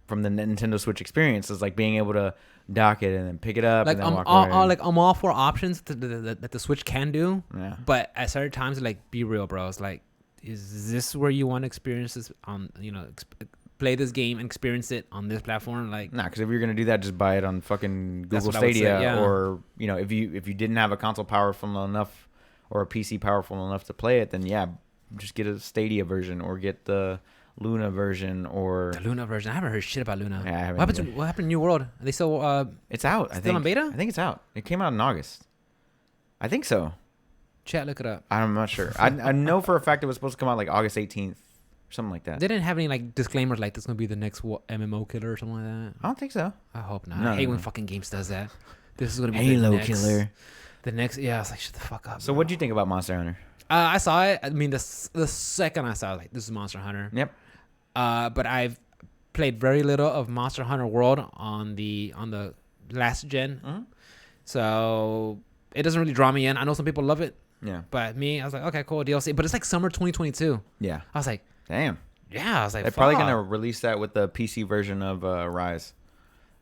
the Nintendo Switch experience. It's like being able to dock it and then pick it up Like and then walk all, away. like I'm all for options that the Switch can do. Yeah. But at certain times, like, be real, bro. It's like, is this where you want to experience this on, play this game and experience it on this platform? Like, Nah, because if you're gonna do that, just buy it on fucking That's Google what I would say, Stadia, yeah. or if you didn't have a console powerful enough or a PC powerful enough to play it, then yeah, just get a Stadia version or get the Luna version or the Luna version. I haven't heard shit about Luna. Yeah, I haven't what happened either. to New World? Are they still it's out. I still think on beta? I think it's out. It came out in August. I think so. Chat, look it up. I'm not sure. I know for a fact it was supposed to come out like August 18th or something like that. They didn't have any like disclaimers like this is gonna be the next MMO killer or something like that. I don't think so. I hope not. No, I hate no, when no. fucking games does that. This is gonna be Halo the next, killer. The next, yeah. I was like, shut the fuck up. So what'd you think about Monster Hunter? I saw it. I mean, the second I saw it, like, this is Monster Hunter. Yep. But I've played very little of Monster Hunter World on the last gen, Mm-hmm. so it doesn't really draw me in. I know some people love it, Yeah. but me, I was like, okay, cool, DLC. But it's like summer 2022. Yeah. I was like, Damn. yeah. I was like, They're probably fuck. gonna release that with the PC version of Rise.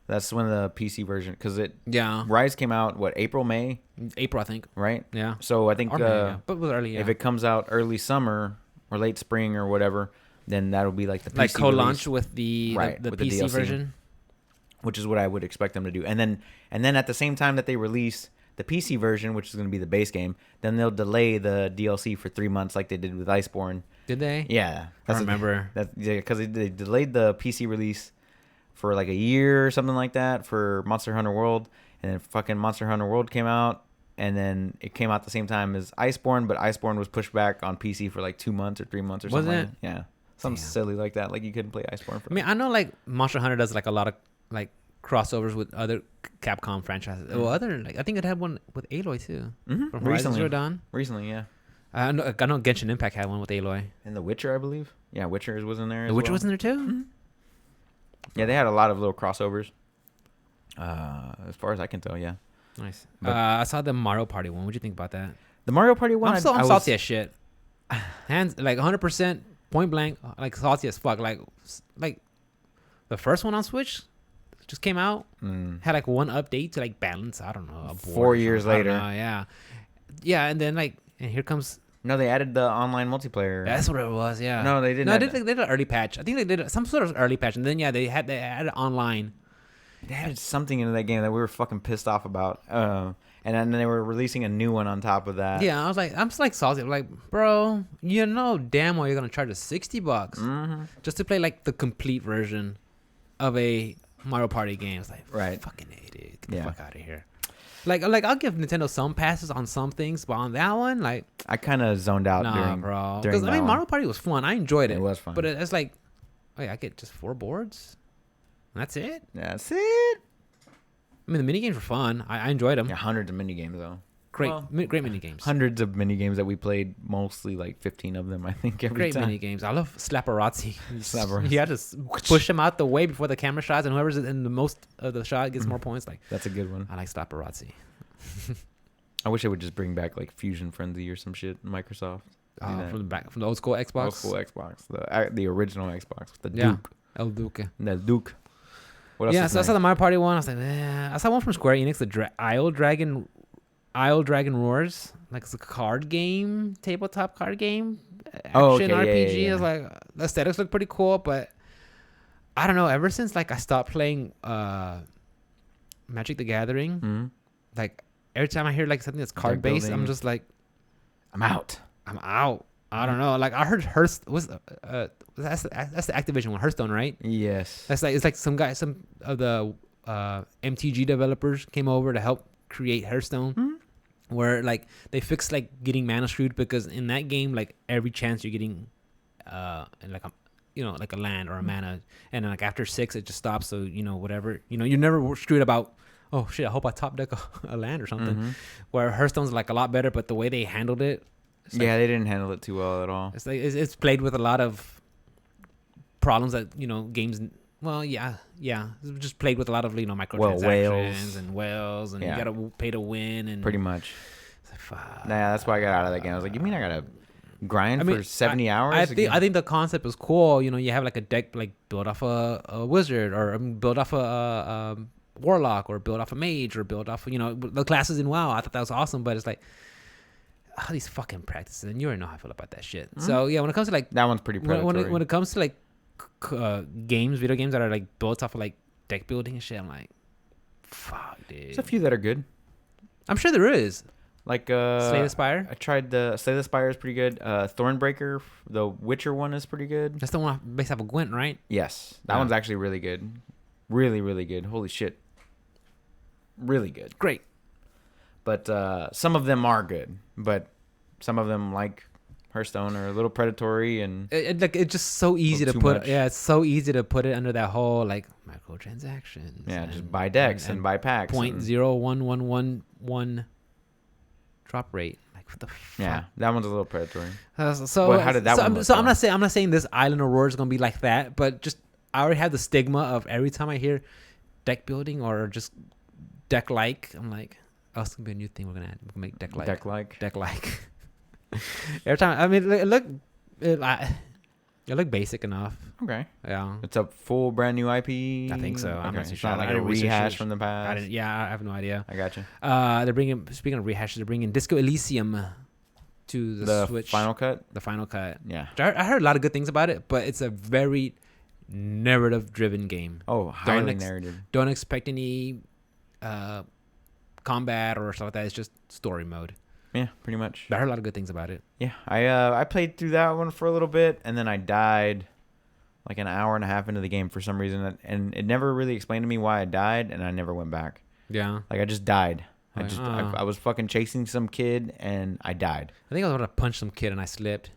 That's when the PC version, because Yeah, Rise came out April, May, April, I think. right? Yeah, So I think or May, yeah. But it was early. Yeah. if it comes out early summer or late spring or whatever, then that'll be like the PC like co-launch release, with the Right, the with the PC DLC. version. which is what I would expect them to do. And then at the same time that they release the PC version, which is going to be the base game, then they'll delay the DLC for 3 months like they did with Iceborne. Did they? Yeah, I remember. because they delayed the PC release for like a year or something like that for Monster Hunter World, and then fucking Monster Hunter World came out, and then it came out the same time as Iceborne, but Iceborne was pushed back on PC for like 2 months or 3 months or Was something. it? Like that. Yeah, something Damn. silly like that. Like you couldn't play Iceborne for. I mean, I know like Monster Hunter does like a lot of like crossovers with other Capcom franchises. Well, I think it had one with Aloy too. Mm-hmm. From Horizon Zero Dawn. Recently, yeah. I know Genshin Impact had one with Aloy. And The Witcher, I believe. Yeah, Witcher was in there. The Witcher was in there too. Mm-hmm. Yeah, they had a lot of little crossovers. As far as I can tell, yeah. Nice. But- I saw the Mario Party one. What'd you think about that? The Mario Party one. I'm salty as shit. Hands like 100% point blank, like salty as fuck. Like the first one on Switch just came out. Had like one update to like balance. I don't know. A board 4 or years something. I don't later. know, yeah, and then and here comes. No, they added the online multiplayer. That's what it was. Yeah. No, they didn't. No, add they did an early patch. I think they did some sort of early patch, and then they added online. They added something into that game that we were fucking pissed off about. And then they were releasing a new one on top of that. Yeah, I'm just like salty. I'm like, bro, you know damn well you're gonna charge us $60 just to play like the complete version of a Mario Party game. It's like, Right. fucking idiot, get the Yeah. fuck out of here. Like I'll give Nintendo some passes on some things, but on that one, like, I kind of zoned out nah, bro. during Because I that mean, one. Mario Party was fun. I enjoyed it. It was fun. But it's like, wait, I get just 4 boards. And that's it. That's it. I mean, the mini games were fun. I enjoyed them. Yeah, hundreds of mini games though. Great, Well, great mini games. Hundreds of mini games that we played, mostly like 15 of them, I think, every Great time. mini games. I love Slapperazzi. Slapperazzi. You have to push him out the way before the camera shots, and whoever's in the most of the shot gets more points. Like, That's a good one. I like Slapperazzi. I wish they would just bring back like Fusion Frenzy or some shit. Microsoft. Do that. From the old school Xbox. Old school Xbox, the original Xbox with the Yeah. Duke. El Duque. The Duke. What else? Yeah, is so I nice? saw the Mario Party one. I was like, I saw one from Square Enix, the Isle Dragon Roars. Like, it's a card game, tabletop card game, action okay, yeah, RPG. yeah, I was like, the aesthetics look pretty cool, but I don't know. Ever since like I stopped playing Magic the Gathering, Mhm. like every time I hear like something that's card based, I'm building. just like, I'm out. I'm out. I don't know. Like I heard Hearthstone was that's the Activision one, Hearthstone, right? Yes. That's like, it's like some of the MTG developers came over to help create Hearthstone, where like they fixed like getting mana screwed, because in that game like every chance you're getting like a land or a mana, and then like after 6 it just stops. So whatever, you're never screwed about, oh shit, I hope I top deck a land or something. Where Hearthstone's like a lot better, but the way they handled it, it's Yeah, they didn't handle it too well at all. it's like it's played with a lot of problems that games. Well, yeah, it's just played with a lot of microtransactions whales. and whales, and Yeah. you gotta pay to win, and Pretty much. it's like, fuck. Nah, that's why I got out of that game. I was like, you mean I gotta grind for 70 hours? I think the concept is cool. You have like a deck like built off a wizard, or built off a warlock or build off a mage or build off, the classes in WoW. I thought that was awesome, but it's like, all these fucking practices, and you already know how I feel about that shit. So yeah, when it comes to like that one's pretty predatory. when it comes to like video games that are like built off of like deck building and shit, I'm like, fuck, dude. There's a few that are good. I'm sure there is. Like Slay the Spire. I tried the Slay the Spire is pretty good. Thornbreaker, the Witcher one is pretty good. That's the one based off of Gwent, right? Yes, that one's actually really good. Really, really good. Holy shit. Really good. Great. But some of them are good. But some of them, like Hearthstone, are a little predatory and It's just so easy to too put. much. Yeah, it's so easy to put it under that whole like microtransactions. yeah, just buy decks and buy packs. Point and, 0.0111 drop rate. Like what the fuck? Yeah, that one's a little predatory. So Well, how did that one look, I'm not saying this Island Aurora is gonna be like that, but just I already have the stigma of every time I hear deck building or just deck like, I'm like, oh, it's gonna be a new thing we're gonna add. We're gonna make deck like. Deck like. Every time, I mean, it looked basic enough. Okay. Yeah. It's a full brand new IP. I think so. I'm not too It's sure. not like I a didn't research rehash it. from the past. I have no idea. I gotcha. They're bringing, speaking of rehashes, they're bringing Disco Elysium to the Switch. Final cut. The final cut. Yeah. I heard a lot of good things about it, but it's a very narrative-driven game. Oh, highly narrative. Don't expect any combat or stuff like that. It's just story mode. Yeah, pretty much. But I heard a lot of good things about it. Yeah, I played through that one for a little bit, and then I died like an hour and a half into the game for some reason, and it never really explained to me why I died, and I never went back. Yeah. Like I just died. Like, I was fucking chasing some kid, and I died. I think I was about to punch some kid and I slipped.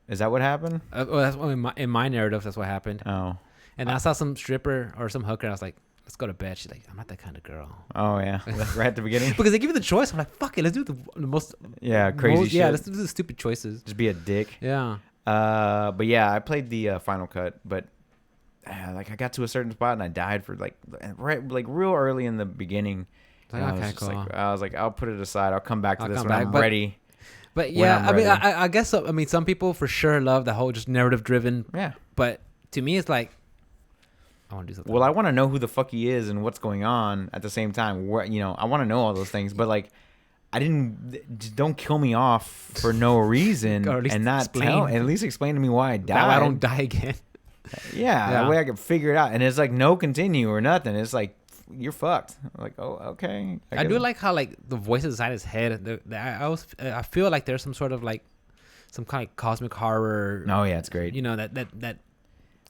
Is that what happened? Well, that's in my narrative. That's what happened. Oh. And I saw some stripper or some hooker. And I was like, let's go to bed. She's like, I'm not that kind of girl. Oh yeah, right at the beginning. Because they give you the choice. I'm like, fuck it, let's do the most. Crazy shit. Yeah, let's do the stupid choices. Just be a dick. Yeah. But yeah, I played the final cut, but like I got to a certain spot and I died for like real early in the beginning. Like, okay, cool. I was like, I'll put it aside. I'll come back to this when back, I'm ready. But yeah, I'm I mean, ready. I guess so. I mean, some people for sure love the whole just narrative driven. Yeah. But to me, it's like, I want to do something. Well, I want to know who the fuck he is and what's going on at the same time. I want to know all those things, but like, don't kill me off for no reason Or at least and not explain. at least explain to me why I died. that way I don't die again. Yeah, that way I can figure it out. And it's like no continue or nothing. It's like you're fucked. I'm like, oh, okay. I do like how like the voices inside his head. I feel like there's some sort of like some kind of cosmic horror. Oh yeah, it's great. That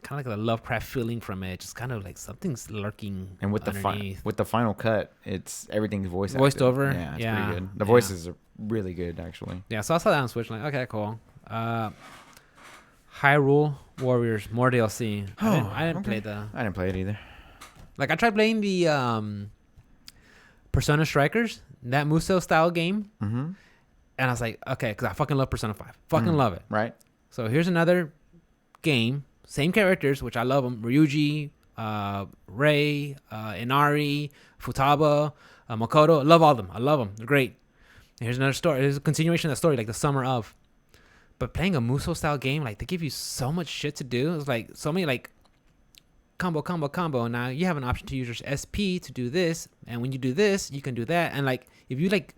kind of like the Lovecraft feeling from it. Just kind of like something's lurking. And with underneath. the final cut, it's everything's voiced Voiced over? Yeah, it's Yeah. pretty good. The voices are really good actually. Yeah, so I saw that on Switch. Like, okay, cool. Hyrule Warriors, more DLC. I didn't play I didn't play it either. Like, I tried playing the Persona Strikers, that Musou style game. Mm-hmm. And I was like, okay, because I fucking love Persona 5. Fucking love it. Right. So here's another game, same characters, which I love them. Ryuji, Rei, Inari, Futaba, Makoto. I love all of them. I love them. They're great. And here's another story. Here's a continuation of the story, like the summer of. But playing a Musou style game, like they give you so much shit to do. It's like so many like combo. Now you have an option to use your SP to do this, and when you do this, you can do that. And like if you like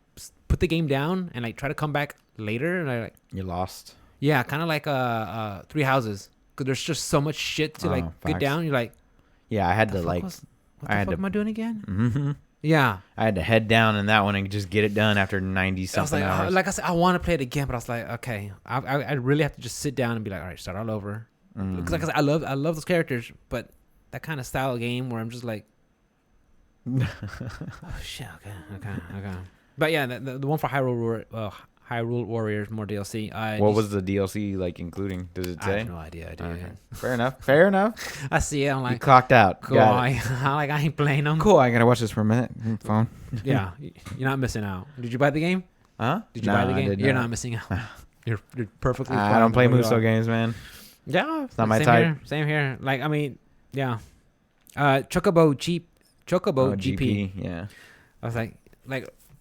put the game down and like try to come back later, and like You're lost. yeah, kind of like Three Houses, because there's just so much shit to like get facts. down. You're like, Yeah, I had to what like. the I had fuck to. am I doing again? Mm-hmm. Yeah. I had to head down in that one and just get it done after 90 I was something like, hours. like I said, I want to play it again, but I was like, okay, I really have to just sit down and be like, all right, start all over. Because like I said, I love those characters, but that kind of style of game where I'm just like, oh shit, okay. But yeah, the one for Hyrule Warriors, more DLC. What was the DLC like including? Does it I say? have no idea, dude. Okay. Fair enough. I see it. I'm You like, clocked out. cool. Got it. I ain't playing them. Cool. I gotta watch this for a minute. Phone. Yeah, you're not missing out. Did you buy the game? Huh? Did you buy the I game? did You're not missing out. You're perfectly fine. I don't play where you Musou are. games, man. Yeah, it's not my same type. Here, same here. Like, I mean, yeah. Chocobo GP. Yeah. I was like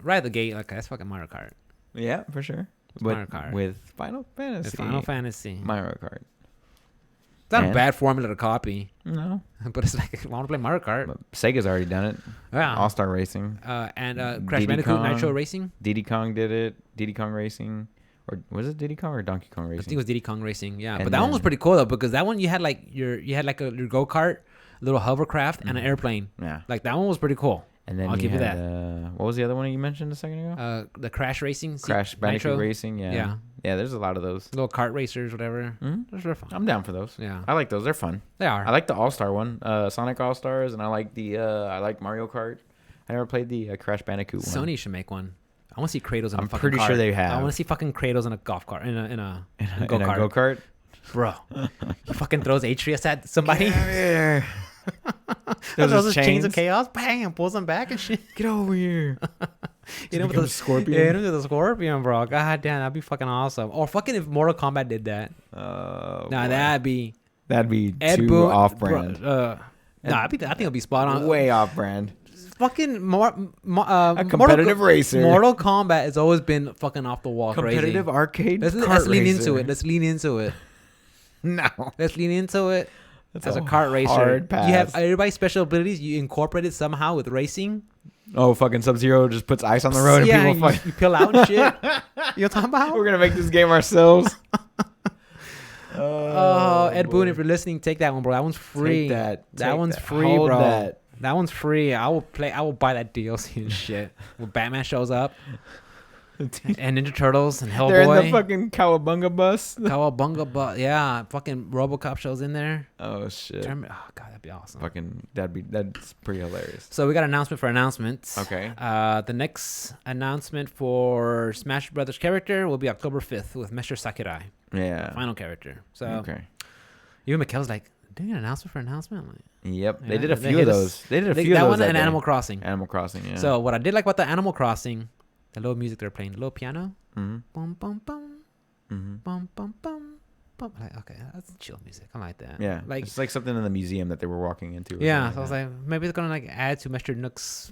right at the gate, like that's fucking Mario Kart. Yeah, for sure. Mario Kart. With Final Fantasy. It's Final Fantasy. Mario Kart. It's not a And? bad formula to copy, No. but it's like I want to play Mario Kart. But Sega's already done it. Yeah. All-Star Racing. And Crash Diddy Bandicoot Kong. Nitro Racing. Diddy Kong did it. Diddy Kong Racing. Or was it Diddy Kong or Donkey Kong I Racing? think it was Diddy Kong Racing. Yeah, And but that one was then- pretty cool though because that one you had like your go kart, little hovercraft, and an airplane. Yeah. Like that one was pretty cool. And then I'll give you had, that. what was the other one you mentioned a second ago? The Crash Racing. Crash Bandicoot Nitro. Racing. Yeah. Yeah. Yeah, there's a lot of those. Little kart racers, whatever. Mhm. Those are fun. I'm down for those. Yeah, I like those. They're fun. they are. I like the All-Star one, Sonic All-Stars, and I like I like Mario Kart. I never played the Crash Bandicoot one. Sony should make one. I want to see Kratos in a I'm fucking pretty cart. sure they have. I want to see fucking Kratos in a golf cart in a In go a kart. go-kart? Bro. He fucking throws Atreus at somebody. There. Throws his chains of chaos. Bam, pulls him back and shit. Get over here. You know, with the Scorpion? Yeah, hit him with the scorpion, bro. God damn, that'd be fucking awesome. Or fucking if Mortal Kombat did that. Oh, Nah, boy. that'd be That'd be Ed too Boon. off-brand. Nah, I think it'll be spot on. Way off-brand. Fucking A competitive racer. Mortal Kombat has always been fucking off the wall Competitive crazy. arcade Let's kart lean racer. into it. Let's lean into it. No. Let's lean into it. That's As a a kart racer, hard you have pass. everybody's special abilities. You incorporate it somehow with racing. Oh, fucking Sub-Zero just puts ice on the road Yeah, and people you peel out and shit. You know what I'm talking about? We're gonna make this game ourselves. Oh, Ed Boon, if you're listening, take that one, bro. That one's free. that. That Take one's that. free, Hold bro. that. That one's free. I will buy that DLC and shit. When Batman shows up, and Ninja Turtles and They're in the Hellboy, fucking Cowabunga bus. Cowabunga, but yeah, fucking RoboCop shows in there. Oh shit. Oh god, that'd be awesome. Fucking that's pretty hilarious. So we got an announcement for announcements. Okay. The next announcement for Smash Brothers character will be October 5th with Mr. Sakurai, Yeah. final character. So Okay. even Mikkel's like, doing an announcement for an announcement. I'm like, Yep. Yeah, They did a they few hit of us- those. They did a They- few of that those. one that and day. Animal Crossing. Animal Crossing. Yeah. So what I did like about the Animal Crossing, the little music they're playing, the little piano, Mm-hmm. bum bum bum Mm-hmm. bum bum bum bum. Like, okay, that's chill music. I like that. Yeah. Like It's like something in the museum that they were walking into. or yeah. something So I was like, maybe they're gonna like add to Mr. Nook's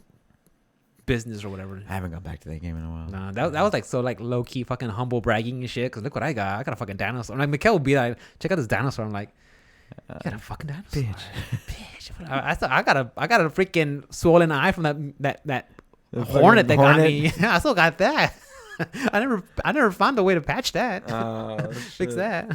business or whatever. I haven't gone back to that game in a while. No, that was like so like low key fucking humble bragging and shit. Cause look what I got. I got a fucking dinosaur. Like Mikkel would be like, check out this dinosaur. I'm like, you got a fucking dinosaur, bitch. I got a freaking swollen eye from that The hornet that fucking got hornet? me. I still got that. I never found a way to patch that. Fix shit. that.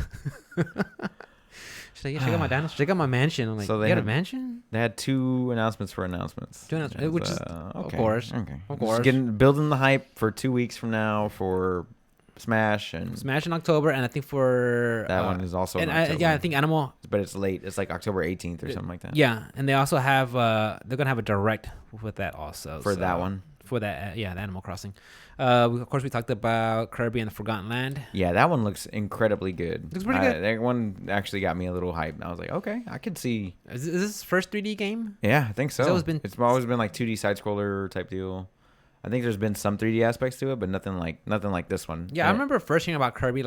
She's like, yeah, check out my dinosaur. Check out my mansion. I'm like, So you they got a had- mansion? They had 2 announcements for announcements. 2 announcements, which is- of okay. course. Okay. Of Just course. building the hype for 2 weeks from now for Smash and Smash in October, and I think for that one is also. and in I October. think Animal. but it's late. It's like October 18th or something like that. Yeah, and they also have they're gonna have a direct with that also For so- that one. For that, the Animal Crossing. Of course, we talked about Kirby and the Forgotten Land. Yeah, that one looks incredibly good. Looks pretty good. That one actually got me a little hyped. I was like, okay, I could see. Is this first 3D game? Yeah, I think so. It's always been- like 2D side scroller type deal. I think there's been some 3D aspects to it, but nothing like this one. Yeah, I remember first hearing about Kirby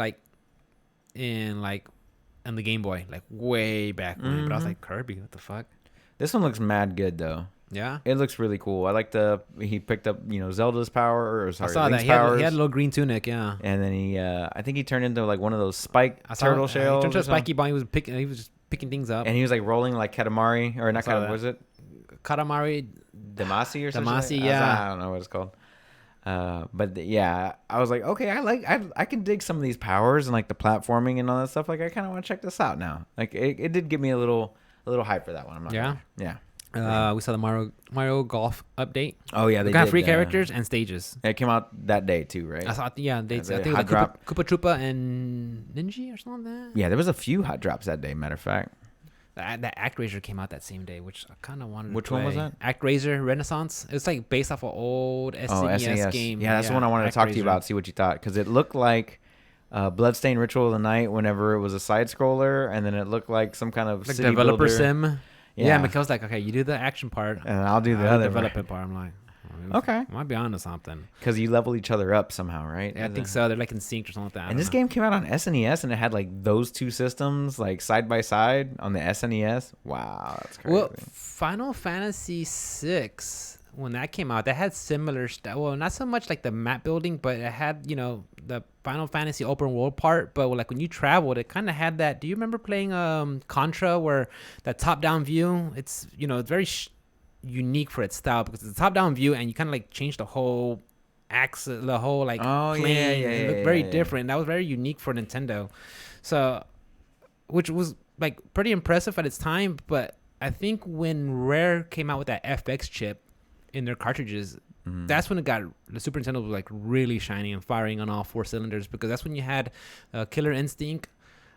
in the Game Boy, like way back when. But I was Mhm. like, Kirby, what the fuck? This one looks mad good though. Yeah, It looks really cool. I like he picked up Zelda's power or sorry I saw that. Link's He had powers. a little green tunic. Yeah, And then I think he turned into like one of those spike I saw turtle it. shells. He turned to or a spiky something. ball. He was just picking things up. And he was like rolling like Katamari or not saw Katamari. that. Was it Katamari. Damasi or something? Damasi, like that? yeah. I don't know what it's called. Yeah, I was like, okay, I can dig some of these powers and like the platforming and all that stuff. Like, I kind of want to check this out now. Like, it did give me a little hype for that one. I'm not Yeah? gonna- yeah. We saw the Mario Golf update. Oh yeah, They they got did, free characters and stages. It came out that day too, right? I saw, yeah, they, I the think it was hot like Koopa Troopa and Ninja or something like that. Yeah, there was a few hot drops that day. Matter of fact. That ActRaiser came out that same day, which I kind of wanted to Which one was play. that? ActRaiser Renaissance. It's like based off an old SNES, Oh, SNES game. Yeah, that's the one I wanted to talk to you ActRaiser. about. See what you thought, because it looked like Bloodstained Ritual of the Night whenever it was a side scroller, and then it looked like some kind of Like city developer builder. sim. Yeah, Yeah, Mikkel's like, okay, you do the action part. and I'll do the I'll other development part. I'm like, Okay. might be onto something. because you level each other up somehow, right? Yeah, I think so. They're like in sync or something like that. I And don't this know. game came out on SNES, and it had like those two systems like side by side on the SNES. Wow, that's crazy. Well, Final Fantasy VI, when that came out, that had similar stuff. Well, not so much like the map building, but it had, the Final Fantasy open world part, but like when you traveled, it kind of had that. Do you remember playing Contra, where that top down view? It's it's very unique for its style because it's a top down view, and you kind of like change the whole axis, the whole like plane. It looked very different. That was very unique for Nintendo. So, which was like pretty impressive at its time, but I think when Rare came out with that FX chip in their cartridges, that's when the Super Nintendo was like really shining and firing on all 4 cylinders, because that's when you had Killer Instinct,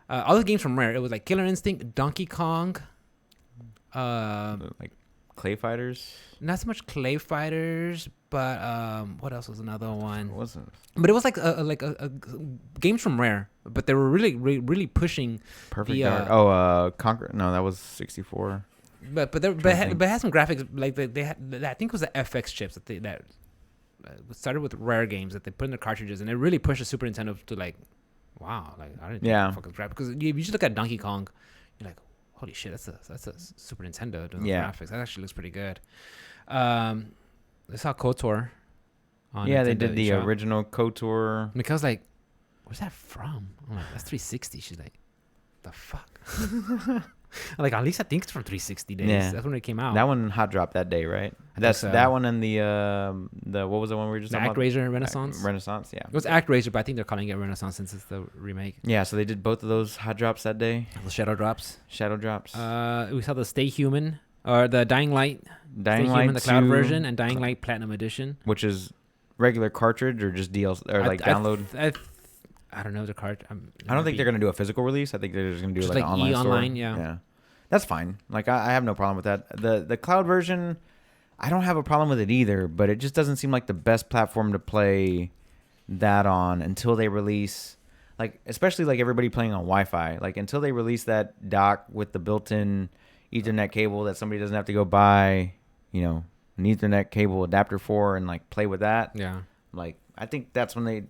all the games from Rare. It was like Killer Instinct, Donkey Kong, like Clay Fighters. Not so much Clay Fighters, but what else was another one? What was it? But it was like a games from Rare, but they were really pushing Perfect Dark. Conquer. No, that was 64. But it had some graphics like they had. I think it was the FX chips that started with Rare games that they put in their cartridges, and it really pushed the Super Nintendo to like, wow, like I didn't think fucking graphics, because you just look at Donkey Kong, you're like, holy shit, that's a Super Nintendo doing graphics. That actually looks pretty good. I saw KOTOR. They did the original KOTOR. Because I was like, where's that from? I'm like, that's 360. She's like, the fuck. I'm like, at least I think it's from 360 days. Yeah. That's when it came out. That one hot dropped that day, right? That's that one and the what was the one we were just talking about? ActRaiser Renaissance. Renaissance, yeah. It was ActRaiser, but I think they're calling it Renaissance since it's the remake. Yeah, so they did both of those hot drops that day. The shadow drops. We saw the Stay Human, or the Dying Light. Dying Light, the cloud version, and Dying Light Platinum Edition, which is regular cartridge or just DLC or download. I don't know the card. I don't think they're gonna do a physical release. I think they're just gonna do like an online store. Online, yeah. That's fine. Like I have no problem with that. The cloud version, I don't have a problem with it either. But it just doesn't seem like the best platform to play that on until they release, like especially like everybody playing on Wi-Fi. Like until they release that dock with the built-in Ethernet cable that somebody doesn't have to go buy, an Ethernet cable adapter for and like play with that. Yeah. Like I think that's when they're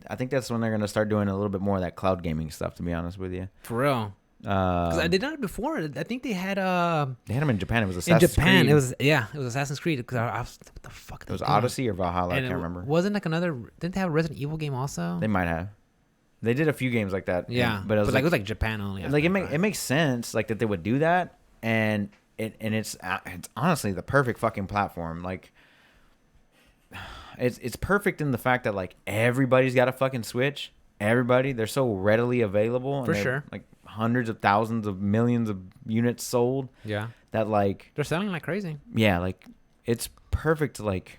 gonna start doing a little bit more of that cloud gaming stuff. To be honest with you, for real. Because I did not before. I think they had them in Japan. It was Assassin's Creed. It was Assassin's Creed. Because I was, what the fuck? It was Odyssey or Valhalla. I can't remember. Wasn't like another? Didn't they have a Resident Evil game also? They might have. They did a few games like that. Yeah, but it was like Japan only. Like it makes sense like that they would do that, and it's honestly the perfect fucking platform. Like it's perfect in the fact that like everybody's got a fucking Switch. Everybody, they're so readily available. For sure. Like hundreds of thousands of millions of units sold. Yeah. That like they're selling like crazy. Yeah, like it's perfect. Like,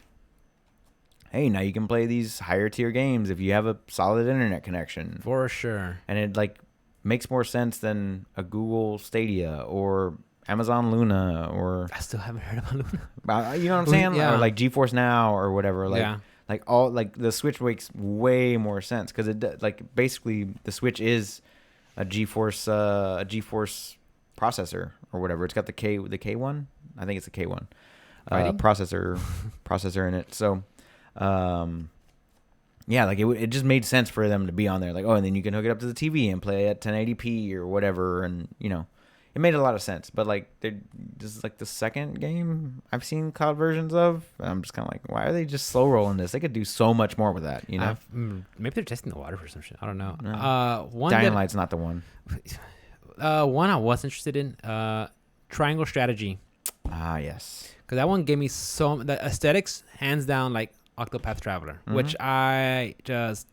hey, now you can play these higher tier games if you have a solid internet connection. For sure. And it like makes more sense than a Google Stadia or Amazon Luna or. I still haven't heard about Luna. You know what I'm saying? Yeah. Or like GeForce Now or whatever. Like, yeah. Like all like the Switch makes way more sense because it like basically the Switch is a GeForce processor or whatever. It's got the K1. I think it's the K1 processor in it. So, yeah, like it just made sense for them to be on there. Like, oh, and then you can hook it up to the TV and play at 1080p or whatever, and it made a lot of sense. But like, this is like the second game I've seen cloud versions of. And I'm just kind of like, why are they just slow rolling this? They could do so much more with that, Maybe they're testing the water for some shit. I don't know. No. Dying Light's not the one. One I was interested in, Triangle Strategy. Ah, yes. Because that one gave me the aesthetics, hands down, like Octopath Traveler, which I just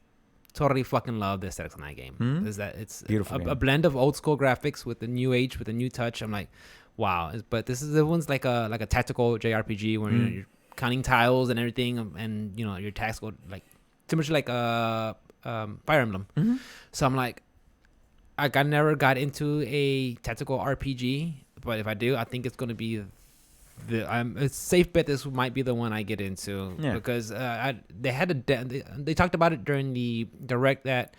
totally fucking love the aesthetics on that game. Is that it's beautiful a blend of old school graphics with the new age, with a new touch. I'm like, wow. But the one's like a tactical JRPG where you're counting tiles and everything, and your attacks go like too much like Fire Emblem. So I'm like, I never got into a tactical RPG, but if I do, I think it's gonna be it's safe bet this might be the one I get into because they had they talked about it during the direct that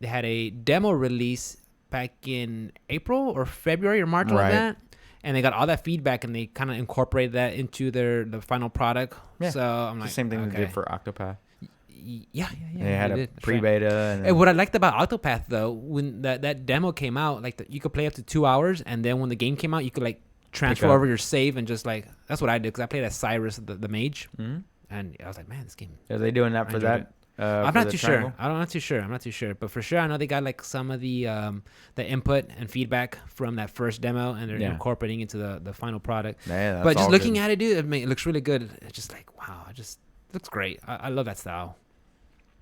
they had a demo release back in April or February or March like that, and they got all that feedback and they kind of incorporated that into the final product. Yeah. So I'm like, the same thing they did for Octopath. Yeah. They had a pre-beta. And what I liked about Octopath though, when that demo came out, like you could play up to 2 hours, and then when the game came out, you could like transfer over your save and just like that's what I did because I played as Cyrus the mage, and I was like, man, this game. Are they doing that for that? I'm for not the too triangle? sure. I'm not too sure. I'm not too sure. But for sure, I know they got like some of the input and feedback from that first demo, and they're Yeah. incorporating into the final product. Yeah, that's But just all looking good. at it, dude, it looks really good. It's just like, wow, it just looks great. I love that style.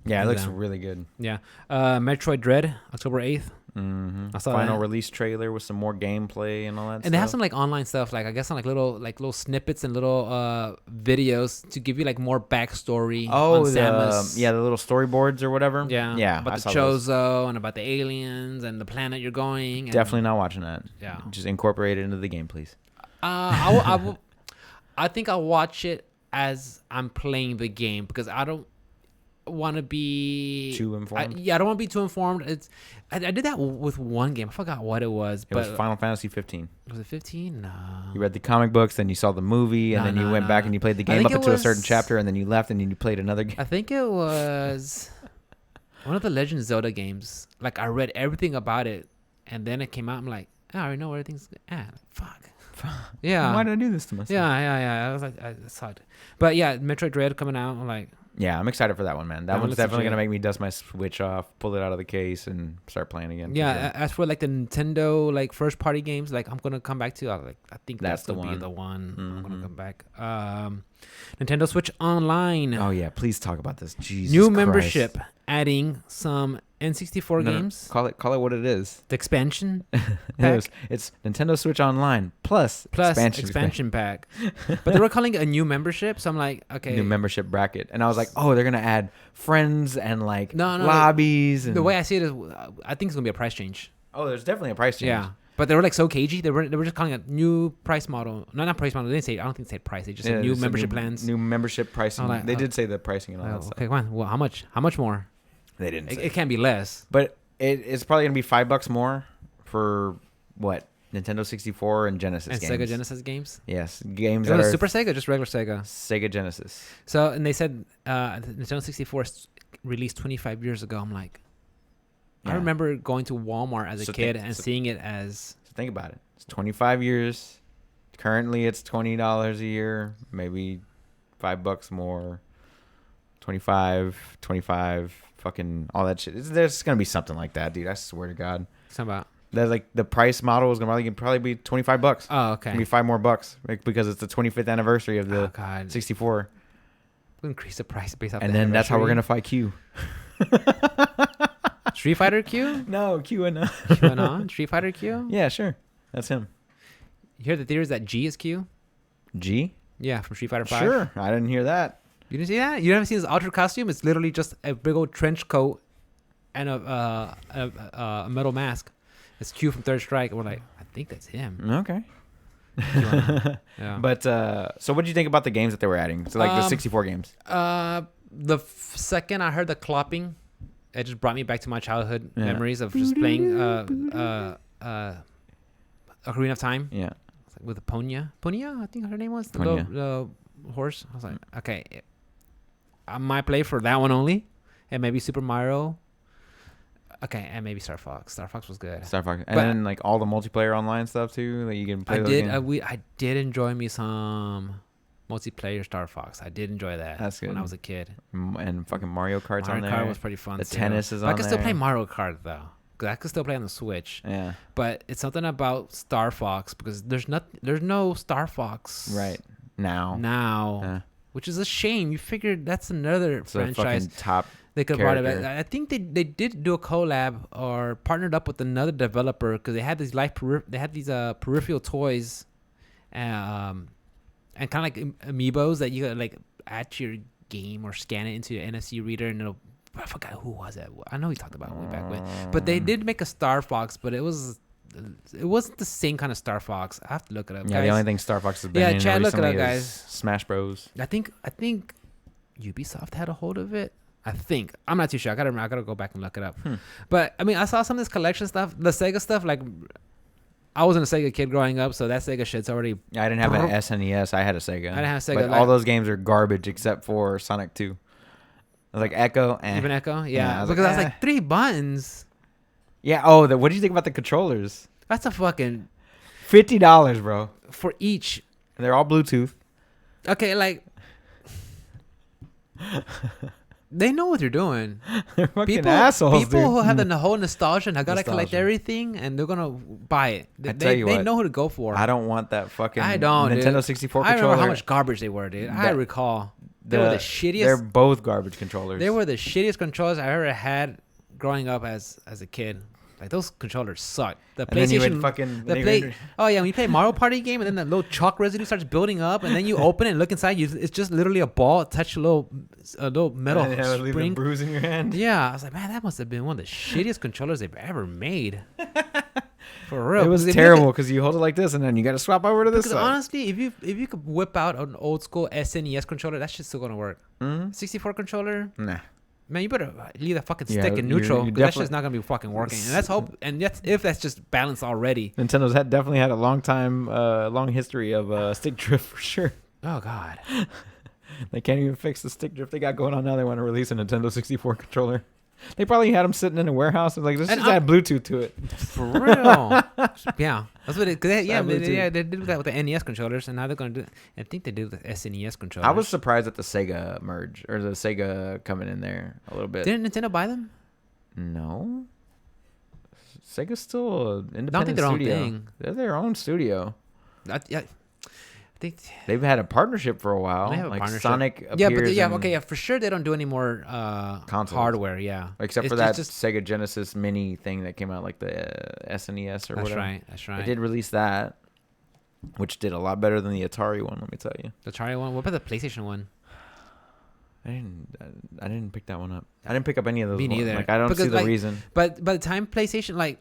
Yeah, it looks Yeah. really good. Yeah. Metroid Dread, October 8th. Mm-hmm. I saw Final that. release trailer with some more gameplay and all that stuff. And they have some like online stuff, like I guess some like little snippets and little videos to give you like more backstory on Samus. the little storyboards or whatever. Yeah. I About the saw those. Chozo and about the aliens and the planet you're going. And, Definitely not watching that. Yeah. Just incorporate it into the game, please. I think I'll watch it as I'm playing the game because I don't want to be Too informed? I don't want to be too informed. I did that with one game. I forgot what it was. It was Final Fantasy 15. Was it 15? No. You read the comic books, then you saw the movie, and No, then you no, went no. back and you played the I game think up it into a certain was- chapter, and then you left and you played another game. I think it was one of the Legend of Zelda games. Like I read everything about it, and then it came out. I'm like, I already know where everything's at. Fuck. Yeah. Why did I do this to myself? Yeah. I was like, I sucked. But yeah, Metroid Dread coming out. I'm like, Yeah, I'm excited for that one, man. That That one one's looks definitely legit. gonna make me dust my Switch off, pull it out of the case, and start playing again. for yeah. sure. As for like the Nintendo like first party games, like I'm gonna come back to. I think That's that's the gonna be one. the one. I'm gonna Mhm. come back. Nintendo Switch Online. Oh yeah, please talk about this. Jesus New Christ. membership, adding some N64 No, no, games. Call it what it is. The expansion It's Nintendo Switch Online plus expansion pack. But they were calling it a new membership, so I'm like, okay. new membership bracket, and I was like, oh, they're gonna add friends and like No, lobbies. And The way I see it is, I think it's gonna be a price change. oh, there's definitely a price change. Yeah, but they were like so cagey. They were just calling it new price model. No, not price model. They didn't say. I don't think they said price. They just Yeah, said new it's a membership plans. New membership pricing. I'm like, they did say the pricing and all that Oh, stuff. okay, come on. Well, how much? How much more? They didn't. Say. It can't be less. But it's probably gonna be $5 more for what Nintendo 64 and Genesis And games. Sega Genesis games. Yes, games It that was are Super Sega, or just regular Sega. Sega Genesis. So, and they said Nintendo 64 released 25 years ago. I'm like, I Yeah. remember going to Walmart as a So kid think- and so- seeing it as So think about it. It's 25 years. Currently, it's $20 a year. Maybe $5 more. 25, fucking all that shit. There's gonna be something like that, dude. I swear to God. something about. That like the price model is gonna probably be $25. Oh, okay. Maybe $5 more like, because it's the 25th anniversary of Oh the God. 64, We'll increase the price based off. and the then that's how we're anniversary. gonna fight Q. Street Fighter Q. No, Q and QAnon. Street Fighter Q. yeah, sure, that's him. You hear the theories that G is Q? G. Yeah, from Street Fighter 5. Sure, I didn't hear that. You didn't see that? You haven't seen his ultra costume? It's literally just a big old trench coat and a metal mask. It's Q from Third Strike. And we're like, I think that's him. Okay. Yeah. But so what do you think about the games that they were adding? So like the 64 games. The second I heard the clopping, it just brought me back to my childhood Yeah. memories of just playing Ocarina of Time Yeah. with Ponya. Ponya, I think her name was the, Ponya. the horse. I was like, okay, I might play for that one only, and maybe Super Mario. Okay, and maybe Star Fox. Star Fox was good. Star Fox. And But- then like all the multiplayer online stuff too that you can play. I those did. games. I did enjoy me some multiplayer Star Fox. I did enjoy that. That's when good. I was a kid. And fucking Mario Kart's on Mario there. Kart was pretty fun. The too. tennis is But I on can still play there. Mario Kart though, because I could still play on the Switch. Yeah. But it's something about Star Fox because there's no Star Fox Right. Now. now, which is a shame. You figured that's another It's a franchise fucking top. they could have brought it back. character. I think they did do a collab or partnered up with another developer because they had these peripheral toys, and kind of like amiibos that you could like add to your game or scan it into your NFC reader and it'll. I forgot who was it. I know we talked about it way back when, but they did make a Star Fox, but it wasn't the same kind of Star Fox. I have to look it up. Yeah, guys. the only thing Star Fox has been Yeah, in Chad, look it recently up, is guys. Smash Bros. I think Ubisoft had a hold of it. I think I'm not too sure. I gotta go back and look it up. But I mean, I saw some of this collection stuff, the Sega stuff. Like, I wasn't a Sega kid growing up, so that Sega shit's already. Yeah, I didn't have an SNES. I had a Sega. I didn't have Sega. But like, all those games are garbage except for Sonic 2. I was like Echo. even Echo, Yeah, I was because like, I was like 3 buttons. Yeah. Oh, what do you think about the controllers? That's a fucking $50, bro. for each. They're all Bluetooth. Okay, like They know what they're doing. They're fucking assholes, People dude. who have the whole nostalgia and I gotta collect Nostalgia. everything, and they're gonna buy it. I tell you they what, know who to go for. I don't want that fucking I don't, Nintendo dude. 64 I controller. remember how much garbage they were, dude. I That- recall. They were the shittiest. They're both garbage controllers. They were the shittiest controllers I ever had growing up as a kid. Like those controllers suck. The And then you would PlayStation, fucking- the they play. would- Oh yeah, when you play Mario Party game and then the little chalk residue starts building up, and then you open it and look inside, it's just literally a ball, touch a little metal And it would leave a spring. bruise in your hand. Yeah, I was like, man, that must have been one of the shittiest controllers they've ever made. For real, It was Because if you look at- terrible because you hold it like this and then you got to swap over to this Because side. honestly, if you could whip out an old school SNES controller, that shit's still gonna work. Mhm. 64 controller, Nah. man, you better leave that fucking Yeah, stick in you neutral. 'Cause that definitely- shit's not gonna be fucking working. And that's hope. And that's if that's just balanced already. Nintendo's definitely had a long history of stick drift for sure. Oh god. They can't even fix the stick drift they got going on now. They want to release a Nintendo 64 controller. They probably had them sitting in a warehouse and like, let's And just add Bluetooth to it. For real. Yeah, that's what it. Cause they, That Bluetooth. they did that with the NES controllers, and now they're gonna do. I think they do the SNES controllers. I was surprised at the Sega merge or the Sega coming in there a little bit. Didn't Nintendo buy them? No. Sega's still an independent Don't think their own studio. thing. They're their own studio. I think. They've had a partnership for a while. They have a like partnership. Sonic Yeah, appears but yeah, in- okay, yeah, for sure they don't do any more Consoles. hardware. Yeah, Except It's for that just- Sega Genesis Mini thing that came out, like the SNES or That's whatever. right. That's right. They did release that, which did a lot better than the Atari one. Let me tell you. The Atari one. What about the PlayStation one? I didn't pick that one up. I didn't pick up any of those. Me ones. neither. Like I don't Because, see the like, reason. But by the time PlayStation like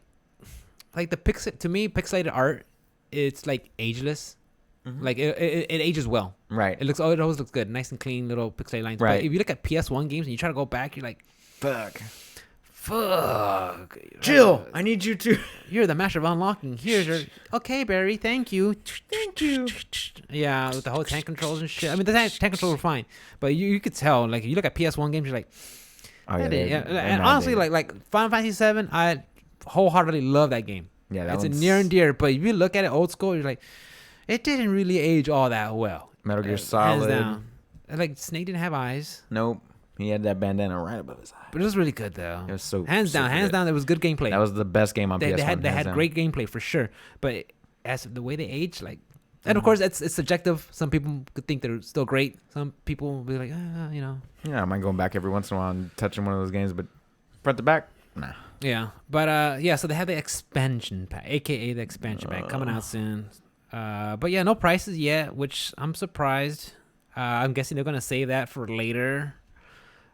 the pixelated art, it's like ageless. Like it ages well. Right. It always looks good, nice and clean, little pixelated lines. Right. But if you look at PS1 games and you try to go back, you're like, Fuck. fuck. Jill, I need you to. You're the master of unlocking. Here's your okay, Barry. Thank you. Thank you. Yeah, with the whole tank controls and shit. I mean, the tank controls were fine, but you could tell. Like, you look at PS1 games, you're like, Oh that yeah. ain't- they're and not honestly, dated. like Final Fantasy 7, I wholeheartedly love that game. Yeah, that It's a one's near and dear. But if you look at it old school, you're like, it didn't really age all that well. Metal Gear Hands Solid. down. And, like, Snake didn't have eyes, Nope. He had that bandana right above his eye. but it was really good though. It was so hands down, good. it was good gameplay. That was the best game on PS1. they hands had down. great gameplay for sure, but as the way they age, like, and Mm-hmm. of course it's subjective. Some people could think they're still great. Some people will be like, you know, Yeah, I mind going back every once in a while and touching one of those games, but front to back, nah. yeah. But yeah, so they have the expansion pack, aka the expansion pack, coming out soon. But yeah, no prices yet, which I'm surprised. I'm guessing they're gonna save that for later.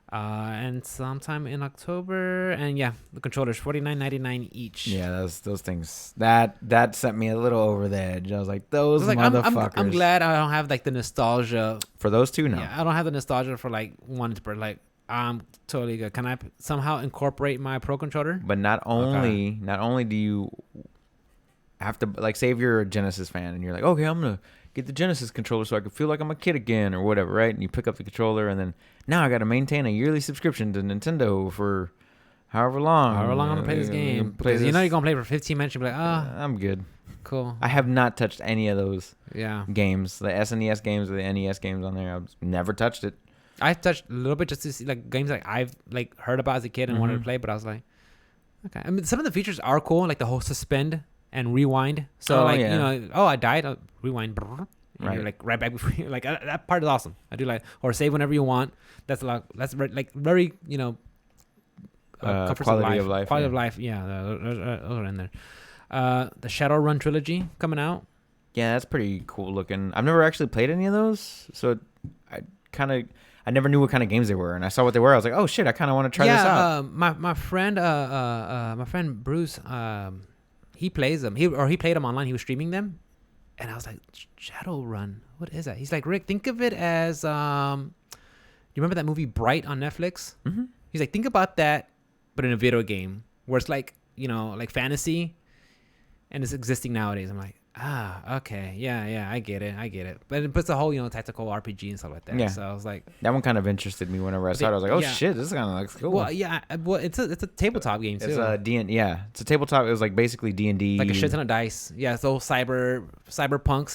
And sometime in October, and yeah, the controllers $49.99 each. Yeah, those things that sent me a little over the edge. I was like, those I was like, motherfuckers. I'm glad I don't have like the nostalgia. For those two, no. Yeah, I don't have the nostalgia for like one, but like I'm totally good. Can I somehow incorporate my Pro controller? But not only do you have to, like, say if you're a Genesis fan and you're like, okay, I'm gonna get the Genesis controller so I can feel like I'm a kid again or whatever, right? And you pick up the controller and then now I got to maintain a yearly subscription to Nintendo for however long. However long I'm gonna play this game, because you know you're gonna play for 15 minutes. You'll be like, I'm good. cool. I have not touched any of those Yeah, games, the SNES games or the NES games on there. I've never touched it. I touched a little bit just to see like games like I've like heard about as a kid and wanted to play, but I was like, okay. I mean, some of the features are cool, like the whole suspend and rewind. So Oh, like yeah. you know, I died, rewind, brrr, and Right. you're like right back before you like that part is awesome. I do like, or save whenever you want. That's a lot. That's like very comforts Quality of life, Quality yeah. of life. Yeah, those are in there. The Shadowrun trilogy coming out. Yeah, that's pretty cool looking. I've never actually played any of those, so I never knew what kind of games they were, and I saw what they were. I was like, oh shit, I kind of want to try this out. My friend Bruce, he plays them. He played them online. He was streaming them, and I was like, Shadowrun, what is that? He's like, Rick, think of it as you remember that movie Bright on Netflix? Mm-hmm. He's like, think about that, but in a video game where it's like, like fantasy, and it's existing nowadays. I'm like, okay, yeah, I get it. But it puts the whole, tactical RPG and stuff like that. Yeah. So I was like, That one kind of interested me whenever I saw it. I was like, oh Yeah. shit, this kind of looks cool. well, yeah, it's a tabletop game too. It's a it's a tabletop. It was like basically D&D. Like a shit ton of dice. Yeah, it's all cyberpunk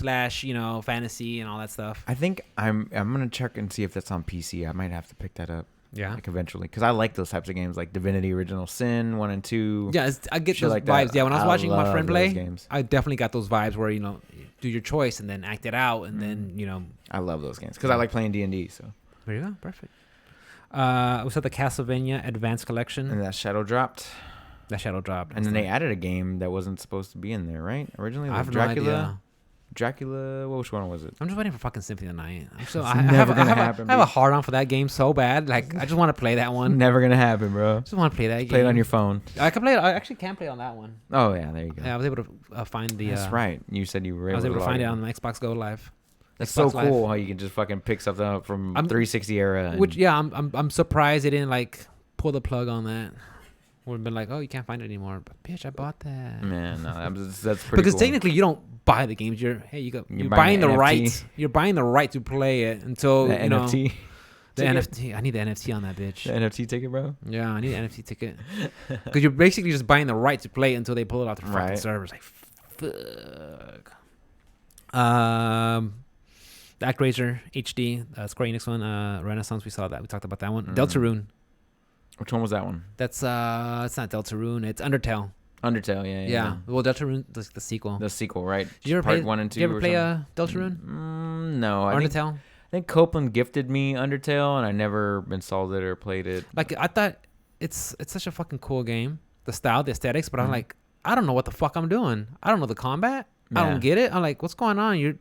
/ fantasy and all that stuff. I think I'm gonna check and see if that's on PC. I might have to pick that up. Yeah. Like eventually, because I like those types of games, like Divinity: Original Sin 1 and 2. Yeah, I get Shit those like that. vibes. Yeah, when I was watching my love friend those play, games. I definitely got those vibes where do your choice and then act it out, and then I love those games because I like playing D&D. So there you go, perfect. We saw the Castlevania Advanced Collection. and that Shadow dropped, That Shadow dropped, and then they added a game that wasn't supposed to be in there, right? Originally, I like have Dracula. no idea. Dracula. Which one was it? I'm just waiting for fucking Symphony of the Night. It's never gonna happen, I have a B. hard on for that game so bad. Like I just want to play that one. Never gonna happen, bro. Just want to play that game. Play it on your phone. I can play it. I actually can play it on that one. Oh yeah, there you go. Yeah, I was able to find the. That's right. You said you were able I was able to log find it in. on the Xbox Go Live. That's Xbox so Live. cool how you can just fucking pick something up from 360 era. And Which I'm surprised they didn't like pull the plug on that. Would have been like, oh, you can't find it anymore. But bitch, I bought that. man, no, that's pretty Because cool. technically you don't buy the games. You're You're buying buying the an NFT. rights. You're buying the right to play it until the NFT, the ticket? NFT. I need the NFT on that bitch. the NFT ticket, bro. Yeah, I need an NFT ticket. Because you're basically just buying the right to play it until they pull it off the fucking Right. servers. Like, fuck. The ActRaiser HD, Square Enix one, Renaissance. We saw that. We talked about that one. Deltarune. Which one was that one? That's it's not Deltarune. It's Undertale. Undertale, yeah. Well, Deltarune is the sequel. The sequel, right? Did you ever Part play 1 and 2. Did you ever or play something? Deltarune? No, I think Copeland gifted me Undertale, and I never installed it or played it. Like I thought it's such a fucking cool game. The style, the aesthetics, but I'm like, I don't know what the fuck I'm doing. I don't know the combat. I Yeah. don't get it. I'm like, what's going on?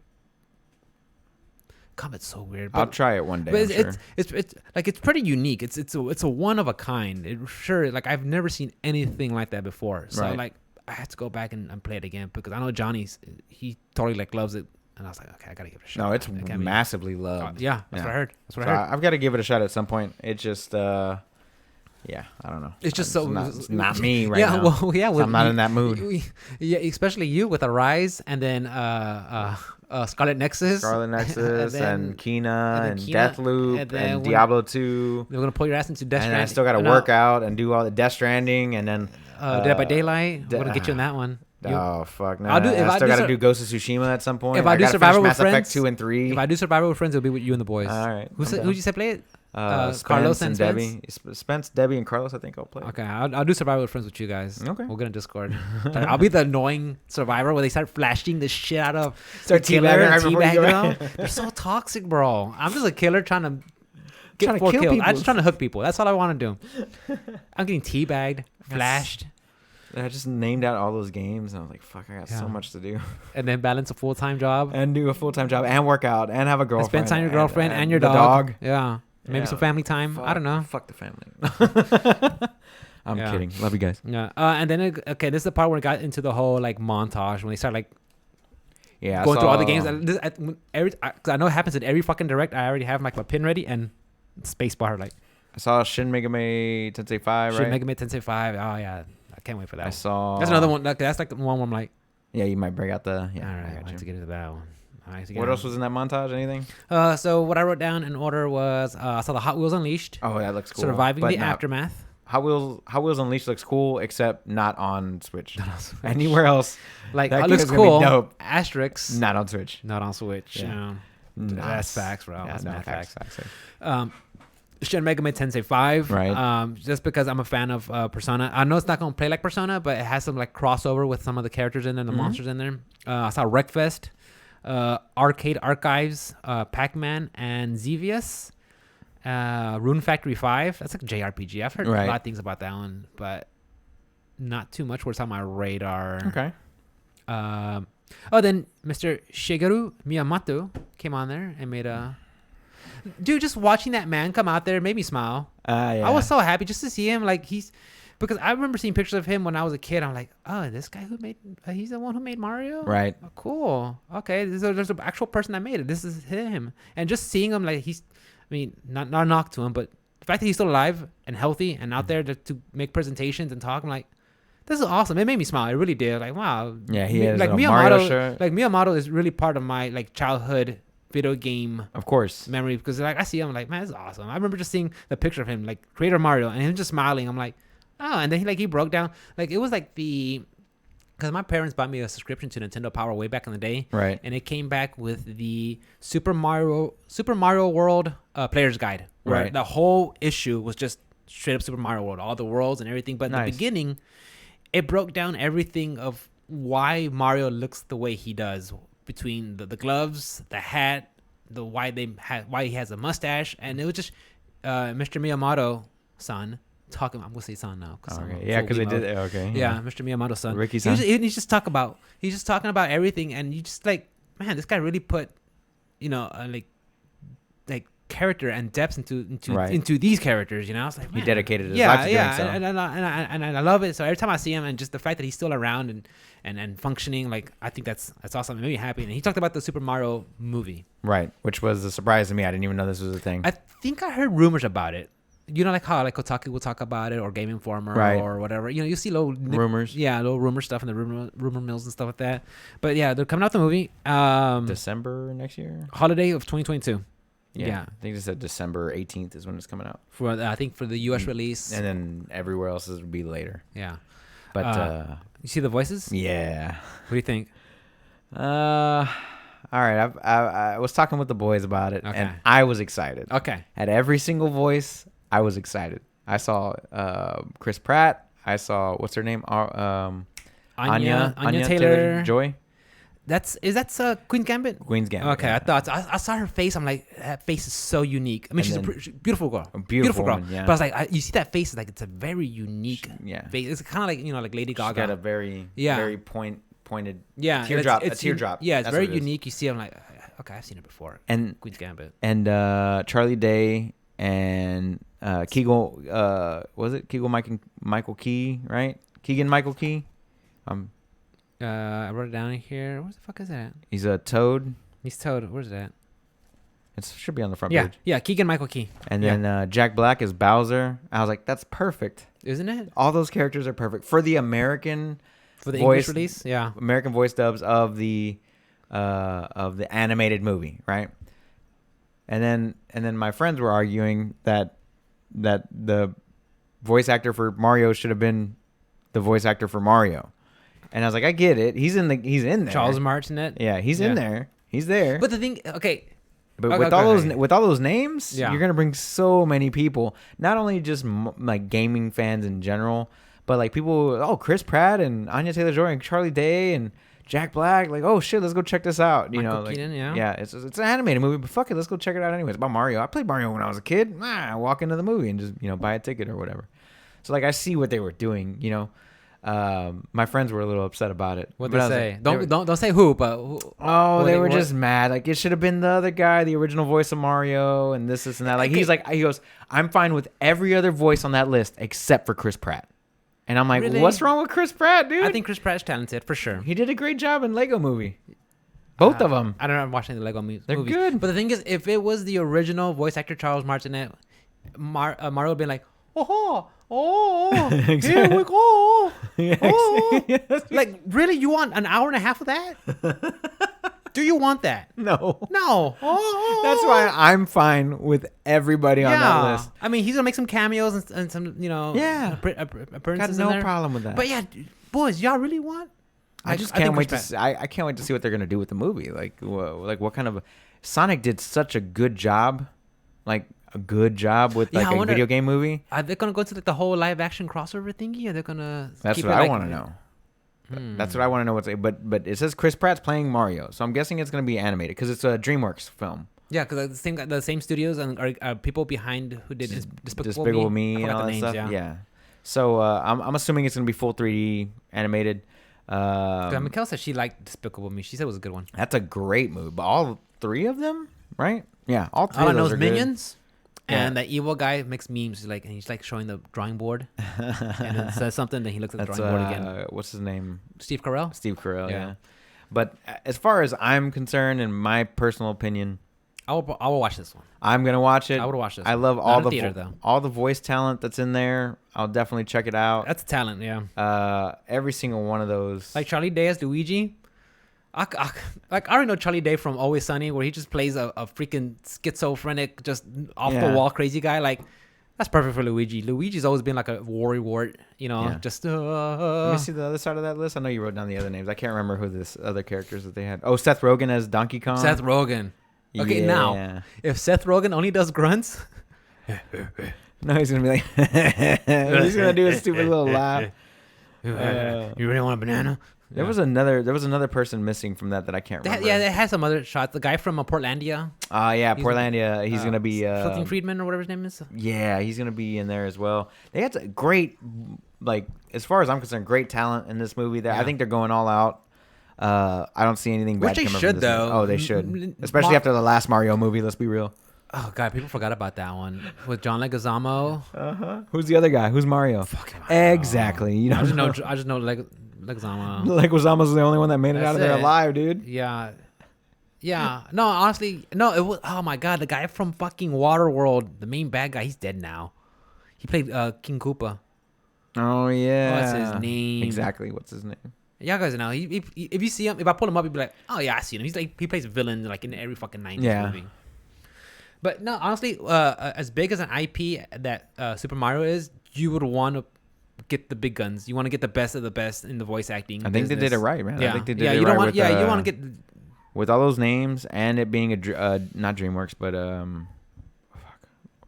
Combat's so weird. I'll try it one day. But I'm sure. it's like it's pretty unique. It's a one of a kind. Like I've never seen anything like that before. So Right. like I had to go back and play it again because I know he totally like loves it, and I was like, okay, I gotta give it a shot. No, it's It can't be- massively loved. yeah, that's Yeah. what I heard. That's what So I heard. I've got to give it a shot at some point. It just, yeah, I don't know. It's just it's not me right yeah, now. well, yeah, So I'm not in that mood. Yeah, especially you with Arise and then Scarlet Nexus. Scarlet Nexus and Kena and Kena, Deathloop and then and when- Diablo 2. They're gonna pull your ass into Death And Stranding. I still got to work out and do all the Death Stranding and then. Dead by Daylight. We're gonna get you in that one. Oh fuck! No, I'll do- if I I still do got to sur- do Ghost of Tsushima at some point. If I do gotta Survival finish with Mass Effect Friends, 2 and 3. If I do Survival with Friends, it'll be with you and the boys. All right. Who'd you say play it? Spence Carlos and Debbie. Spence, Debbie, and Carlos. I think I'll play. Okay, I'll do Survival with Friends with you guys. Okay. We'll get in Discord. Like, I'll be the annoying survivor where they start flashing the shit out of Start the killer teabagging and right before you teabagging go them. They're so toxic, bro. I'm just a killer trying to get Trying to 4 kill kills. I'm people. just trying to hook people. That's all I want to do. I'm getting teabagged, flashed, I just named out all those games, and I was like, "Fuck, I got Yeah. so much to do." and then balance a full-time job. And do a full-time job, and work out, and have a And girlfriend. spend time with your girlfriend and your the dog. Yeah. Maybe Yeah. some family time. I don't know. Fuck the family. I'm Yeah. kidding. Love you guys. Yeah. And then this is the part where it got into the whole like montage when they start like Yeah, going through all the games. Cause I know it happens in every fucking direct. I already have like my pin ready and spacebar like I saw Shin Megami Tensei 5, shit. right? Mega Man Tensei 5. Oh yeah, I can't wait for that. I saw. That's another one. That's like the one where I'm like, Yeah, you might break out the. Yeah, all right, I I got have to you. get into that one. What else was in that montage? Anything? So what I wrote down in order was I saw the Hot Wheels Unleashed, Oh, that looks cool. surviving But the not- aftermath. Hot Wheels Unleashed looks cool, except not on Switch. Anywhere else, Like that it game looks is gonna be cool. dope. Asterisks. not on Switch. Not on Switch. Yeah. That's facts, bro. That's mad facts. facts. Shin Megami Tensei 5. Right. Just because I'm a fan of Persona. I know it's not going to play like Persona, but it has some like crossover with some of the characters in there, the monsters in there. I saw Wreckfest, Arcade Archives, Pac-Man, and Xevious. Rune Factory 5. That's like a JRPG. I've heard a Right. lot of things about that one, but not too much where it's on my radar. Okay. Then Mr. Shigeru Miyamoto came on there and made a... Dude, just watching that man come out there made me smile. Yeah. I was so happy just to see him. Like because I remember seeing pictures of him when I was a kid. I'm like, oh, this guy he's the one who made Mario. Right. Oh, cool. Okay, there's an actual person that made it. This is him. And just seeing him, like not a knock to him, but the fact that he's still alive and healthy and out there to make presentations and talk, I'm like, this is awesome. It made me smile. It really did. Like, wow. Yeah, he has like a Mario Miyamoto. shirt. Like Miyamoto is really part of my like childhood video game Of course. memory because like I see him like, man, this is awesome. I remember just seeing the picture of him like creator Mario and him just smiling. I'm like, oh, and then he broke down like it was like the because my parents bought me a subscription to Nintendo Power way back in the day, Right. and it came back with the Super Mario World Player's Guide, where Right. the whole issue was just straight up Super Mario World, all the worlds and everything. But in Nice. the beginning, it broke down everything of why Mario looks the way he does, between the gloves, the hat, why he has a mustache, and it was just Mr. Miyamoto-san talking. I'm gonna say son now. Okay. Yeah, because they did. Okay. Yeah, Mr. Miyamoto-san. Ricky-san. He's just talking about everything, and you just like, man, this guy really put, like character and depth into these characters. You know, I was like, man, He dedicated his life to doing so. and I love it. So every time I see him, and just the fact that he's still around and functioning, like, I think that's awesome. It made me happy. And he talked about the Super Mario movie, Right, which was a surprise to me. I didn't even know this was a thing. I think I heard rumors about it. You know, like how like Kotaku will talk about it, or Game Informer, Right. or whatever. You know, you see little Rumors. yeah, little rumor stuff in the rumor mills and stuff like that. But yeah, they're coming out the movie. December next year. Holiday of 2022. Yeah. I think they said December 18th is when it's coming out, For I think for the U.S. release. and then everywhere else will be later. Yeah. But You see the voices? yeah. What do you think? All right. I was talking with the boys about it, Okay. and I was excited. Okay. At every single voice, I was excited. I saw Chris Pratt. I saw, what's her name? Anya Taylor. Joy. That's Queen's Gambit. Queen's Gambit. Okay, yeah. I saw her face. I'm like, that face is so unique. I mean, she's And a beautiful girl. A beautiful girl. woman, yeah. But I was like, you see that face? It's like, it's a very unique Yeah. face. It's kind of like, like Lady She's Gaga. got a very, very pointed yeah, teardrop. it's A teardrop. Yeah, it's That's very what it is. unique. You see, I'm like, okay, I've seen it before. And Queen's Gambit. and Charlie Day and Kegel, was it Kegel Michael Key, right? Keegan Michael Key. I wrote it down here. Where the fuck is that? He's a Toad. He's Toad. Where's that? It should be on the front Yeah, page. yeah. Keegan Michael Key. And Yeah. then Jack Black is Bowser. I was like, that's perfect. Isn't it? All those characters are perfect for the American For the voice, English release? Yeah. American voice dubs of the animated movie, right? And then my friends were arguing that the voice actor for Mario should have been the voice actor for Mario. And I was like, I get it. He's in there. Charles Martinet. Yeah, he's in there. He's there. But the thing, okay. But Okay, with go all ahead. with all those names, Yeah. you're gonna bring so many people. Not only just like gaming fans in general, but like people. Oh, Chris Pratt and Anya Taylor-Joy and Charlie Day and Jack Black. Like, oh shit, let's go check this out. You Michael know, like, Keaton, yeah. yeah. It's an animated movie, but fuck it, let's go check it out anyways. It's about Mario. I played Mario when I was a kid. I walk into the movie and just buy a ticket or whatever. So like I see what they were doing. My friends were a little upset about it. What But they I was say? like, Don't say who, but who, oh, they were what- just mad. Like it should have been the other guy, the original voice of Mario, and this and that. Like Okay. he goes, I'm fine with every other voice on that list except for Chris Pratt. And I'm like, Really? what's wrong with Chris Pratt, dude? I think Chris Pratt's talented for sure. he did a great job in Lego Movie. Both of them. I don't know. I'm watching the Lego movies. They're good. But the thing is, if it was the original voice actor Charles Martinet, Mario would be like, here we go. Oh. Like, really? You want an hour and a half of that? Do you want that? No. No. That's why I'm fine with everybody on that list. I mean, he's gonna make some cameos and some, Yeah. appearances Got in no there. problem with that. But yeah, boys, y'all really want? I just think can't wait Chris to Pratt- see. I can't wait to see what they're gonna do with the movie. Like what kind of Sonic did such a good job, like a good job with Yeah, like I a wonder- video game movie. Are they gonna go to like the whole live action crossover thingy? Or they're gonna? That's keep what it, I like- want to know. That's what I want to know. But it says Chris Pratt's playing Mario, so I'm guessing it's gonna be animated because it's a DreamWorks film. Yeah, because the same studios and are people behind who did Despicable Me I and forgot all the that names, stuff. Yeah. So I'm assuming it's gonna be full 3D animated. Mikkel said she liked Despicable Me. She said it was a good one. That's a great movie. But all 3 of them, right? Yeah, all 3 All I of know those is are good. Minions. Yeah. And that evil guy makes memes, and he's like showing the drawing board, and it says something. Then he looks at the That's drawing board again. what's his name? Steve Carell. Steve Carell. Yeah. Yeah. But as far as I'm concerned, in my personal opinion, I will watch this one. I'm gonna watch it. I would watch this I one. love Not all in the theater, though. all the voice talent that's in there. I'll definitely check it out. That's talent, yeah. Every single one of those. Like Charlie Day as Luigi. I already know Charlie Day from Always Sunny, where he just plays a freaking schizophrenic, just off the wall crazy guy. Like, That's perfect for Luigi. Luigi's always been like a worrywart, you know, Yeah. just. Let me see the other side of that list. I know you wrote down the other names. I can't remember who this other characters that they had. Oh, Seth Rogen as Donkey Kong. Seth Rogen. Okay, Yeah. now if Seth Rogen only does grunts, No, he's gonna be like, he's gonna do a stupid little laugh. you really want a banana? There was another person missing from that I can't remember. Yeah, they had some other shots. The guy from Portlandia, Yeah, He's- Portlandia. He's gonna be. Flipping Friedman or whatever his name is. Yeah, he's gonna be in there as well. They had some great, like, as far as I'm concerned, great talent in this movie. I Yeah. think they're going all out. I don't see anything bad Which they coming should, from this movie. though. Oh, they should, especially after the last Mario movie. Let's be real. Oh god, people forgot about that one with John Leguizamo. Who's the other guy? Who's Mario? Exactly. You I just know, know. I just know Leguizamo. Leguizamo's the only one that made it That's out of there it. alive, dude. Yeah. Yeah. No, honestly, no. It was. Oh my god, the guy from fucking Waterworld, the main bad guy, he's dead now. He played King Koopa. Oh yeah. What's his name? Exactly. What's his name? Y'all guys know. If you see him, if I pull him up, you'd be like, oh yeah, I see him. He's like he plays villain like in every fucking 90s Yeah. movie. But no, honestly, as big as an IP that Super Mario is, you would want to get the big guns. You want to get the best of the best in the voice acting. I think they did business. it right, man. Yeah, I think they did yeah. it You right don't want. with, Yeah, you want to get. with all those names and it being not DreamWorks, but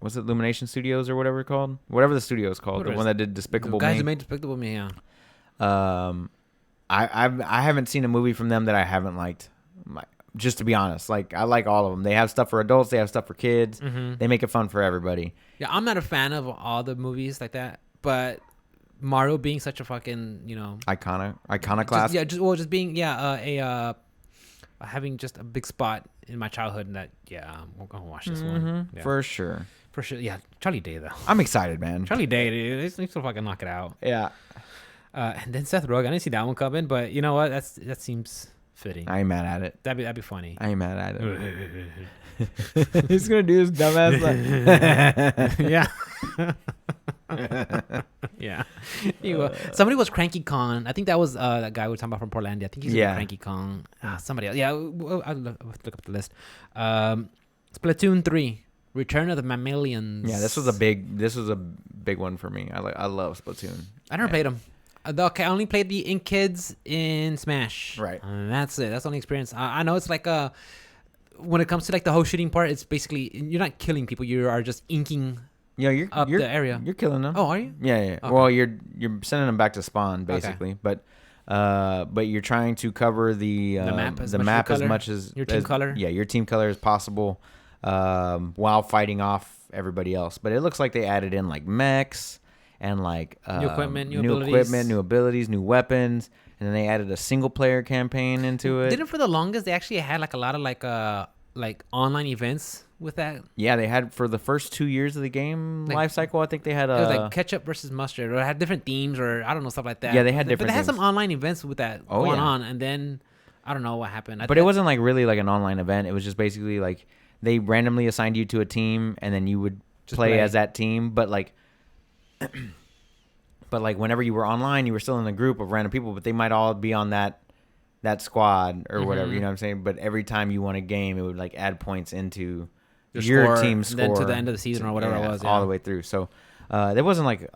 was it Illumination Studios or whatever it's called? Whatever the studio is called, What the is one it? that did Despicable Guys Me. who made Despicable Me. Yeah. I haven't seen a movie from them that I haven't liked. Just to be honest, like I like all of them. They have stuff for adults. They have stuff for kids. Mm-hmm. They make it fun for everybody. Yeah, I'm not a fan of all the movies like that, but Mario being such a fucking Iconoclast. just being having just a big spot in my childhood, and that we're gonna watch this one For sure. for sure. Yeah, Charlie Day though. I'm excited, man. Charlie Day, dude, he needs to fucking knock it out. Yeah. And then Seth Rogen, I didn't see that one coming, but you know what? That seems fitting. I ain't mad at it. That'd be funny. I ain't mad at it. He's gonna do his dumbass. Yeah. Yeah. Somebody was Cranky Kong. I think that was that guy we were talking about from Portlandia. I think he's Cranky Kong. Somebody else. Yeah, I'll look up the list. Splatoon 3, Return of the Mammalians. Yeah, this was a big one for me. I love Splatoon. I never played them. I only played the Ink Kids in Smash. Right. That's it. That's the only experience. I know it's like when it comes to like the whole shooting part, it's basically you're not killing people. You are just inking. Yeah, you're the area. You're killing them. Oh, are you? Yeah. Okay. Well, you're sending them back to spawn basically, but you're trying to cover the map as much as your team color. Yeah, your team color as possible, while fighting off everybody else. But it looks like they added in like mechs and like New equipment, new abilities, new weapons, and then they added a single player campaign into it. Didn't for the longest they actually had like a lot of like online events with that. Yeah, they had for the first 2 years of the game Like- life cycle. I think they had It was like ketchup versus mustard, or it had different themes, or I don't know, stuff like that. Yeah, they had But different they had some themes. online events with that Oh, going yeah. on, and then I don't know what happened. But it wasn't like really like an online event. It was just basically like they randomly assigned you to a team and then you would play as that team. But like, whenever you were online, you were still in a group of random people, but they might all be on that squad or whatever. You know what I'm saying? But every time you won a game, it would like add points into your team's score. Then to the end of the season or whatever it was. all the way through. So there wasn't like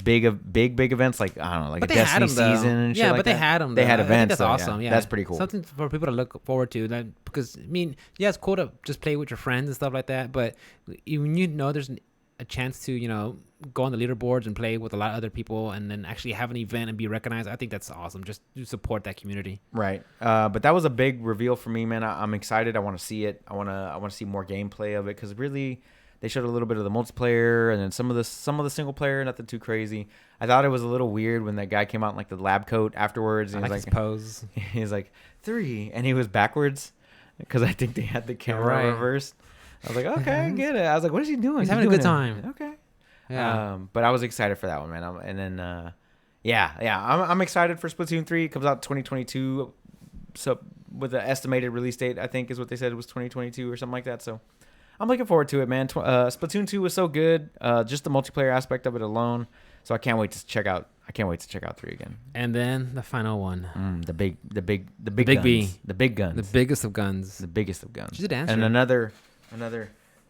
big events like I don't know, like But a they had Destiny them, though. season and shit Yeah, like but they that. had them. They had I think events. that's though, awesome. Yeah, that's pretty cool. Something for people to look forward to. Because I mean, yeah, it's cool to just play with your friends and stuff like that. But when you know there's a chance to go on the leaderboards and play with a lot of other people, and then actually have an event and be recognized, I think that's awesome. Just to support that community. Right. But that was a big reveal for me, man. I'm excited. I want to see it. I want to see more gameplay of it because really, they showed a little bit of the multiplayer and then some of the single player. Nothing too crazy. I thought it was a little weird when that guy came out in like the lab coat afterwards. And I he like was his pose. he's like 3, and he was backwards because I think they had the camera reversed. I was like, okay, I get it. I was like, what is he doing? He's having a doing good time. Okay. Yeah. But I was excited for that one, man. I'm excited for Splatoon 3. It comes out 2022. So with the estimated release date, I think is what they said, it was 2022 or something like that. So I'm looking forward to it, man. Splatoon 2 was so good. Just the multiplayer aspect of it alone. So I can't wait to check out 3 again. And then the final one, The big Big guns. B. The big guns. the biggest of guns. The biggest of guns. She's a dancer. And another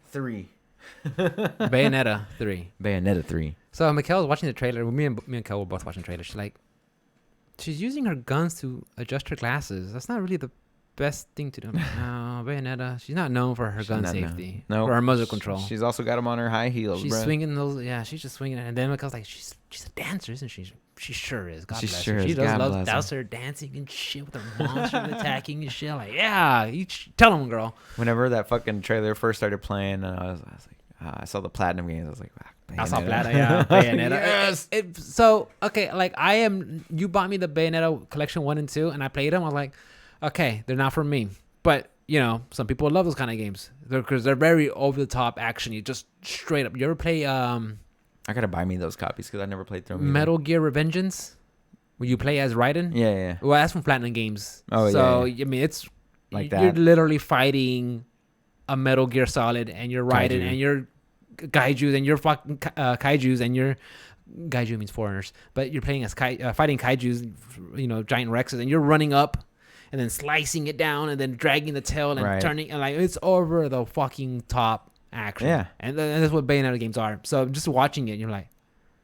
3. Bayonetta 3. Bayonetta 3. So Mikkel was watching the trailer. Me and Mikkel were both watching the trailer. She's using her guns to adjust her glasses. That's not really the best thing to do. No, Bayonetta. She's not known for her gun safety. No, for her muzzle control. She's also got them on her high heels. She's bruh. swinging those. Yeah, she's just swinging it. And then Mikkel's like, she's a dancer, isn't she? She sure is. God She bless sure her. is. She does God love bless her. douse her dancing and shit with her monsters attacking and shit. Like, yeah, you tell them, girl. Whenever that fucking trailer first started playing, I was like, I saw the Platinum games. I was like, I saw Bayonetta. Plata, yeah, Bayonetta. Yes. So okay, like you bought me the Bayonetta collection 1 and 2, and I played them. I was like, okay, they're not for me. But you know, some people love those kind of games because they're very over the top action. You just straight up. You ever play I gotta buy me those copies because I never played through them. Metal Gear Revengeance, where you play as Raiden? Yeah. Well, that's from Platinum Games. Oh, so, yeah. I mean, it's Like you're that. literally fighting a Metal Gear Solid, and you're Raiden, Kaiju. and you're Kaijus, and you're fucking Kaijus, and you're Kaiju means foreigners, but you're playing as fighting Kaijus, you know, giant Rexes, and you're running up, and then slicing it down, and then dragging the tail, and Right. turning, and like it's over the fucking top action. Yeah. and that's what Bayonetta games are. So just watching it, you're like.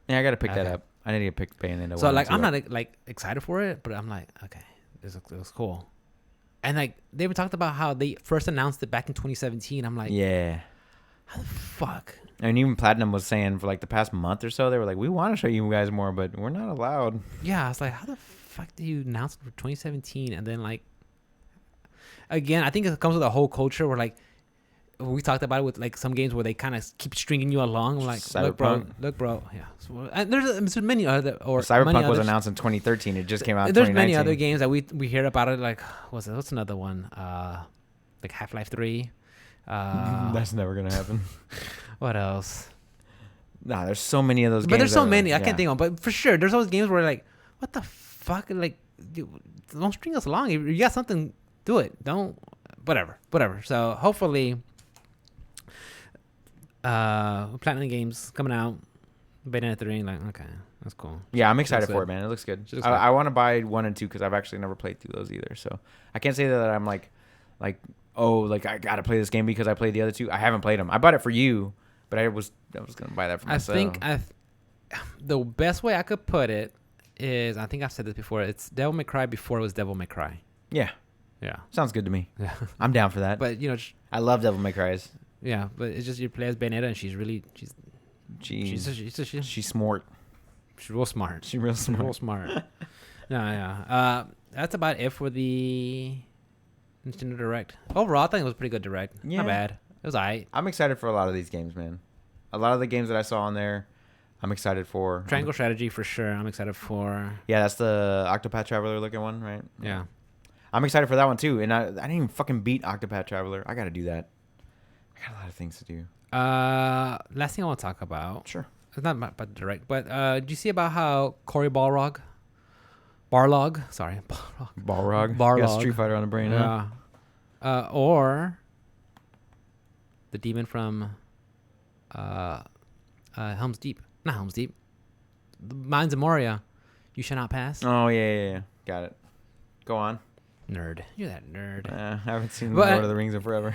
Yeah, I gotta pick that Okay. up. I need to pick Bayonetta. So 1 like and 2 I'm up. not like excited for it, but I'm like, okay, this looks cool. And like they were talked about how they first announced it back in 2017. I'm like, Yeah. how the fuck? And even Platinum was saying for like the past month or so, they were like, we want to show you guys more, but we're not allowed. Yeah, I was like, how the fuck do you announce it for 2017? And then like, again, I think it comes with a whole culture where like, we talked about it with like some games where they kind of keep stringing you along. Like, Cyberpunk. look, bro. Yeah. So, and there's many other or Cyberpunk many was others. announced in 2013. It just came out in There's 2019. many other games that we hear about it. Like, what's another one? Like Half-Life 3. That's never going to happen. What else? Nah, there's so many of those games. But there's so that are- many. I yeah. can't think of. But for sure, there's those games where like, what the fuck? Like, dude, don't string us along. If you got something, do it. Don't. Whatever. So hopefully, Platinum Games coming out. Bayonetta 3. Like, okay, that's cool. Yeah, I'm excited Looks for good. it, man. It looks good. She looks good. I want to buy 1 and 2 because I've actually never played through those either. So I can't say that I'm like, oh, like I gotta play this game because I played the other 2. I haven't played them. I bought it for you, but I was gonna buy that for myself. I think the best way I could put it is, I think I've said this before. It's Devil May Cry before it was Devil May Cry. Yeah, Yeah. sounds good to me. Yeah. I'm down for that. But you know, I love Devil May Cry's. yeah. But it's just you play as Bayonetta, and she's She's smart. real smart. She's real smart. Real smart. No, yeah. That's about it for the Nintendo Direct. Overall, I think it was a pretty good Direct. Yeah. Not bad. It was alright. I'm excited for a lot of these games, man. A lot of the games that I saw on there, I'm excited for. Triangle Strategy for sure. I'm excited for. Yeah, that's the Octopath Traveler looking one, right? Yeah. I'm excited for that one too. And I didn't even fucking beat Octopath Traveler. I got to do that. I got a lot of things to do. Last thing I want to talk about. Sure. It's not about the Direct, but did you see about how Cory Barlog? Sorry, Balrog. Balrog. You got Street Fighter on the brain, huh? Yeah. Or the demon from Helm's Deep. Not Helm's Deep. The Mines of Moria. You shall not pass. Oh, yeah. Got it. Go on. Nerd. You're that nerd. I haven't seen But- Lord of the Rings in forever.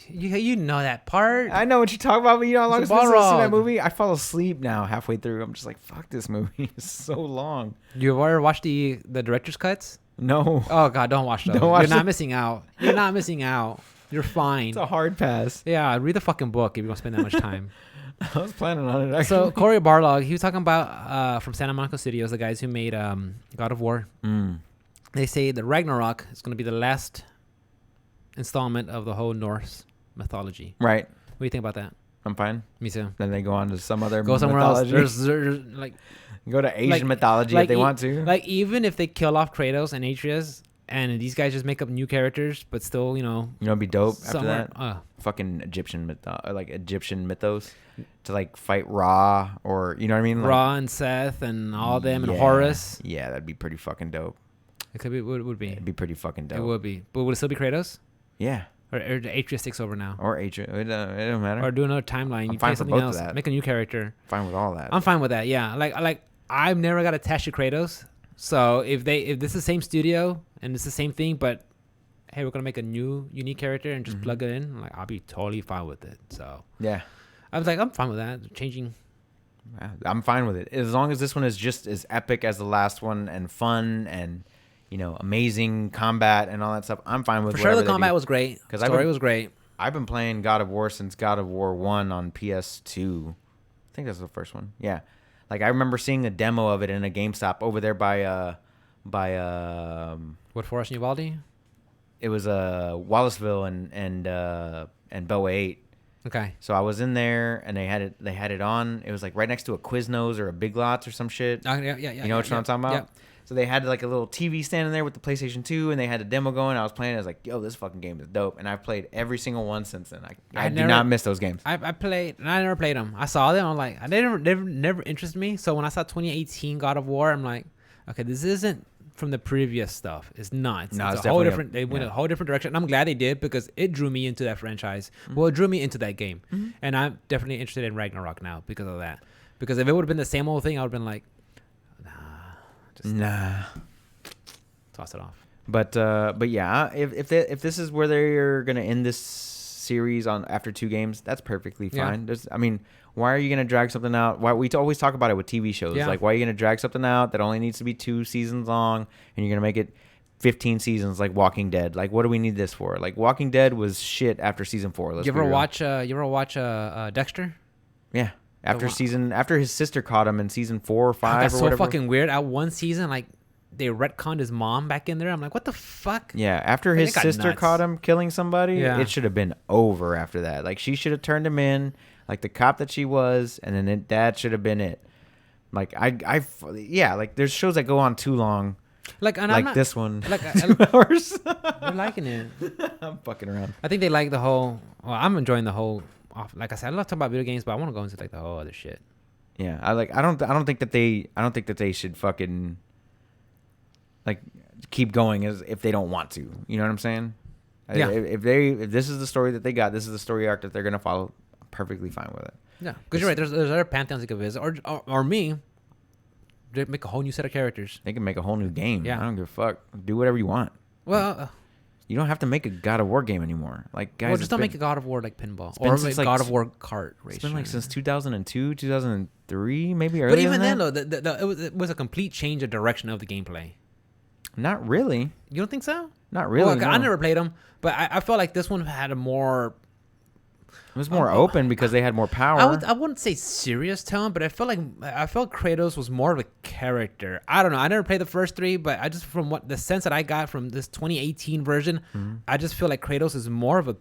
You know that part. I know what you're talking about, but you know how long It's it's a been since I've seen that Balrog. movie? I fall asleep now halfway through. I'm just like, fuck this movie. It's so long. You ever watched the director's cuts? No. Oh God, don't watch those. Don't watch You're not them. missing out. You're not missing out. You're fine. It's a hard pass. Yeah, read the fucking book if you're gonna spend that much time. I was planning on it, actually. So Cory Barlog, he was talking about from Santa Monica Studios, the guys who made God of War. They say that Ragnarok is gonna be the last installment of the whole Norse mythology. Right. What do you think about that? I'm fine. Me too. Then they go on to some other Go somewhere mythology. else. There's like Go to Asian like- mythology like if they e- want to. like even if they kill off Kratos and Atreus and these guys just make up new characters, but still, you know, You know, it'd be dope after somewhere. that. Fucking Egyptian Egyptian mythos to like fight Ra or you know what I mean? Like, Ra and Seth and all them and yeah. Horus. Yeah, that'd be pretty fucking dope. It could be. Would be. It'd be pretty fucking dope. It would be. But would it still be Kratos? Yeah. Or Atreus takes over now? Or Atreus. It don't matter. Or do another timeline. I'm You fine play for something both of else. that. Make a new character. Fine with all that. I'm fine with that. Yeah. Like I've never got attached to Kratos. So if this is the same studio and it's the same thing, but hey, we're gonna make a new unique character and just plug it in, like I'll be totally fine with it. So yeah. I was like, I'm fine with that. Changing. I'm fine with it as long as this one is just as epic as the last one and fun and amazing combat and all that stuff. I'm fine with For sure, the whatever they combat do. was great. 'Cause Story was great. I've been playing God of War since God of War 1 on PS2. I think that's the first one. Yeah. Like I remember seeing a demo of it in a GameStop over there by What Forest and Uvalde? it was Wallaceville and Bellway 8. Okay. So I was in there and they had it on. It was like right next to a Quiznos or a Big Lots or some shit. Yeah. You know what I'm talking about? Yeah. So they had like a little TV standing there with the PlayStation 2 and they had a demo going. I was playing. I was like, yo, this fucking game is dope. And I've played every single one since then. I do not miss those games. I played, and I never played them. I saw them. I'm like, they never interested me. So when I saw 2018 God of War, I'm like, okay, this isn't from the previous stuff. It's not. It's a whole different. They went a whole different direction. And I'm glad they did because it drew me into that franchise. Mm-hmm. Well, it drew me into that game, and I'm definitely interested in Ragnarok now because of that. Because if it would have been the same old thing, I would have been like, nah. Toss it off. But yeah, if this is where they're gonna end this series on after 2 games, that's perfectly fine. Yeah. Why are you gonna drag something out? Why we always talk about it with TV shows? Yeah. Like, why are you gonna drag something out that only needs to be 2 seasons long, and you're gonna make it 15 seasons like Walking Dead? Like, what do we need this for? Like, Walking Dead was shit after season 4. You ever watch Dexter? Yeah. After his sister caught him in season 4 or 5. That's or so whatever. Fucking weird. At one season, like, they retconned his mom back in there. I'm like, what the fuck? Yeah, after his sister caught him killing somebody, it should have been over after that. Like, she should have turned him in, like the cop that she was, and then that should have been it. Like, like, there's shows that go on too long. Like this one. Like, 2 hours. They're liking it. I'm fucking around. I think they like the whole. Well, I'm enjoying the whole. Like I said, I love talking about video games, but I want to go into like the whole other shit. Yeah, I don't think that they should fucking like keep going as if they don't want to. You know what I'm saying? Yeah. If this is the story that they got, this is the story arc that they're gonna follow. I'm perfectly fine with it. Yeah, because you're right. There's other pantheons you could visit, or me. They make a whole new set of characters. They can make a whole new game. Yeah. I don't give a fuck. Do whatever you want. Well. You don't have to make a God of War game anymore. Like, guys, just don't make a God of War like pinball or like God of War kart race. It's been like since 2002, 2003, maybe earlier. But even than then, though, it was a complete change of direction of the gameplay. Not really. You don't think so? Not really. Well, I never played them, but I felt like this one had a more. It was more open because they had more power. I wouldn't say serious tone, but I felt Kratos was more of a character. I don't know. I never played the first 3, but I just from the sense that I got from this 2018 version, I just feel like Kratos is more of a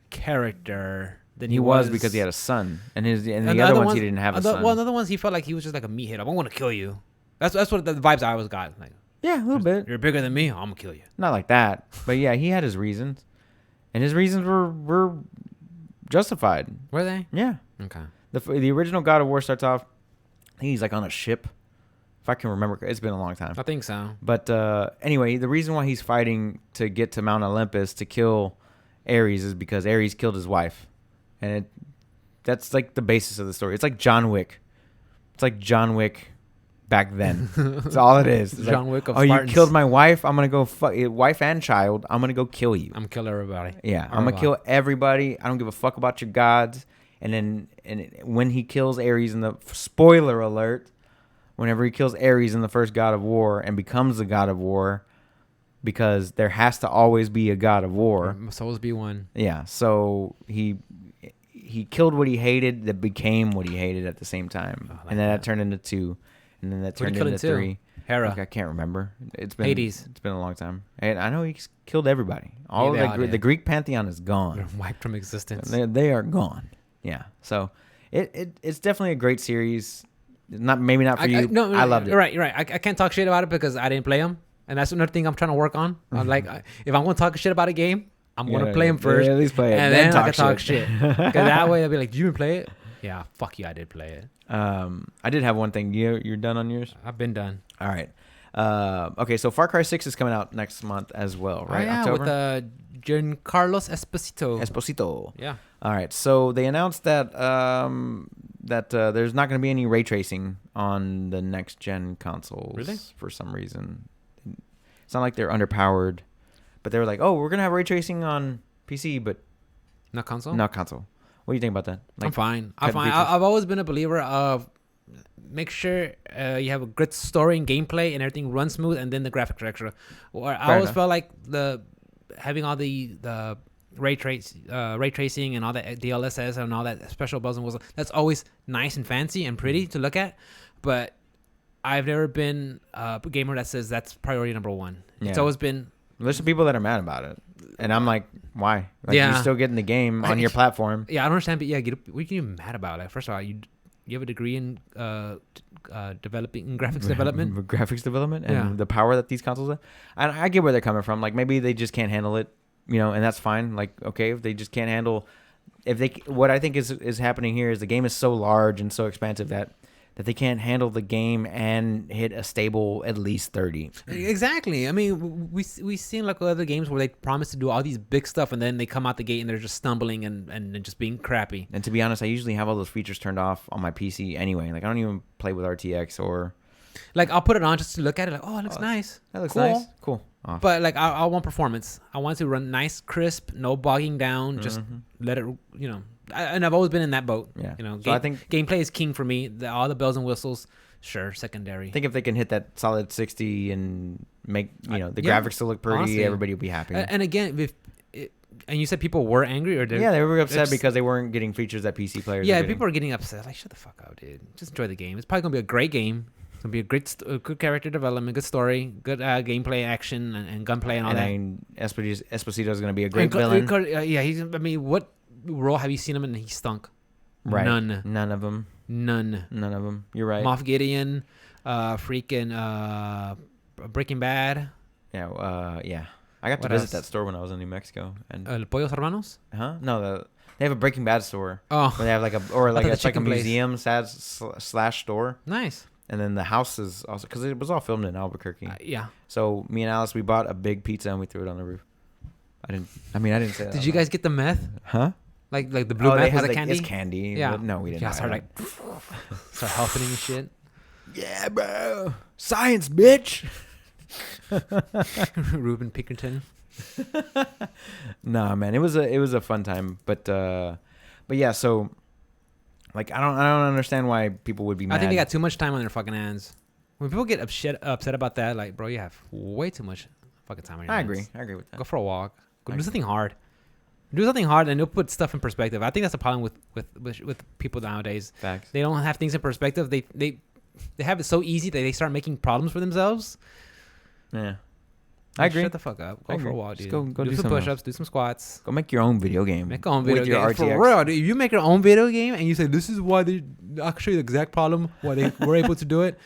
character than he was because he had a son, and the other ones he didn't have a son. Well, the other ones he felt like he was just like a meathead. I want to kill you. That's what the vibes I always got. Like, yeah, a little bit. You're bigger than me. I'm gonna kill you. Not like that, but yeah, he had his reasons, and his reasons were justified. Were they? Yeah. Okay. The original God of War starts off, I think he's like on a ship. If I can remember, it's been a long time. I think so. But anyway, the reason why he's fighting to get to Mount Olympus to kill Ares is because Ares killed his wife, and that's like the basis of the story. It's like John Wick. It's like John Wick back then. That's all it is. It's John like, Wick of Spartans. You killed my wife. I'm gonna go wife and child. I'm gonna go kill you. I'm gonna kill everybody. Yeah, I'm gonna kill everybody. I don't give a fuck about your gods. And then when he kills Ares in the spoiler alert, whenever he kills Ares in the first God of War and becomes the God of War, because there has to always be a God of War. There must always be one. Yeah, so he killed what he hated that became what he hated at the same time, and then that turned into 2. And then that turned into 3. Hera. Like, I can't remember. It's been Hades. It's been a long time. And I know he's killed everybody. All of the Greek pantheon is gone. They're wiped from existence. They are gone. Yeah. So it's definitely a great series. Maybe not for you. No, I loved it. You're right. I can't talk shit about it because I didn't play them, and that's another thing I'm trying to work on. I'm like, if I'm going to talk shit about a game, I'm going to play them first. Yeah, at least play it. And then I can talk shit. Because that way I'll be like, "Did you even play it?" Yeah, fuck you, I did play it. I did have one thing. You're done on yours? I've been done. All right. Okay, so Far Cry 6 is coming out next month as well, right? Yeah, October? with Giancarlo Esposito. Esposito. Yeah. All right. So they announced that there's not going to be any ray tracing on the next gen consoles. Really? For some reason. It's not like they're underpowered, but they were like, "Oh, we're going to have ray tracing on PC, but Not console? not console." What do you think about that? I'm fine. I'm cutting fine. features? I've always been a believer of make sure you have a good story and gameplay and everything runs smooth, and then the graphics are extra. Or I always enough. felt like having all the ray tracing and all that DLSS and all that special bells and whistles. That's always nice and fancy and pretty to look at, but I've never been a gamer that says that's priority number one. It's Yeah. always been. There's some people that are mad about it, and I'm like, why? Like, Yeah. you're still getting the game on your platform. Yeah, I don't understand, but yeah, what are you mad about? Like, first of all, you have a degree in developing graphics development. Graphics development, and Yeah. the power that these consoles have. And I get where they're coming from. Like, maybe they just can't handle it, and that's fine. Like, okay, if they just can't handle, what I think is happening here is the game is so large and so expansive that they can't handle the game and hit a stable at least 30. Exactly. I mean, we seen like other games where they promise to do all these big stuff, and then they come out the gate and they're just stumbling and just being crappy. And to be honest, I usually have all those features turned off on my PC anyway. Like, I don't even play with RTX or. Like, I'll put it on just to look at it. Like, oh, it looks nice. That looks Cool. nice. Cool. Off. But like, I want performance. I want to run nice, crisp, no bogging down. Just let it, and I've always been in that boat. Yeah. So I think gameplay is king for me. All the bells and whistles, sure, secondary. I think if they can hit that solid 60 and make the yeah, graphics to look pretty, honestly. everybody will be happy. And again, and you said people were angry, or Yeah, they were upset it's- because they weren't getting features that PC players. yeah, are getting. people are getting upset. Like, shut the fuck up, dude. Just enjoy the game. It's probably gonna be a great game. It's gonna be a good character development, good story, good gameplay, action, and gunplay, and all And that. I mean, Esposito is going to be a great And villain. yeah, he's. I mean, what role have you seen him in? He stunk. Right. None. None of them. None. None of them. You're right. Moff Gideon, freaking Breaking Bad, Yeah. Yeah. I got to What visit else? that store when I was in New Mexico. And El Pollos Hermanos. no, they have a Breaking Bad store. Oh, Where they have like a thought the it's like a chicken place. museum slash store. nice. And then the house is also because it was all filmed in Albuquerque. Yeah. So me and Alice, we bought a big pizza and we threw it on the roof. I didn't say that. Did you guys get the meth? Huh? Like the blue Oh, they meth have was it like, candy? it's candy. Yeah. But no, we didn't. Yeah, buy start that. like start helping and shit. Yeah, bro. Science, bitch. Ruben Pinkerton. Nah, man, it was a fun time, but yeah. So, like, I don't understand why people would be mad. I think they got too much time on their fucking hands. When people get upset about that, like, bro, you have way too much fucking time on your I hands. agree with that. Go for a walk. Go I do agree. something hard. Do something hard, and it'll put stuff in perspective. I think that's the problem with people nowadays. Facts. They don't have things in perspective. They have it so easy that they start making problems for themselves. Yeah, I agree. Shut the fuck up. Go I for a agree. walk, Just dude. go do do some something push-ups. Do some squats. Go make your own video game. Make your own video with your game. For RTX. real, dude. If you make your own video game and you say this is why I'll show you the exact problem why they were able to do it,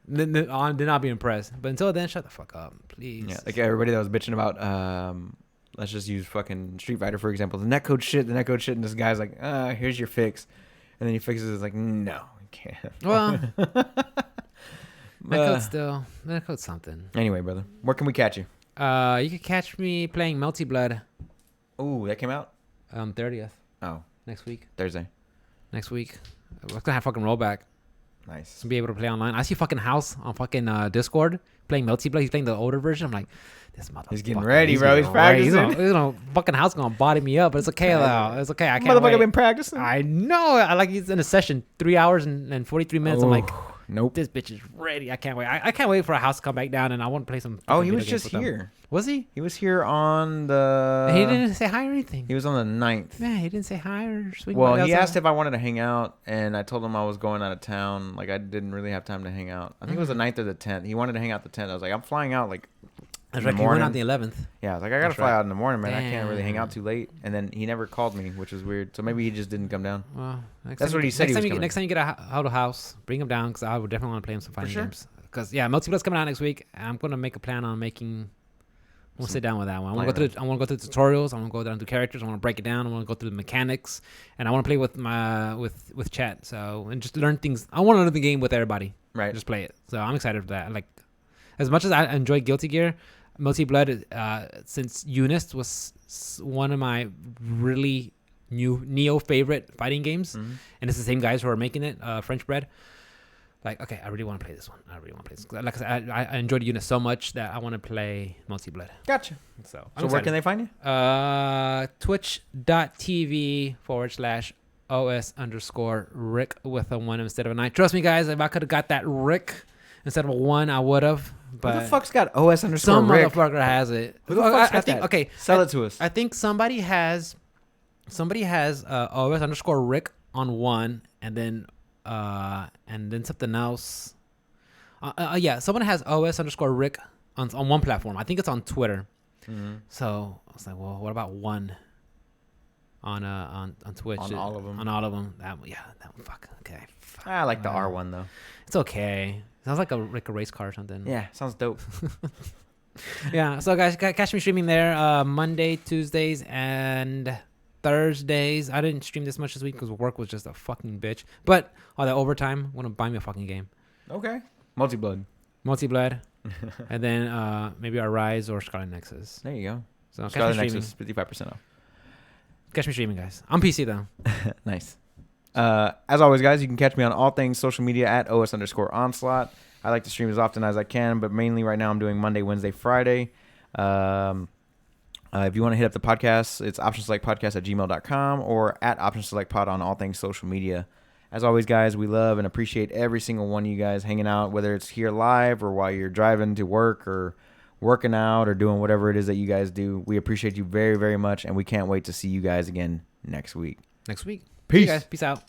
then I'll not be impressed. But until then, shut the fuck up, please. Yeah, like everybody that was bitching about. Let's just use fucking Street Fighter for example. The netcode shit, and this guy's like, here's your fix, and then he fixes it. It's like, no, you can't. Well, netcode's something. Anyway, brother, where can we catch you? You can catch me playing Melty Blood Ooh, that came out. on 30th Oh, next week. Thursday. We're gonna have fucking rollback. Nice. To be able to play online. I see fucking House on fucking Discord playing Melty Blood. He's playing the older version. I'm like, this motherfucker. He's getting ready, bro. He's getting practicing. ready. He's gonna fucking House gonna body me up, but it's okay though. It's okay. I can't Motherfucker wait. been practicing. I know. I like he's in a session 3 hours and 43 minutes. I'm like, nope. this bitch is ready. I can't wait. I can't wait for a House to come back down, and I want to play some. Oh, fucking he was video games just with them. here. Was he? He was here on the. He didn't say hi or anything. He was on the 9th. Man, he didn't say hi or swing. Well, by he outside. asked if I wanted to hang out, and I told him I was going out of town. Like, I didn't really have time to hang out. I think it was the 9th or the 10th. He wanted to hang out the 10th. I was like, I'm flying out, like, That's in right. the He went morning. on the 11th. Yeah, I was like, I gotta That's fly right. out in the morning, man. I can't really hang out Damn. too late. And then he never called me, which was weird. So maybe he just didn't come down. Well, That's what he said he was coming. Next time you get out of house, bring him down because I would definitely want to play him some fighting sure. games. Because Melty Blood's coming out next week, and I'm gonna make a plan on making. I'm gonna sit down with that one. I want to go through the tutorials. I want to go down to characters. I want to break it down. I want to go through the mechanics, and I want to play with my with chat. So and just learn things. I want to learn the game with everybody. Right. Just play it. So I'm excited for that. Like, as much as I enjoy Guilty Gear, Melty Blood, since Eunice was one of my really new Neo favorite fighting games, and it's the same guys who are making it, French bread. like, okay, I really want to play this one. I really want to play this. Like I said, I enjoyed the unit so much that I want to play multi-blood. Gotcha. So Where can they find you? Twitch.tv/OS_Rick with a 1 instead of a 9. Trust me, guys, if I could have got that Rick instead of a 1, I would have. But Who the fuck's got OS_Rick? some motherfucker has it. Who the fuck's got I think that? okay. Sell it to us. I think somebody has OS_Rick on 1, and then something else. Yeah, someone has OS_Rick on one platform. I think it's on Twitter. Mm-hmm. So I was like, well, what about 1 on Twitch? On all of them. On all of them. That one, fuck. Okay. Fuck. I like the R1 though. It's okay. Sounds like a race car or something. Yeah, sounds dope. Yeah. So guys, catch me streaming there Monday, Tuesdays, and Thursdays. I didn't stream this much this week because work was just a fucking bitch. But all that overtime, want to buy me a fucking game. Okay. Multi-blood. Multi-blood. And then maybe our Rise or Scarlet Nexus. There you go. So Scarlet catch me streaming. Nexus, 55% off. Catch me streaming, guys. On PC though. Nice. As always, guys, you can catch me on all things social media at OS_Onslaught. I like to stream as often as I can, but mainly right now I'm doing Monday, Wednesday, Friday. If you want to hit up the podcast, it's optionselectpodcast@gmail.com or at optionselectpod on all things social media. As always, guys, we love and appreciate every single one of you guys hanging out, whether it's here live or while you're driving to work or working out or doing whatever it is that you guys do. We appreciate you very, very much, and we can't wait to see you guys again next week. Next week. Peace. See you guys. Peace out.